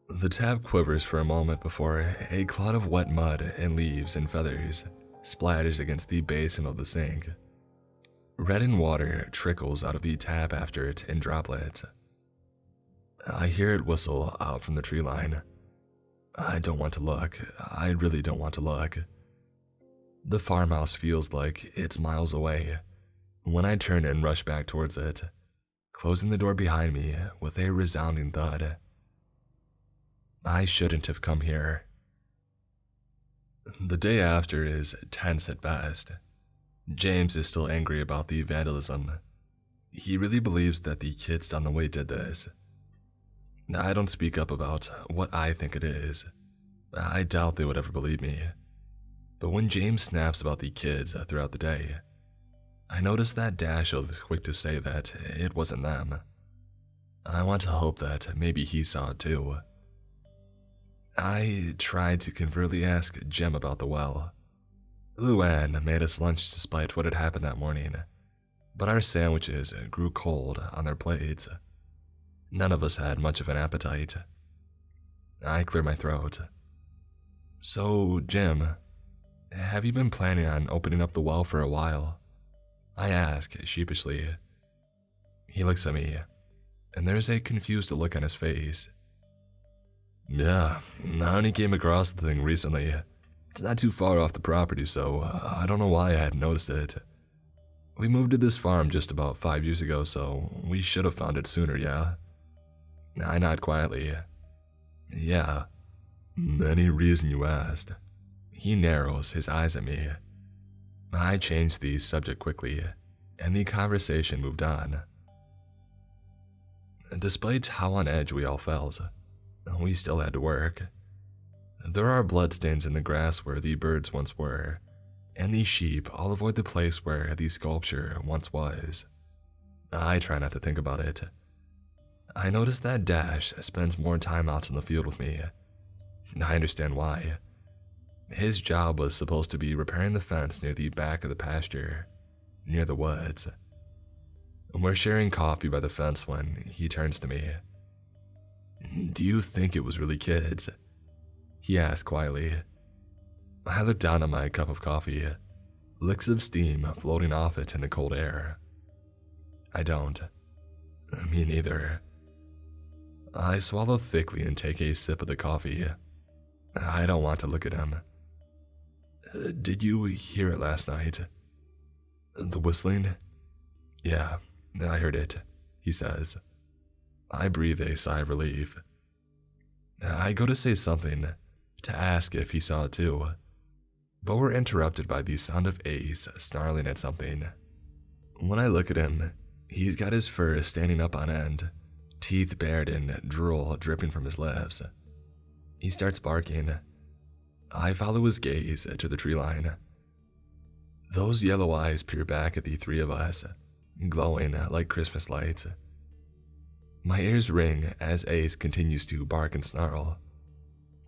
B: The tap quivers for a moment before a cloud of wet mud and leaves and feathers splatters against the basin of the sink. Reddened water trickles out of the tap after it in droplets. I hear it whistle out from the tree line. I don't want to look. I really don't want to look. The farmhouse feels like it's miles away when I turn and rush back towards it, closing the door behind me with a resounding thud. I shouldn't have come here. The day after is tense at best. James is still angry about the vandalism. He really believes that the kids down the way did this. I don't speak up about what I think it is. I doubt they would ever believe me. But when James snaps about the kids throughout the day, I notice that Dashiell is quick to say that it wasn't them. I want to hope that maybe he saw it too. I tried to covertly ask Jem about the well. Luann made us lunch despite what had happened that morning, but our sandwiches grew cold on their plates. None of us had much of an appetite. I cleared my throat. So, Jem, have you been planning on opening up the well for a while? I ask sheepishly. He looks at me, and there's a confused look on his face. Yeah, I only came across the thing recently. It's not too far off the property, so I don't know why I hadn't noticed it. We moved to this farm just about 5 years ago, so we should have found it sooner, yeah? I nod quietly. Yeah. Any reason you asked? He narrows his eyes at me. I changed the subject quickly, and the conversation moved on. Despite how on edge we all felt, we still had to work. There are bloodstains in the grass where the birds once were, and the sheep all avoid the place where the sculpture once was. I try not to think about it. I notice that Dash spends more time out in the field with me. I understand why. His job was supposed to be repairing the fence near the back of the pasture, near the woods. We're sharing coffee by the fence when he turns to me. Do you think it was really kids? He asked quietly. I look down at my cup of coffee, licks of steam floating off it in the cold air. I don't. Me neither. I swallow thickly and take a sip of the coffee. I don't want to look at him. Did you hear it last night? The whistling? Yeah, I heard it, he says. I breathe a sigh of relief. I go to say something, to ask if he saw it too, but we're interrupted by the sound of Ace snarling at something. When I look at him, he's got his fur standing up on end, teeth bared and drool dripping from his lips. He starts barking. I follow his gaze to the tree line. Those yellow eyes peer back at the three of us, glowing like Christmas lights. My ears ring as Ace continues to bark and snarl.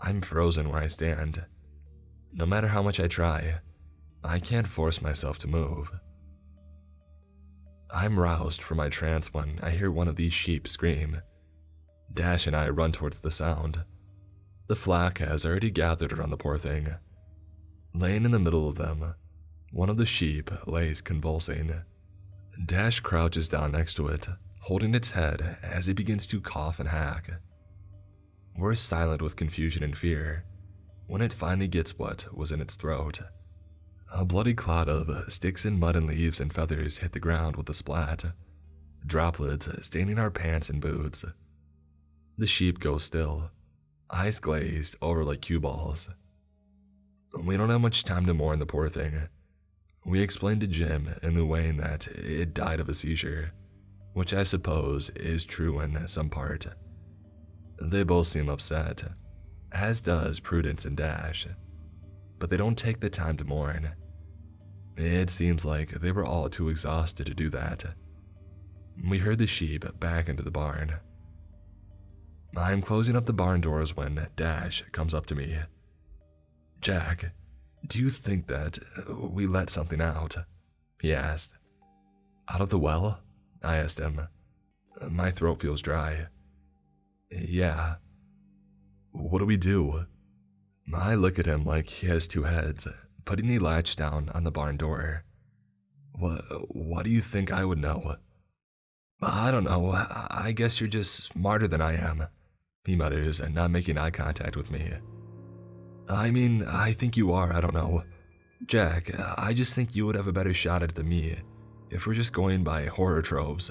B: I'm frozen where I stand. No matter how much I try, I can't force myself to move. I'm roused from my trance when I hear one of these sheep scream. Dash and I run towards the sound. The flock has already gathered around the poor thing. Laying in the middle of them, one of the sheep lays convulsing. Dash crouches down next to it, holding its head as it begins to cough and hack. We're silent with confusion and fear when it finally gets what was in its throat. A bloody clot of sticks and mud and leaves and feathers hit the ground with a splat, droplets staining our pants and boots. The sheep goes still, eyes glazed over like cue balls. We don't have much time to mourn the poor thing. We explained to Jim and Luann that it died of a seizure, which I suppose is true in some part. They both seem upset, as does Prudence and Dash, but they don't take the time to mourn. It seems like they were all too exhausted to do that. We herd the sheep back into the barn. I'm closing up the barn doors when Dash comes up to me. Jack, do you think that we let something out? He asked. Out of the well? I asked him. My throat feels dry. Yeah. What do we do? I look at him like he has two heads, putting the latch down on the barn door. What do you think I would know? I don't know. I guess you're just smarter than I am, he mutters, and not making eye contact with me. I mean, I think you are, I don't know. Jack, I just think you would have a better shot at it than me, if we're just going by horror tropes.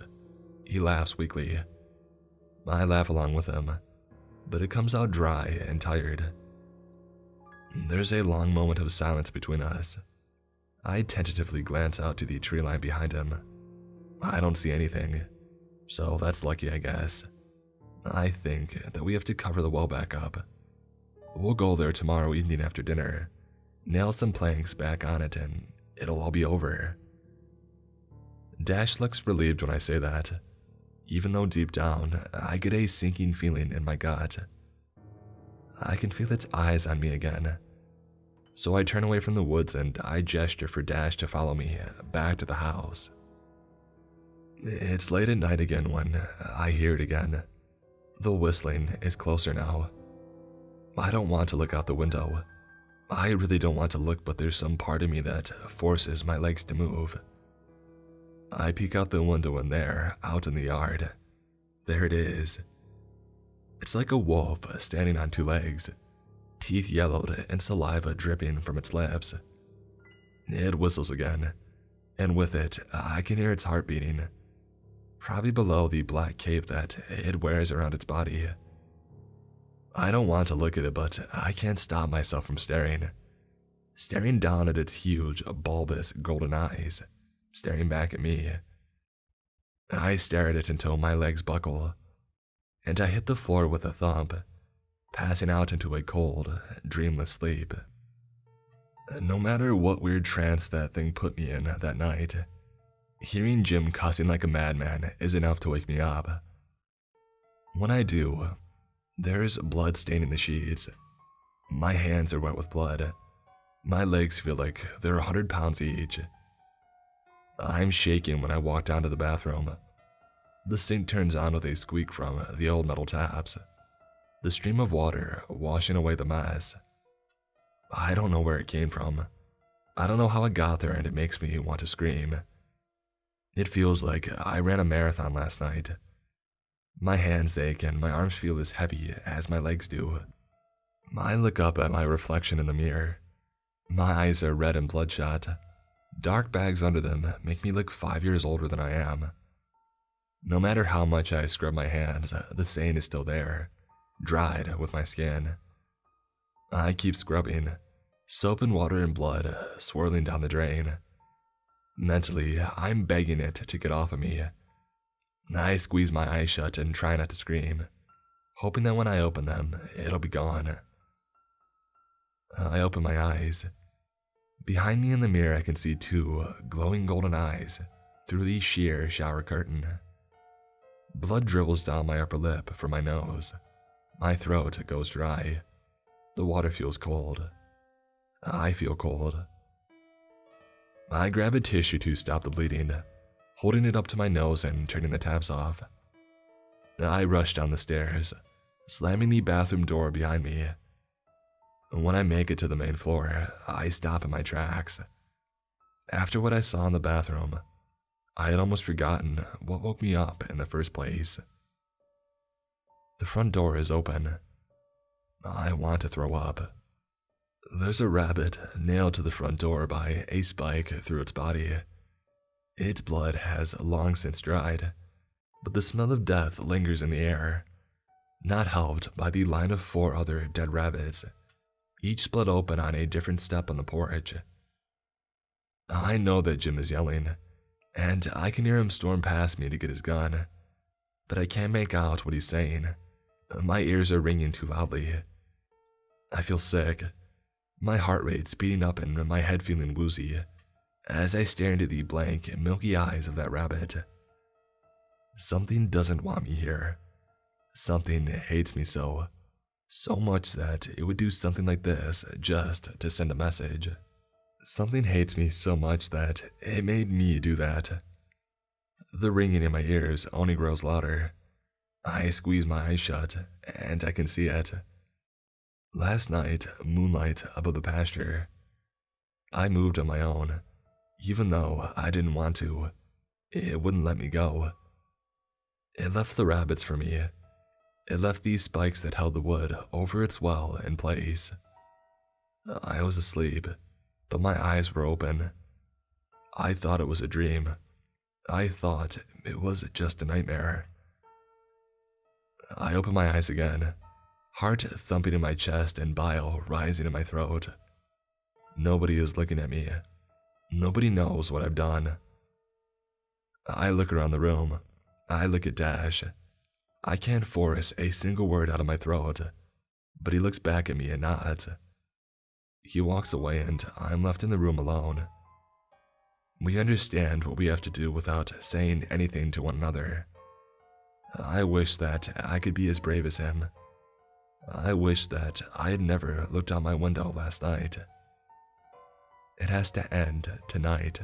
B: He laughs weakly. I laugh along with him, but it comes out dry and tired. There's a long moment of silence between us. I tentatively glance out to the tree line behind him. I don't see anything, so that's lucky, I guess. I think that we have to cover the well back up. We'll go there tomorrow evening after dinner, nail some planks back on it, and it'll all be over. Dash looks relieved when I say that, even though deep down, I get a sinking feeling in my gut. I can feel its eyes on me again. So I turn away from the woods and I gesture for Dash to follow me back to the house. It's late at night again when I hear it again. The whistling is closer now. I don't want to look out the window. I really don't want to look, but there's some part of me that forces my legs to move. I peek out the window and there, out in the yard, there it is. It's like a wolf standing on two legs, teeth yellowed and saliva dripping from its lips. It whistles again, and with it, I can hear its heart beating, probably below the black cape that it wears around its body. I don't want to look at it, but I can't stop myself from staring down at its huge, bulbous golden eyes, staring back at me. I stare at it until my legs buckle, and I hit the floor with a thump, passing out into a cold, dreamless sleep. No matter what weird trance that thing put me in that night, hearing Jim cussing like a madman is enough to wake me up. When I do, there's blood staining the sheets. My hands are wet with blood. My legs feel like they're 100 pounds each. I'm shaking when I walk down to the bathroom. The sink turns on with a squeak from the old metal taps, the stream of water washing away the mess. I don't know where it came from. I don't know how it got there, and it makes me want to scream. It feels like I ran a marathon last night. My hands ache and my arms feel as heavy as my legs do. I look up at my reflection in the mirror. My eyes are red and bloodshot. Dark bags under them make me look 5 years older than I am. No matter how much I scrub my hands, the stain is still there, dried with my skin. I keep scrubbing, soap and water and blood swirling down the drain. Mentally, I'm begging it to get off of me. I squeeze my eyes shut and try not to scream, hoping that when I open them, it'll be gone. I open my eyes. Behind me in the mirror, I can see two glowing golden eyes through the sheer shower curtain. Blood dribbles down my upper lip from my nose. My throat goes dry. The water feels cold. I feel cold. I grab a tissue to stop the bleeding, holding it up to my nose and turning the taps off. I rush down the stairs, slamming the bathroom door behind me. When I make it to the main floor, I stop in my tracks. After what I saw in the bathroom, I had almost forgotten what woke me up in the first place. The front door is open. I want to throw up. There's a rabbit nailed to the front door by a spike through its body. Its blood has long since dried, but the smell of death lingers in the air, not helped by the line of 4 other dead rabbits, each split open on a different step on the porch. I know that Jim is yelling, and I can hear him storm past me to get his gun, but I can't make out what he's saying. My ears are ringing too loudly. I feel sick, my heart rate speeding up and my head feeling woozy, as I stare into the blank, milky eyes of that rabbit. Something doesn't want me here. Something hates me so much that it would do something like this just to send a message. Something hates me so much that it made me do that. The ringing in my ears only grows louder. I squeeze my eyes shut, and I can see it. Last night, moonlight above the pasture. I moved on my own, even though I didn't want to. It wouldn't let me go. It left the rabbits for me. It left these spikes that held the wood over its well in place. I was asleep, but my eyes were open. I thought it was a dream. I thought it was just a nightmare. I opened my eyes again, heart thumping in my chest and bile rising in my throat. Nobody is looking at me. Nobody knows what I've done. I look around the room. I look at Dash. I can't force a single word out of my throat, but he looks back at me and nods. He walks away and I'm left in the room alone. We understand what we have to do without saying anything to one another. I wish that I could be as brave as him. I wish that I had never looked out my window last night. It has to end tonight.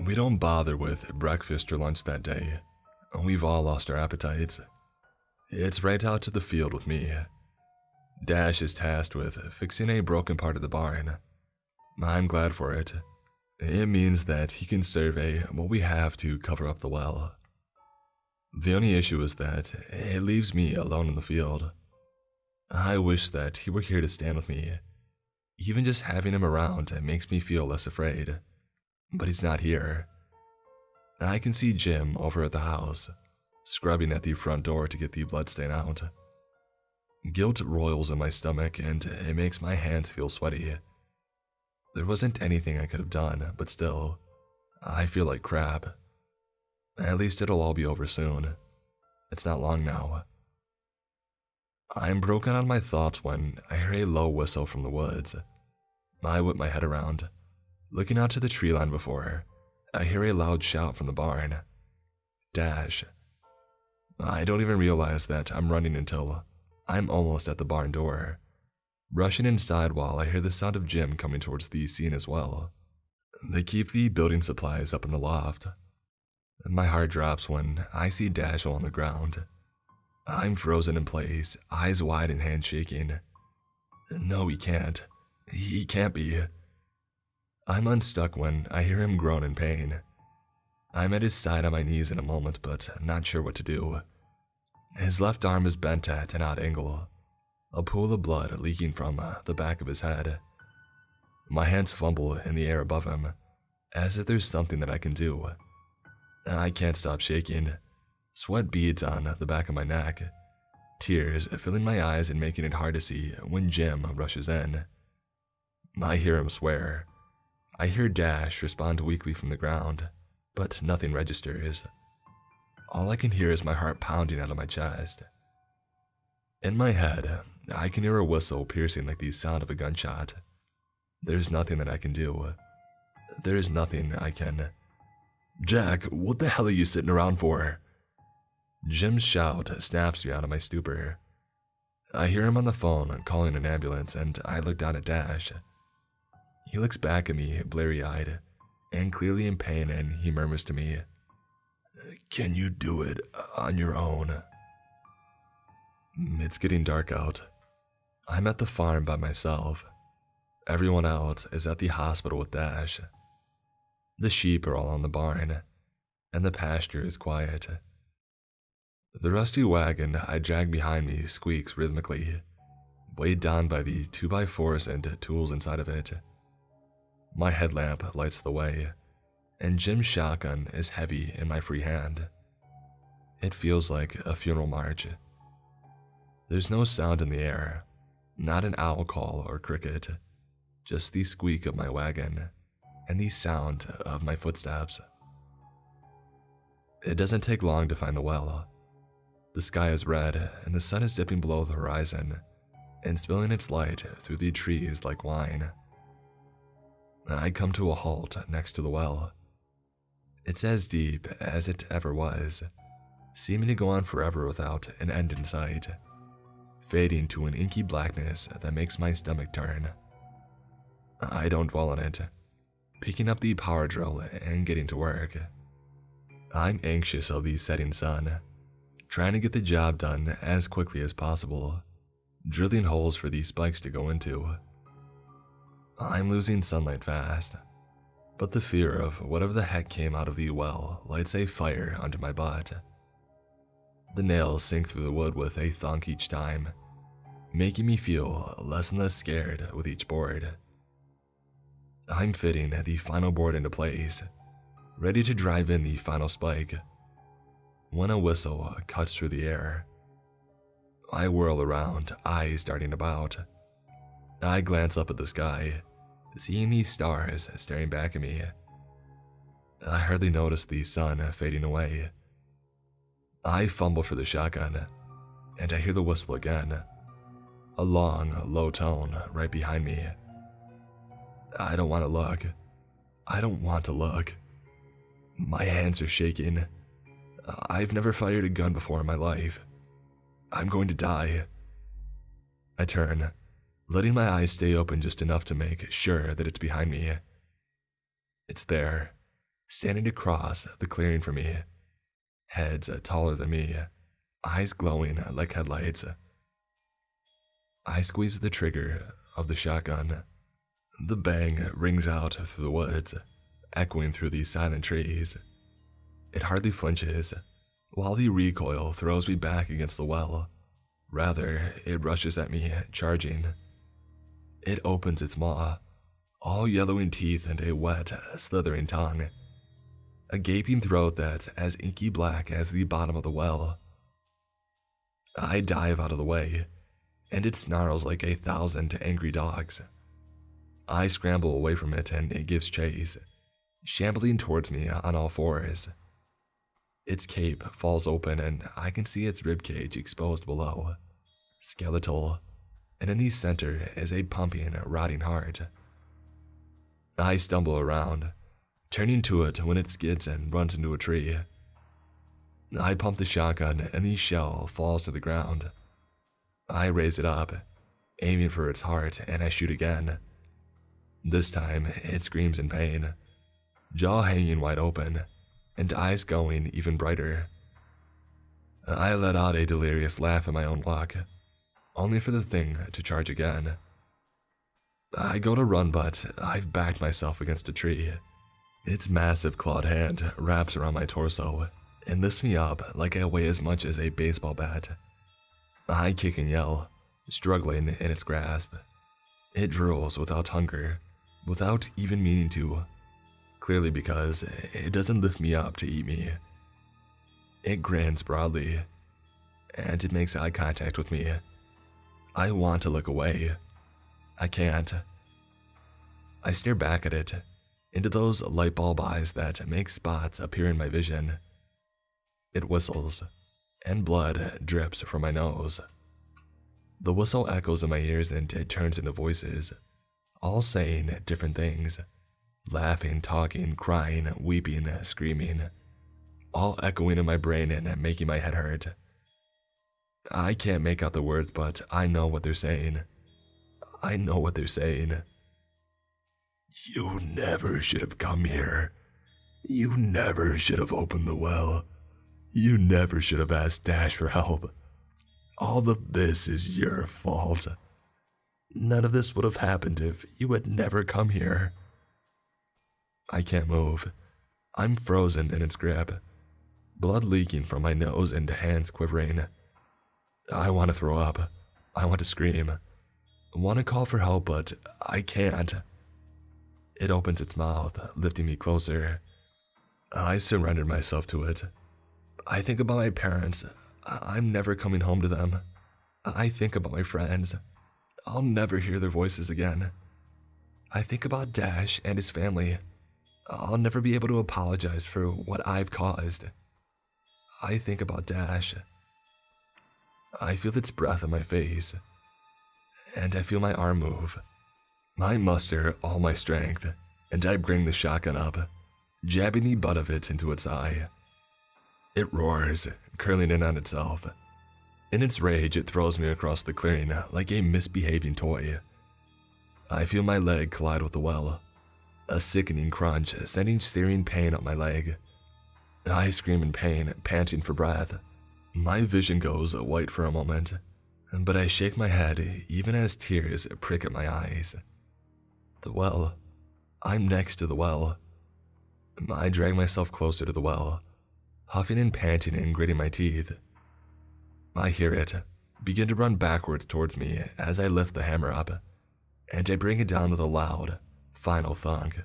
B: We don't bother with breakfast or lunch that day. We've all lost our appetites. It's right out to the field with me. Dash is tasked with fixing a broken part of the barn. I'm glad for it. It means that he can survey what we have to cover up the well. The only issue is that it leaves me alone in the field. I wish that he were here to stand with me. Even just having him around makes me feel less afraid. But he's not here. I can see Jim over at the house, scrubbing at the front door to get the bloodstain out. Guilt roils in my stomach and it makes my hands feel sweaty. There wasn't anything I could have done, but still, I feel like crap. At least it'll all be over soon. It's not long now. I'm broken on my thoughts when I hear a low whistle from the woods. I whip my head around. Looking out to the tree line before, I hear a loud shout from the barn. Dash. I don't even realize that I'm running until I'm almost at the barn door, rushing inside while I hear the sound of Jim coming towards the scene as well. They keep the building supplies up in the loft. My heart drops when I see Dash on the ground. I'm frozen in place, eyes wide and hands shaking. No, he can't. He can't be. I'm unstuck when I hear him groan in pain. I'm at his side on my knees in a moment, but not sure what to do. His left arm is bent at an odd angle, a pool of blood leaking from the back of his head. My hands fumble in the air above him, as if there's something that I can do. I can't stop shaking. Sweat beads on the back of my neck, tears filling my eyes and making it hard to see when Jim rushes in. I hear him swear. I hear Dash respond weakly from the ground, but nothing registers. All I can hear is my heart pounding out of my chest. In my head, I can hear a whistle piercing like the sound of a gunshot. There's nothing that I can do. There is nothing I can... Jack, what the hell are you sitting around for? Jim's shout snaps me out of my stupor. I hear him on the phone calling an ambulance and I look down at Dash. He looks back at me, bleary-eyed, and clearly in pain, and he murmurs to me, "Can you do it on your own?" It's getting dark out. I'm at the farm by myself. Everyone else is at the hospital with Dash. The sheep are all on the barn, and the pasture is quiet. The rusty wagon I drag behind me squeaks rhythmically, weighed down by the 2x4s and tools inside of it. My headlamp lights the way, and Jim's shotgun is heavy in my free hand. It feels like a funeral march. There's no sound in the air, not an owl call or cricket, just the squeak of my wagon and the sound of my footsteps. It doesn't take long to find the well. The sky is red and the sun is dipping below the horizon and spilling its light through the trees like wine. I come to a halt next to the well. It's as deep as it ever was, seeming to go on forever without an end in sight, fading to an inky blackness that makes my stomach turn. I don't dwell on it, picking up the power drill and getting to work. I'm anxious of the setting sun, trying to get the job done as quickly as possible, drilling holes for these spikes to go into. I'm losing sunlight fast, but the fear of whatever the heck came out of the well lights a fire under my butt. The nails sink through the wood with a thunk each time, making me feel less and less scared with each board. I'm fitting the final board into place, ready to drive in the final spike, when a whistle cuts through the air. I whirl around, eyes darting about. I glance up at the sky, seeing these stars staring back at me. I hardly notice the sun fading away. I fumble for the shotgun, and I hear the whistle again, a long, low tone right behind me. I don't want to look. I don't want to look. My hands are shaking. I've never fired a gun before in my life. I'm going to die. I turn, letting my eyes stay open just enough to make sure that it's behind me. It's there, standing across the clearing from me, heads taller than me, eyes glowing like headlights. I squeeze the trigger of the shotgun. The bang rings out through the woods, echoing through these silent trees. It hardly flinches, while the recoil throws me back against the well. Rather, it rushes at me, charging. It opens its maw, all yellowing teeth and a wet, slithering tongue. A gaping throat that's as inky black as the bottom of the well. I dive out of the way, and it snarls like 1,000 angry dogs. I scramble away from it and it gives chase, shambling towards me on all fours. Its cape falls open and I can see its ribcage exposed below, skeletal, and in the center is a pumping, rotting heart. I stumble around, turning to it when it skids and runs into a tree. I pump the shotgun and the shell falls to the ground. I raise it up, aiming for its heart, and I shoot again. This time, it screams in pain, jaw hanging wide open, and eyes going even brighter. I let out a delirious laugh at my own luck, only for the thing to charge again. I go to run, but I've backed myself against a tree. Its massive clawed hand wraps around my torso and lifts me up like I weigh as much as a baseball bat. I kick and yell, struggling in its grasp. It drools without hunger, without even meaning to, clearly because it doesn't lift me up to eat me. It grins broadly, and it makes eye contact with me. I want to look away. I can't. I stare back at it, into those light bulb eyes that make spots appear in my vision. It whistles, and blood drips from my nose. The whistle echoes in my ears and it turns into voices, all saying different things, laughing, talking, crying, weeping, screaming, all echoing in my brain and making my head hurt. I can't make out the words, but I know what they're saying. I know what they're saying. You never should have come here. You never should have opened the well. You never should have asked Dash for help. All of this is your fault. None of this would have happened if you had never come here. I can't move. I'm frozen in its grip, blood leaking from my nose and hands quivering. I want to throw up. I want to scream. I want to call for help, but I can't. It opens its mouth, lifting me closer. I surrendered myself to it. I think about my parents. I'm never coming home to them. I think about my friends. I'll never hear their voices again. I think about Dash and his family. I'll never be able to apologize for what I've caused. I think about Dash. I feel its breath on my face, and I feel my arm move. I muster all my strength, and I bring the shotgun up, jabbing the butt of it into its eye. It roars, curling in on itself. In its rage, it throws me across the clearing like a misbehaving toy. I feel my leg collide with the well, a sickening crunch sending searing pain up my leg. I scream in pain, panting for breath. My vision goes white for a moment, but I shake my head even as tears prick at my eyes. The well. I'm next to the well. I drag myself closer to the well, huffing and panting and gritting my teeth. I hear it begin to run backwards towards me as I lift the hammer up, and I bring it down with a loud, final thunk.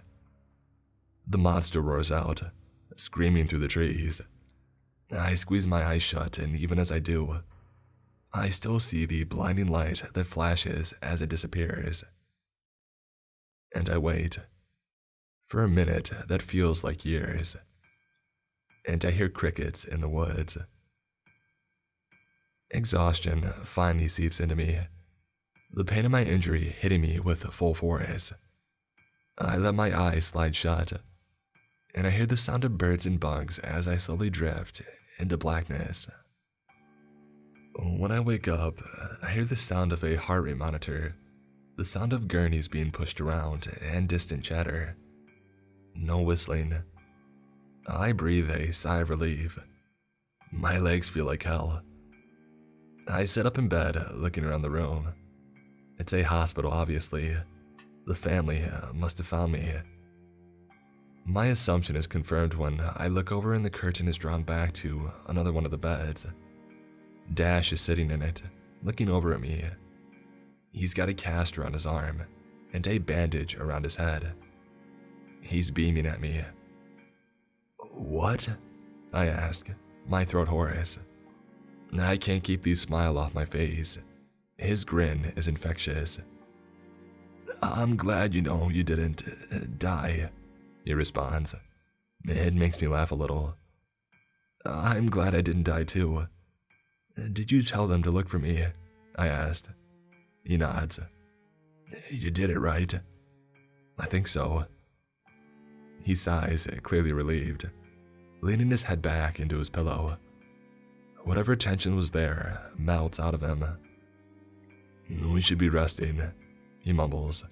B: The monster roars out, screaming through the trees. I squeeze my eyes shut, and even as I do, I still see the blinding light that flashes as it disappears. And I wait. For a minute that feels like years. And I hear crickets in the woods. Exhaustion finally seeps into me, the pain of my injury hitting me with full force. I let my eyes slide shut, and I hear the sound of birds and bugs as I slowly drift into blackness. When I wake up, I hear the sound of a heart rate monitor, the sound of gurneys being pushed around, and distant chatter. No whistling. I breathe a sigh of relief. My legs feel like hell. I sit up in bed, looking around the room. It's a hospital, obviously. The family must have found me. My assumption is confirmed when I look over and the curtain is drawn back to another one of the beds. Dash is sitting in it, looking over at me. He's got a cast around his arm and a bandage around his head. He's beaming at me. "What?" I ask, my throat hoarse. I can't keep the smile off my face. His grin is infectious. "I'm glad you know you didn't die," he responds. It makes me laugh a little. "I'm glad I didn't die too. Did you tell them to look for me?" I asked. He nods. "You did it, right?" "I think so." He sighs, clearly relieved, leaning his head back into his pillow. Whatever tension was there melts out of him. "We should be resting," he mumbles.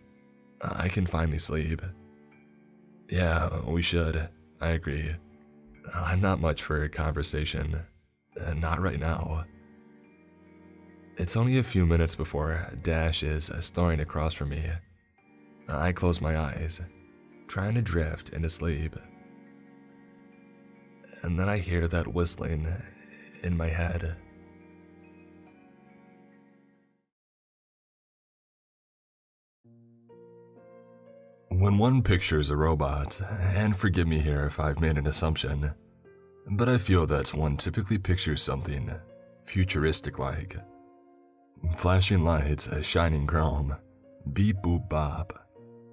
B: "I can finally sleep." "Yeah, we should," I agree. "I'm not much for conversation. Not right now." It's only a few minutes before Dash is snoring across from me. I close my eyes, trying to drift into sleep. And then I hear that whistling in my head. When one pictures a robot, and forgive me here if I've made an assumption, but I feel that one typically pictures something futuristic-like. Flashing lights, a shining chrome, beep boop bop,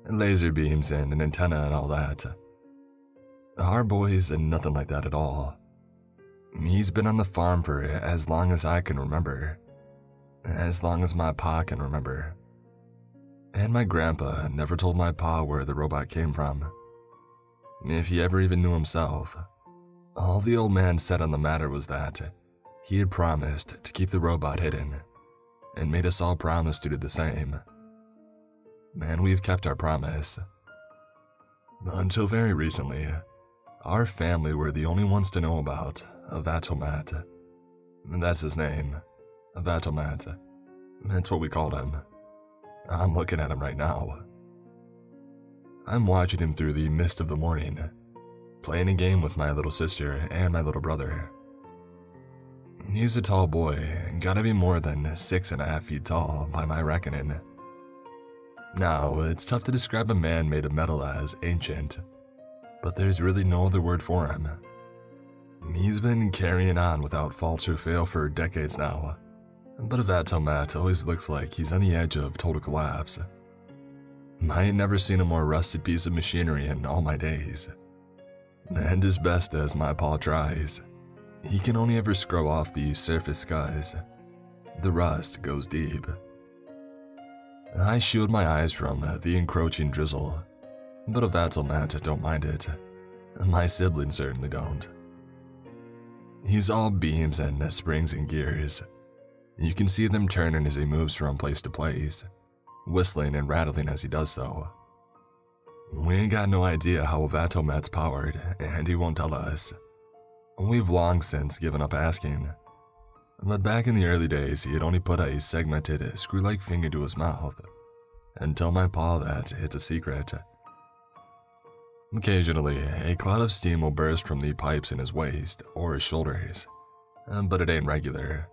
B: laser beams and an antenna and all that. Our boy's nothing like that at all. He's been on the farm for as long as I can remember. As long as my pa can remember. And my grandpa never told my pa where the robot came from. If he ever even knew himself. All the old man said on the matter was that he had promised to keep the robot hidden, and made us all promise to do the same. And we've kept our promise. Until very recently, our family were the only ones to know about Evanglattli. That's his name, Evanglattli. That's what we called him. I'm looking at him right now. I'm watching him through the mist of the morning, playing a game with my little sister and my little brother. He's a tall boy, gotta be more than 6.5 feet tall by my reckoning. Now, it's tough to describe a man made of metal as ancient, but there's really no other word for him. He's been carrying on without fault or fail for decades now, but Evanglattli always looks like he's on the edge of total collapse. I ain't never seen a more rusted piece of machinery in all my days. And as best as my pa tries, he can only ever scrub off the surface scars. The rust goes deep. I shield my eyes from the encroaching drizzle, but Evanglattli don't mind it. My siblings certainly don't. He's all beams and springs and gears. You can see them turning as he moves from place to place, whistling and rattling as he does so. We ain't got no idea how Evanglatli's powered, and he won't tell us. We've long since given up asking. But back in the early days, he had only put a segmented, screw-like finger to his mouth. And tell my pa that it's a secret. Occasionally, a cloud of steam will burst from the pipes in his waist or his shoulders, but it ain't regular.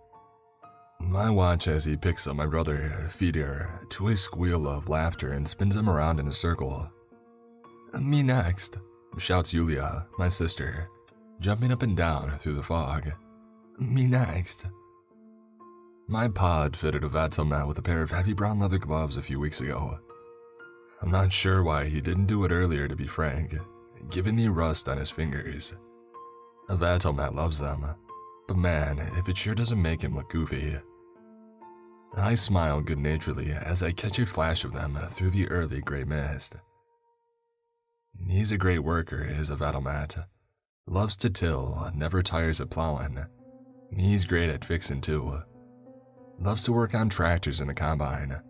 B: I watch as he picks up my brother, Feeder, to a squeal of laughter and spins him around in a circle. "Me next," shouts Yulia, my sister, jumping up and down through the fog. "Me next." My pa had fitted Evanglattli with a pair of heavy brown leather gloves a few weeks ago. I'm not sure why he didn't do it earlier, to be frank, given the rust on his fingers. Evanglattli loves them, but man, if it sure doesn't make him look goofy. I smile good-naturedly as I catch a flash of them through the early gray mist. He's a great worker, is Evanglattli. Loves to till, never tires of plowing. He's great at fixing too. Loves to work on tractors in the combine.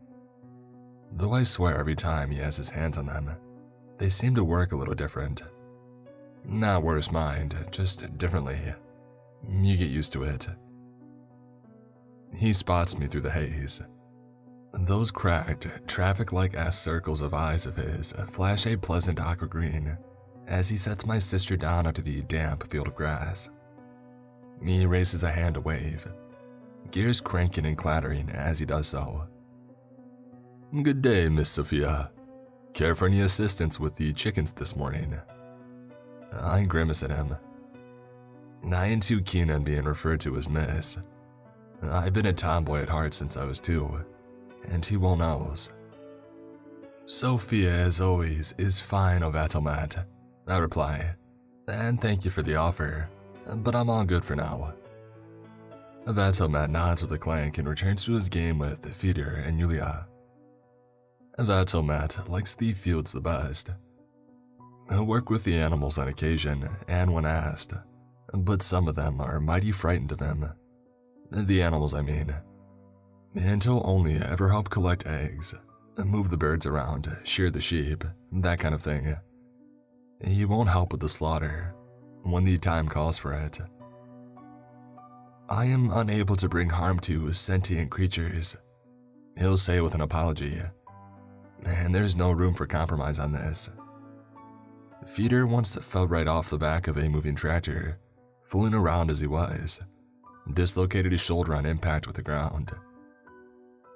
B: Though I swear every time he has his hands on them, they seem to work a little different. Not worse mind, just differently. You get used to it. He spots me through the haze. Those cracked, traffic-like ass circles of eyes of his flash a pleasant aqua green as he sets my sister down onto the damp field of grass. He raises a hand to wave, gears cranking and clattering as he does so. "Good day, Miss Sophia. Care for any assistance with the chickens this morning?" I grimace at him. I ain't too keen on being referred to as Miss. I've been a tomboy at heart since I was 2, and he well knows. "Sophia, as always, is fine, Evanglattli," I reply, "and thank you for the offer, but I'm all good for now." Evanglattli nods with a clank and returns to his game with Feeder and Yulia. Evanglattli likes the fields the best. He'll work with the animals on occasion and when asked, but some of them are mighty frightened of him. The animals, I mean. And he'll only ever help collect eggs, move the birds around, shear the sheep, that kind of thing. He won't help with the slaughter, when the time calls for it. "I am unable to bring harm to sentient creatures," he'll say with an apology. And there's no room for compromise on this. Feeder once fell right off the back of a moving tractor, fooling around as he was, dislocated his shoulder on impact with the ground.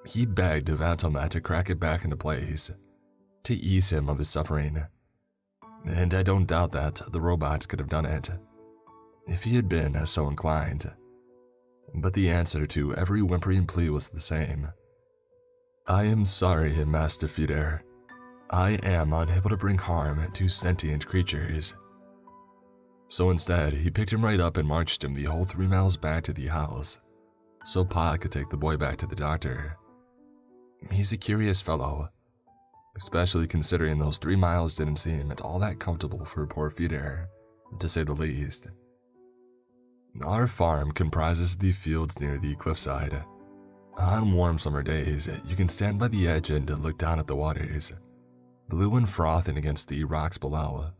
B: He begged Evanglattli to crack it back into place, to ease him of his suffering. And I don't doubt that the robots could have done it, if he had been so inclined. But the answer to every whimpering plea was the same. "I am sorry, Master Feeder. I am unable to bring harm to sentient creatures." So instead, he picked him right up and marched him the whole 3 miles back to the house, so Pa could take the boy back to the doctor. He's a curious fellow, especially considering those 3 miles didn't seem at all that comfortable for poor Feeder, to say the least. Our farm comprises the fields near the cliffside. On warm summer days, you can stand by the edge and look down at the waters, blue and frothing against the rocks below.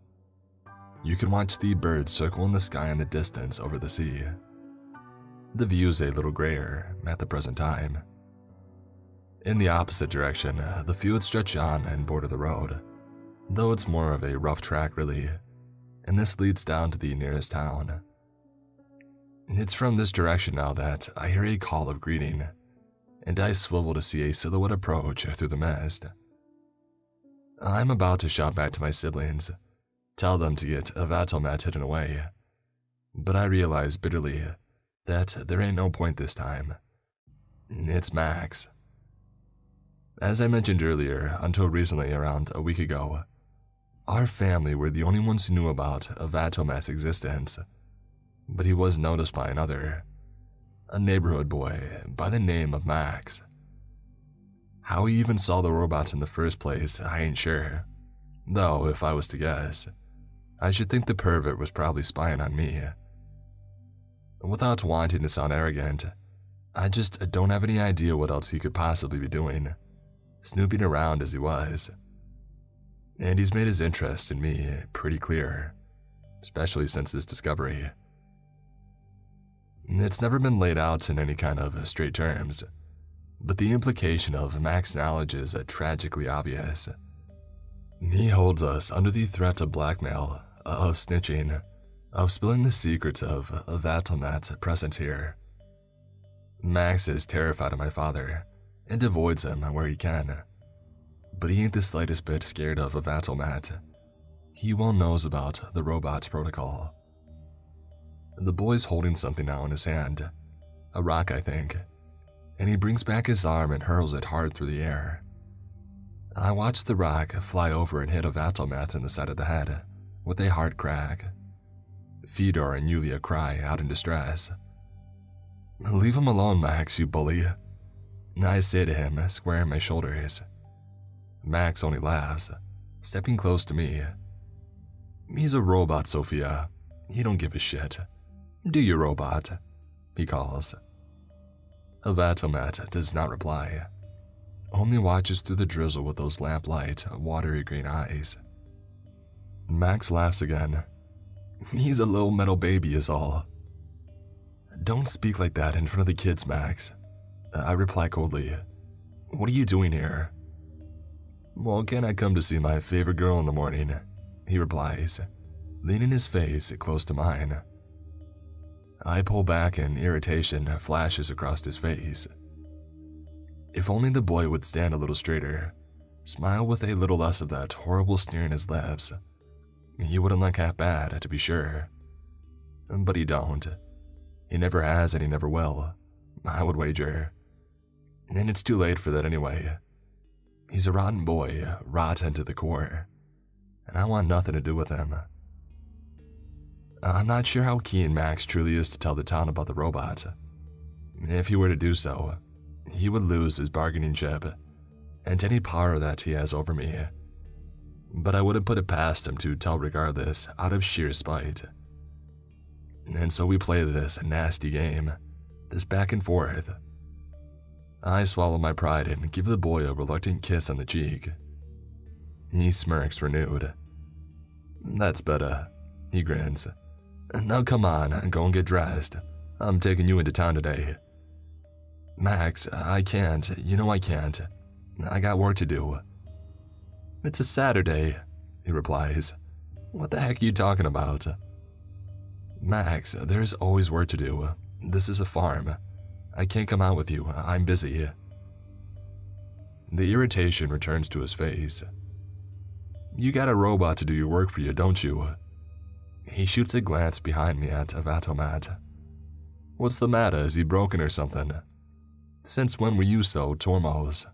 B: You can watch the birds circle in the sky in the distance over the sea. The view's a little grayer at the present time. In the opposite direction, the fields stretch on and border the road, though it's more of a rough track really, and this leads down to the nearest town. It's from this direction now that I hear a call of greeting, and I swivel to see a silhouette approach through the mist. I'm about to shout back to my siblings, tell them to get Evanglattli hidden away, but I realize bitterly that there ain't no point this time. It's Max. As I mentioned earlier, until recently, around a week ago, our family were the only ones who knew about Evanglattli's existence, but he was noticed by another, a neighborhood boy by the name of Max. How he even saw the robot in the first place, I ain't sure, though if I was to guess, I should think the pervert was probably spying on me. Without wanting to sound arrogant, I just don't have any idea what else he could possibly be doing, snooping around as he was. And he's made his interest in me pretty clear, especially since this discovery.
A: It's never been laid out in any kind of straight terms, but the implication of Mac's knowledge is tragically obvious. He holds us under the threat of blackmail, of snitching, of spilling the secrets of Evanglattli's presence here. Max is terrified of my father and avoids him where he can, but he ain't the slightest bit scared of Evanglattli. He well knows about the robot's protocol. The boy's holding something now in his hand, a rock I think, and he brings back his arm and hurls it hard through the air. I watch the rock fly over and hit Evanglattli in the side of the head with a hard crack. Fedor and Yulia cry out in distress. "Leave him alone, Max, you bully," I say to him, squaring my shoulders. Max only laughs, stepping close to me. "He's a robot, Sophia. He don't give a shit. Do you, robot?" he calls. Evanglattli does not reply, only watches through the drizzle with those lamplight, watery green eyes. Max laughs again. "He's a little metal baby is all." "Don't speak like that in front of the kids, Max," I reply coldly. "What are you doing here?" "Well, can't I come to see my favorite girl in the morning?" he replies, leaning his face close to mine. I pull back and irritation flashes across his face. If only the boy would stand a little straighter, smile with a little less of that horrible sneer in his lips. He wouldn't look half bad, to be sure. But he don't. He never has and he never will, I would wager. And it's too late for that anyway. He's a rotten boy, rotten to the core, and I want nothing to do with him. I'm not sure how keen Max truly is to tell the town about the robot. If he were to do so, he would lose his bargaining chip and any power that he has over me. But I wouldn't put it past him to tell regardless, out of sheer spite. And so we play this nasty game, this back and forth. I swallow my pride and give the boy a reluctant kiss on the cheek. He smirks renewed. "That's better," he grins. "Now come on, go and get dressed. I'm taking you into town today." "Max, I can't. You know I can't. I got work to do." "It's a Saturday," he replies. "What the heck are you talking about?" "Max, there's always work to do. This is a farm. I can't come out with you. I'm busy." The irritation returns to his face. "You got a robot to do your work for you, don't you?" He shoots a glance behind me at Evanglattli. "What's the matter? Is he broken or something? Since when were you so tormos?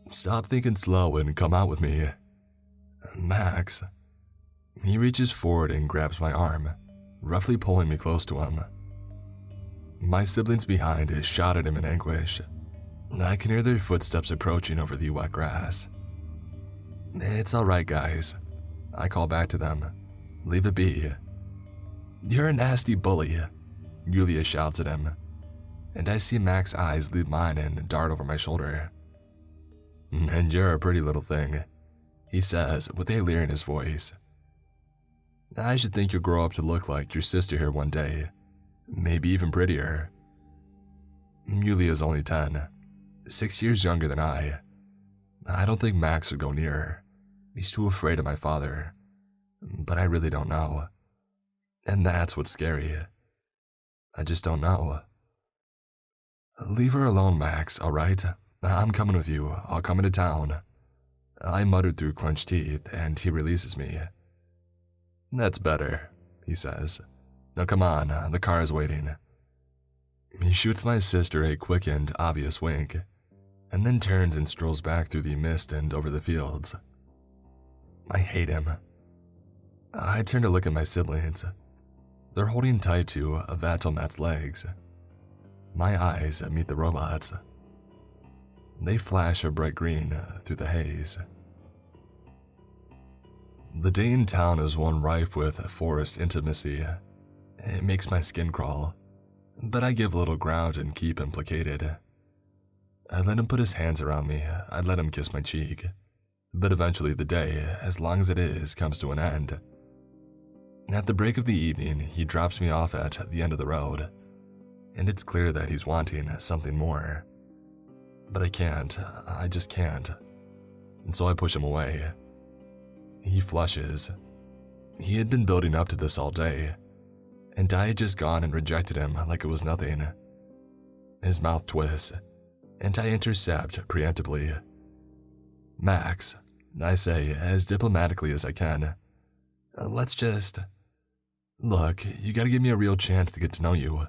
A: Stop thinking slow and come out with me." "Max." He reaches forward and grabs my arm, roughly pulling me close to him. My siblings behind shot at him in anguish. I can hear their footsteps approaching over the wet grass. "It's all right, guys," I call back to them. "Leave it be." "You're a nasty bully," Yulia shouts at him, and I see Max's eyes leave mine and dart over my shoulder. "And you're a pretty little thing," he says with a leer in his voice. "I should think you'll grow up to look like your sister here one day, maybe even prettier." Yulia's only 10, 6 years younger than I. I don't think Max would go near her. He's too afraid of my father, but I really don't know. And that's what's scary. I just don't know. "Leave her alone, Max, all right? I'm coming with you. I'll come into town." I muttered through clenched teeth, and he releases me. "That's better," he says. "Now come on, the car is waiting." He shoots my sister a quick and obvious wink, and then turns and strolls back through the mist and over the fields. I hate him. I turn to look at my siblings. They're holding tight to Evanglattli's legs. My eyes meet the robot's. They flash a bright green through the haze. The day in town is one rife with forest intimacy. It makes my skin crawl, but I give a little ground and keep him placated. I let him put his hands around me. I let him kiss my cheek. But eventually the day, as long as it is, comes to an end. At the break of the evening, he drops me off at the end of the road,
B: and it's clear that he's wanting something more. But I just can't. And so I push him away. He flushes. He had been building up to this all day, and I had just gone and rejected him like it was nothing. His mouth twists, and I intercept preemptively. "Max," I say as diplomatically as I can, "let's just... Look, you gotta give me a real chance to get to know you.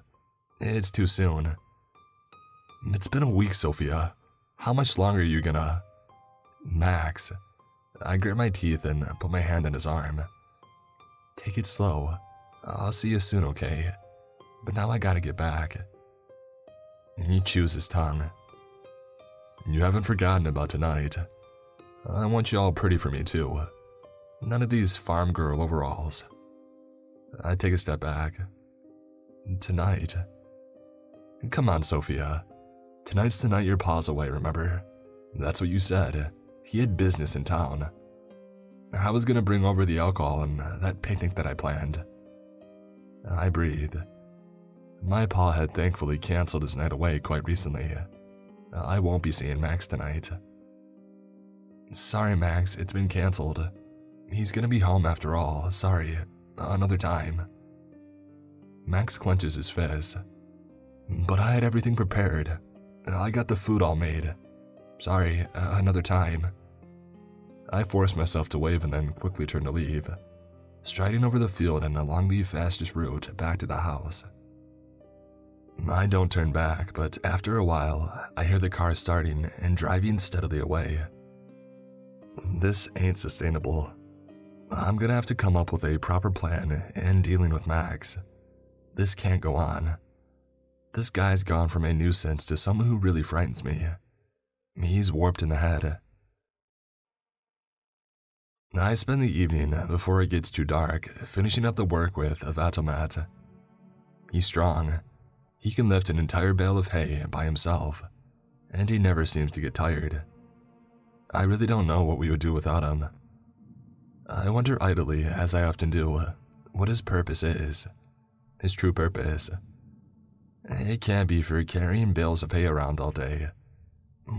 B: It's too soon." "It's been a week, Sophia. How much longer are you gonna..." "Max." I grit my teeth and put my hand on his arm. "Take it slow. I'll see you soon, okay? But now I gotta get back." He chews his tongue. "You haven't forgotten about tonight. I want you all pretty for me, too. None of these farm girl overalls." I take a step back. "Tonight?" "Come on, Sophia. Tonight's the night your pa's away, remember? That's what you said. He had business in town. I was gonna bring over the alcohol and that picnic that I planned." I breathe. My pa had thankfully canceled his night away quite recently. I won't be seeing Max tonight. "Sorry, Max, it's been canceled. He's gonna be home after all. Sorry, another time." Max clenches his fist. "But I had everything prepared. I got the food all made. Sorry, another time." I force myself to wave and then quickly turn to leave, striding over the field and along the fastest route back to the house. I don't turn back, but after a while, I hear the car starting and driving steadily away. This ain't sustainable. I'm gonna have to come up with a proper plan in dealing with Max. This can't go on. This guy's gone from a nuisance to someone who really frightens me. He's warped in the head. I spend the evening before it gets too dark finishing up the work with Evanglattli. He's strong. He can lift an entire bale of hay by himself, and he never seems to get tired. I really don't know what we would do without him. I wonder idly, as I often do, what his purpose is. His true purpose. It can't be for carrying bales of hay around all day.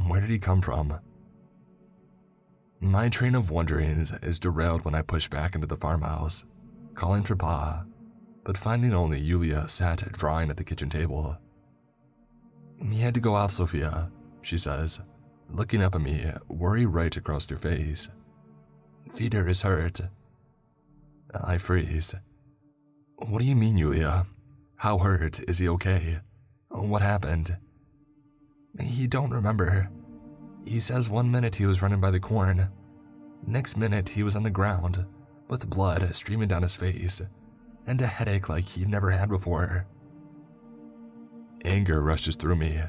B: Where did he come from? My train of wonderings is derailed when I push back into the farmhouse, calling for Pa, but finding only Yulia sat drawing at the kitchen table. "He had to go out, Sophia," she says, looking up at me, worry right across her face. "Feeder is hurt." I freeze. "What do you mean, Yulia? How hurt? Is he okay? What happened?" "He don't remember. He says 1 minute he was running by the corn. Next minute he was on the ground, with blood streaming down his face, and a headache like he'd never had before." Anger rushes through me,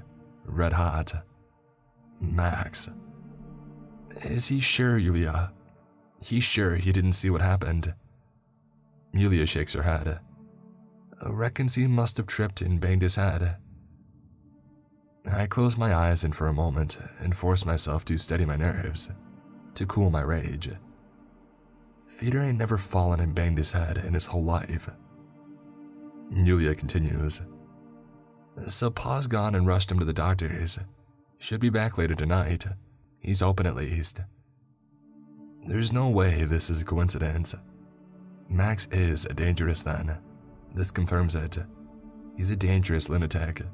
B: red hot. "Max. Is he sure, Yulia? He's sure he didn't see what happened?" Yulia shakes her head. "Reckons he must have tripped and banged his head." I close my eyes in for a moment and force myself to steady my nerves, to cool my rage. Feeder ain't never fallen and banged his head in his whole life. Yulia continues. "So Pa's gone and rushed him to the doctor's. Should be back later tonight. He's open at least. There's no way this is a coincidence. Max is dangerous then. This confirms it. He's a dangerous lunatic."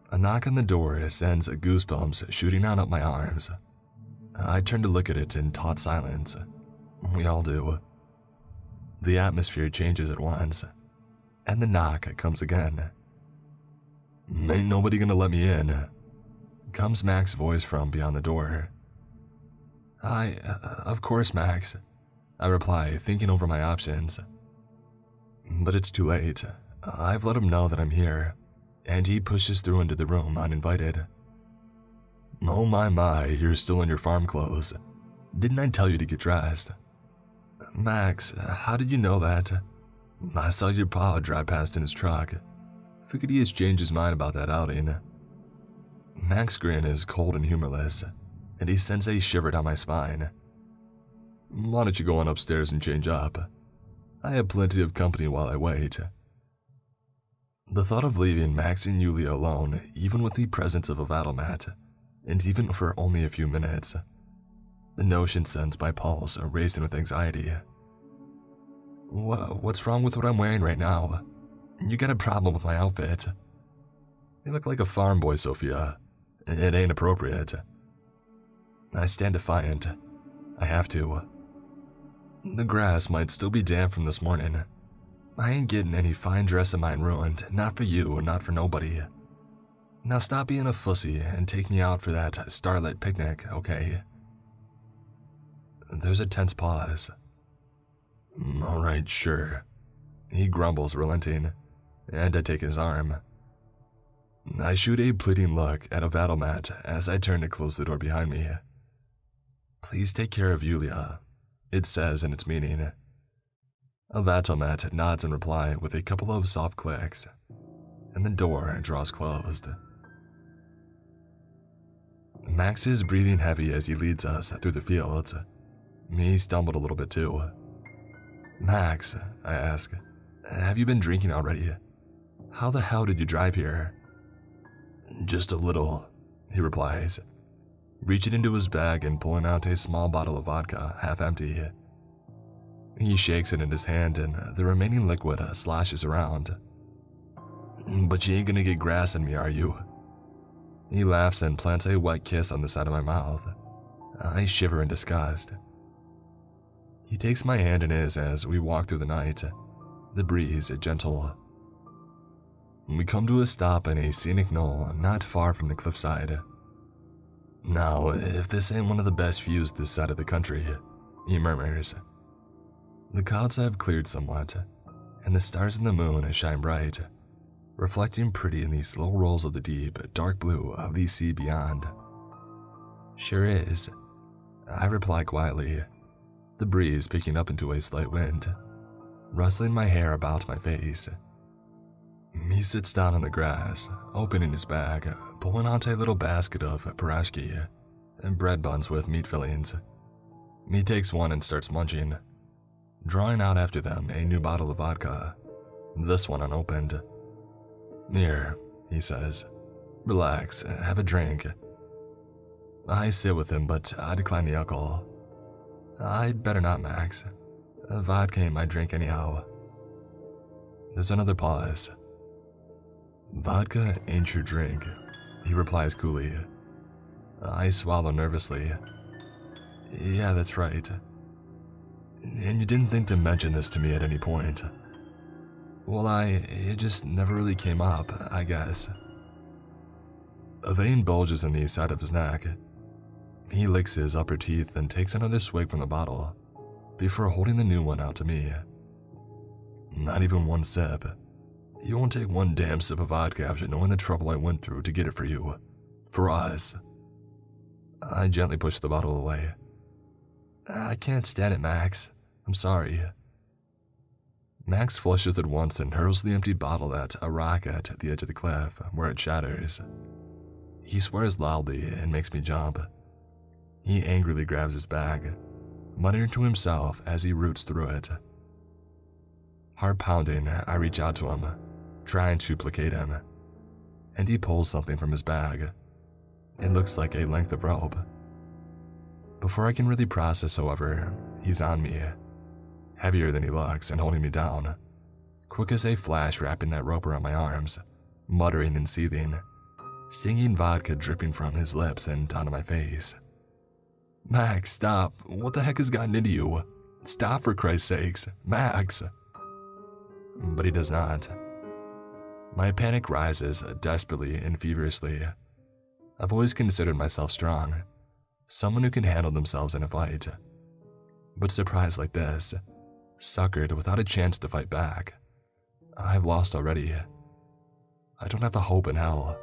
B: A knock on the door sends goosebumps shooting out up my arms. I turn to look at it in taut silence. We all do. The atmosphere changes at once, and the knock comes again. "Ain't nobody gonna let me in," comes Max's voice from beyond the door. Of course, Max," I reply, thinking over my options. But it's too late. I've let him know that I'm here, and he pushes through into the room uninvited. "Oh my, you're still in your farm clothes. Didn't I tell you to get dressed?" "Max, how did you know that?" "I saw your pa drive past in his truck. Figured he has changed his mind about that outing." Max's grin is cold and humorless, and he sends a shiver down my spine. "Why don't you go on upstairs and change up? I have plenty of company while I wait." The thought of leaving Max and Yulia alone, even with the presence of Evanglattli, and even for only a few minutes, the notion sends my pulse racing with anxiety. What's wrong with what I'm wearing right now? You got a problem with my outfit. You look like a farm boy, Sophia. It ain't appropriate. I stand defiant. I have to. The grass might still be damp from this morning. I ain't getting any fine dress of mine ruined, not for you, not for nobody. Now stop being a fussy and take me out for that starlit picnic, okay? There's a tense pause. All right, sure. He grumbles, relenting, and I take his arm. I shoot a pleading look at Evanglattli as I turn to close the door behind me. Please take care of Yulia, it says in its meaning. Evanglattli nods in reply with a couple of soft clicks, and the door draws closed. Max is breathing heavy as he leads us through the fields. Me stumbled a little bit too. Max, I ask, have you been drinking already? How the hell did you drive here? Just a little, he replies, reaching into his bag and pulling out a small bottle of vodka, half empty. He shakes it in his hand and the remaining liquid sloshes around. But you ain't gonna get grass in me, are you? He laughs and plants a wet kiss on the side of my mouth. I shiver in disgust. He takes my hand in his as we walk through the night, the breeze gentle. We come to a stop in a scenic knoll not far from the cliffside. Now, if this ain't one of the best views this side of the country, he murmurs. The clouds have cleared somewhat, and the stars and the moon shine bright, reflecting pretty in the slow rolls of the deep, dark blue of the sea beyond. Sure is, I reply quietly, the breeze picking up into a slight wind, rustling my hair about my face. He sits down on the grass, opening his bag, pulling out a little basket of pirashki and bread buns with meat fillings. He takes one and starts munching, drawing out after them a new bottle of vodka, this one unopened. Here, he says, relax, have a drink. I sit with him, but I decline the alcohol. I'd better not, Max. Vodka ain't my drink anyhow. There's another pause. Vodka ain't your drink, he replies coolly. I swallow nervously. Yeah, that's right. And you didn't think to mention this to me at any point. Well, it just never really came up, I guess. A vein bulges in the side of his neck. He licks his upper teeth and takes another swig from the bottle, before holding the new one out to me. Not even one sip. You won't take one damn sip of vodka after knowing the trouble I went through to get it for you. For us. I gently push the bottle away. I can't stand it, Max. I'm sorry. Max flushes at once and hurls the empty bottle at a rock at the edge of the cliff, where it shatters. He swears loudly and makes me jump. He angrily grabs his bag, muttering to himself as he roots through it. Heart pounding, I reach out to him, trying to placate him, and he pulls something from his bag. It looks like a length of rope. Before I can really process, however, he's on me, heavier than he looks and holding me down, quick as a flash wrapping that rope around my arms, muttering and seething, stinging vodka dripping from his lips and onto my face. Max, stop. What the heck has gotten into you? Stop, for Christ's sakes. Max. But he does not. My panic rises desperately and feverishly. I've always considered myself strong, someone who can handle themselves in a fight. But surprised like this, suckered without a chance to fight back, I've lost already. I don't have a hope in hell.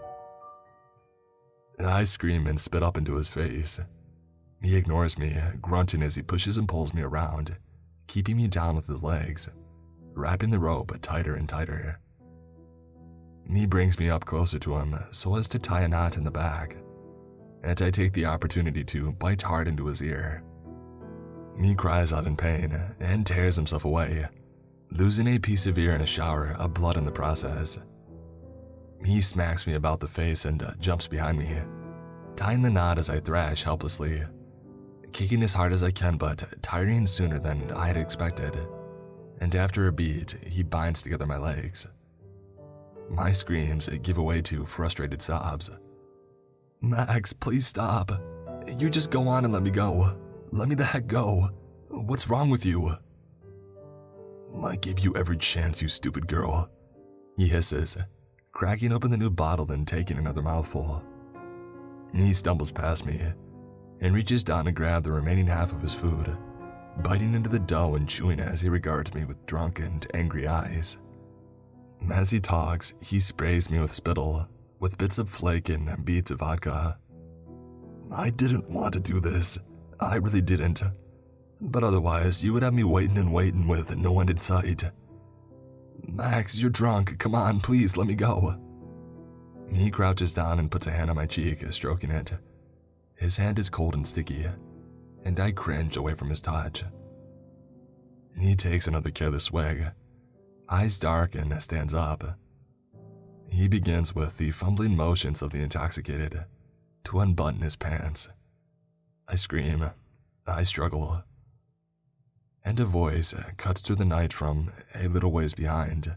B: I scream and spit up into his face. He ignores me, grunting as he pushes and pulls me around, keeping me down with his legs, wrapping the rope tighter and tighter. He brings me up closer to him so as to tie a knot in the back, and I take the opportunity to bite hard into his ear. He cries out in pain and tears himself away, losing a piece of ear in a shower of blood in the process.
A: He smacks me about the face and jumps behind me, tying the knot as I thrash helplessly, kicking as hard as I can but tiring sooner than I had expected, and after a beat, he binds together my legs. My screams give way to frustrated sobs. "Max, please stop. You just go on and let me go. Let me the heck go. What's wrong with you?" "I gave you every chance, you stupid girl," he hisses, cracking open the new bottle and taking another mouthful. He stumbles past me and reaches down to grab the remaining half of his food, biting into the dough and chewing as he regards me with drunk and angry eyes. As he talks, he sprays me with spittle, with bits of flake and beads of vodka. "I didn't want to do this. I really didn't. But otherwise, you would have me waiting and waiting with no end in sight. Max, you're drunk. Come on, please, let me go." He crouches down and puts a hand on my cheek, stroking it. His hand is cold and sticky, and I cringe away from his touch. He takes another careless swig, eyes dark, and stands up. He begins with the fumbling motions of the intoxicated to unbutton his pants. I scream. I struggle. And a voice cuts through the night from a little ways behind.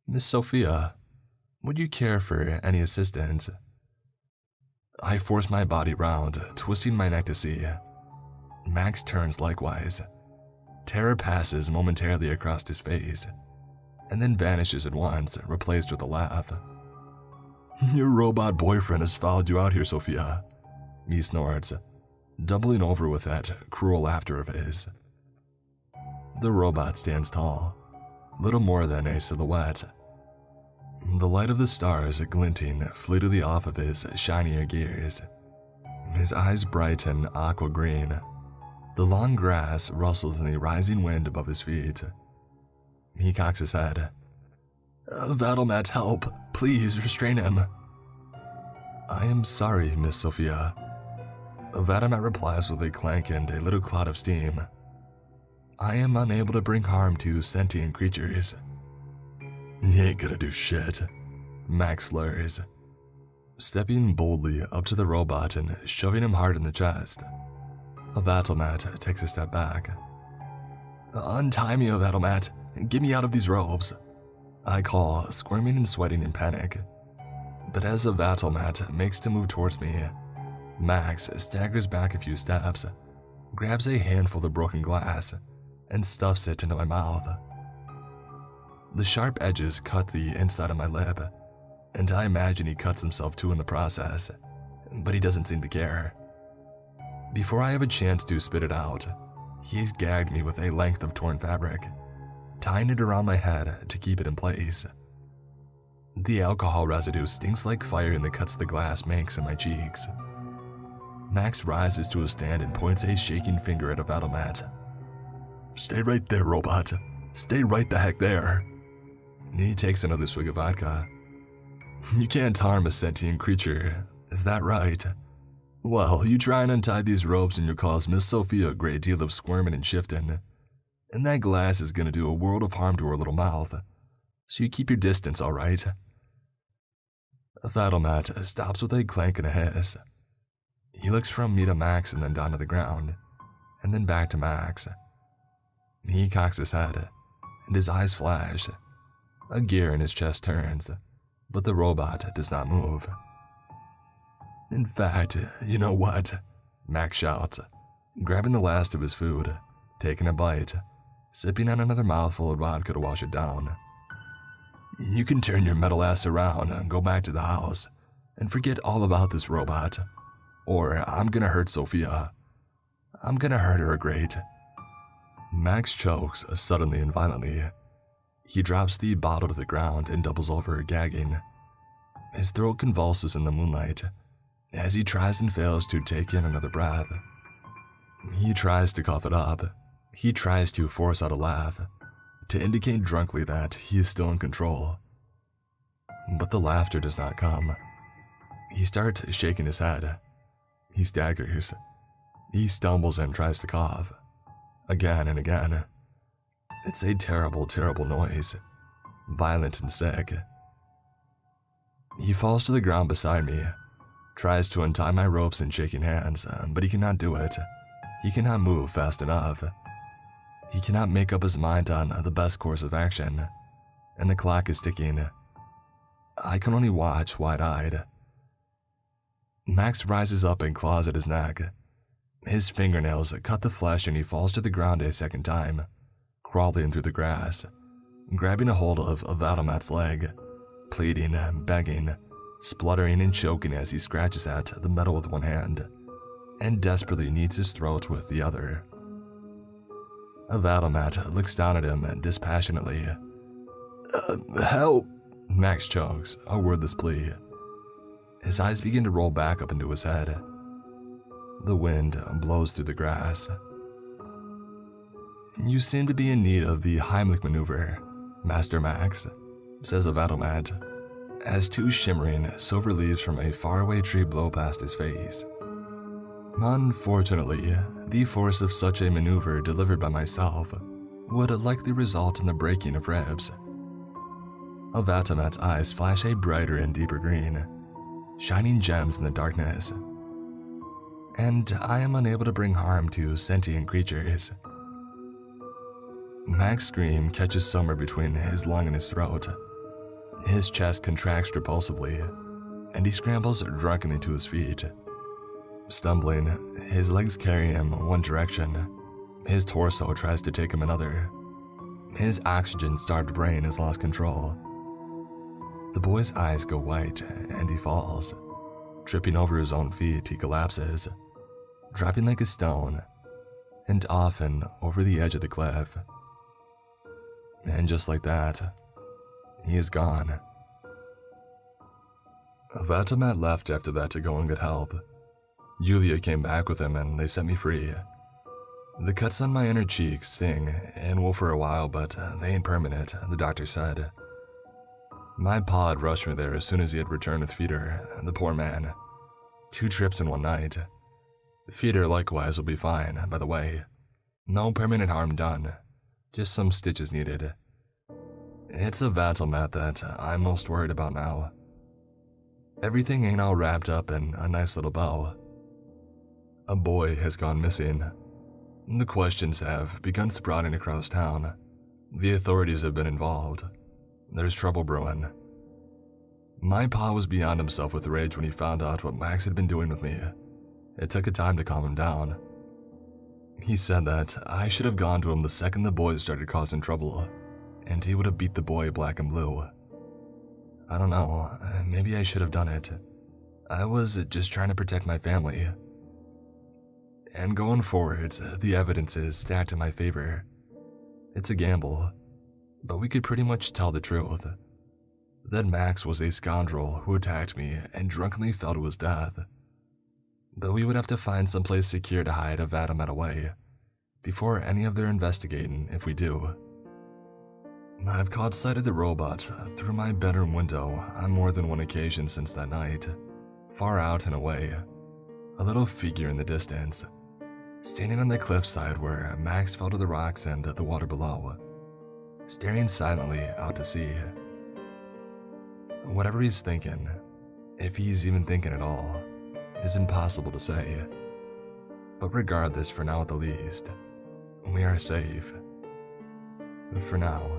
A: "Miss Sophia, would you care for any assistance?" I force my body round, twisting my neck to see. Max turns likewise. Terror passes momentarily across his face, and then vanishes at once, replaced with a laugh. "Your robot boyfriend has followed you out here, Sophia," he snorts, doubling over with that cruel laughter of his. The robot stands tall, little more than a silhouette. The light of the stars glinting fleetingly off of his shinier gears. His eyes bright and aqua green. The long grass rustles in the rising wind above his feet. He cocks his head. "Evanglattli, help! Please restrain him!" "I am sorry, Miss Sophia." Evanglattli replies with a clank and a little cloud of steam. "I am unable to bring harm to sentient creatures." "You ain't gonna do shit," Max slurs, stepping boldly up to the robot and shoving him hard in the chest. Evanglattli takes a step back. "Untie me, Evanglattli. Get me out of these robes," I call, squirming and sweating in panic. But as Evanglattli makes to move towards me, Max staggers back a few steps, grabs a handful of broken glass, and stuffs it into my mouth. The sharp edges cut the inside of my lip, and I imagine he cuts himself too in the process, but he doesn't seem to care. Before I have a chance to spit it out, he's gagged me with a length of torn fabric, tying it around my head to keep it in place. The alcohol residue stings like fire in the cuts the glass makes in my cheeks. Max rises to a stand and points a shaking finger at Evanglattli. "Stay right there, robot. Stay right the heck there." He takes another swig of vodka. "You can't harm a sentient creature, is that right? Well, you try and untie these ropes and you'll cause Miss Sophia a great deal of squirming and shifting. And that glass is gonna do a world of harm to her little mouth. So you keep your distance, all right?" Evanglattli stops with a clank and a hiss. He looks from me to Max and then down to the ground, and then back to Max. He cocks his head, and his eyes flash. A gear in his chest turns, but the robot does not move. "In fact, you know what?" Max shouts, grabbing the last of his food, taking a bite, sipping on another mouthful of vodka to wash it down. "You can turn your metal ass around and go back to the house and forget all about this robot. Or I'm gonna hurt Sophia. I'm gonna hurt her great." Max chokes suddenly and violently. He drops the bottle to the ground and doubles over, gagging. His throat convulses in the moonlight as he tries and fails to take in another breath. He tries to cough it up. He tries to force out a laugh, to indicate drunkenly that he is still in control. But the laughter does not come. He starts shaking his head. He staggers. He stumbles and tries to cough. Again and again. It's a terrible, terrible noise. Violent and sick.
B: He falls to the ground beside me, tries to untie my ropes in shaking hands, but he cannot do it. He cannot move fast enough. He cannot make up his mind on the best course of action, and the clock is ticking. I can only watch wide-eyed. Max rises up and claws at his neck. His fingernails cut the flesh and he falls to the ground a second time, crawling through the grass, grabbing a hold of Evanglattli's leg, pleading, begging, spluttering and choking as he scratches at the metal with one hand, and desperately kneads his throat with the other. Evanglattli looks down at him dispassionately. Help! Max chokes, a wordless plea. His eyes begin to roll back up into his head. The wind blows through the grass. You seem to be in need of the Heimlich maneuver, Master Max, says Evanglattli, as two shimmering silver leaves from a faraway tree blow past his face. Unfortunately, the force of such a maneuver delivered by myself would likely result in the breaking of ribs. Evanglattli's eyes flash a brighter and deeper green, shining gems in the darkness. And I am unable to bring harm to sentient creatures. Max's scream catches somewhere between his lung and his throat. His chest contracts repulsively, and he scrambles drunkenly to his feet. Stumbling, his legs carry him one direction. His torso tries to take him another. His oxygen-starved brain has lost control. The boy's eyes go white, and he falls. Tripping over his own feet, he collapses, dropping like a stone, and often over the edge of the cliff. And just like that, he is gone. Evanglattli left after that to go and get help. Yulia came back with him and they set me free. The cuts on my inner cheeks sting and will for a while, but they ain't permanent, the doctor said. My pa had rushed me there as soon as he had returned with Feeder, the poor man. 2 trips in one night. Feeder likewise will be fine, by the way. No permanent harm done, just some stitches needed. It's Evanglattli that I'm most worried about now. Everything ain't all wrapped up in a nice little bow. A boy has gone missing. The questions have begun sprouting across town. The authorities have been involved. There's trouble brewing. My pa was beyond himself with rage when he found out what Max had been doing with me. It took a time to calm him down. He said that I should have gone to him the second the boys started causing trouble, and he would have beat the boy black and blue. I don't know, maybe I should have done it. I was just trying to protect my family. And going forward, the evidence is stacked in my favor. It's a gamble, but we could pretty much tell the truth. That Max was a scoundrel who attacked me and drunkenly fell to his death. But we would have to find someplace secure to hide Evanglattli away, before any of their investigating if we do. I've caught sight of the robot through my bedroom window on more than one occasion since that night, far out and away, a little figure in the distance, standing on the cliffside where Max fell to the rocks and the water below, staring silently out to sea. Whatever he's thinking, if he's even thinking at all, is impossible to say. But regardless, for now at the least, we are safe. For now.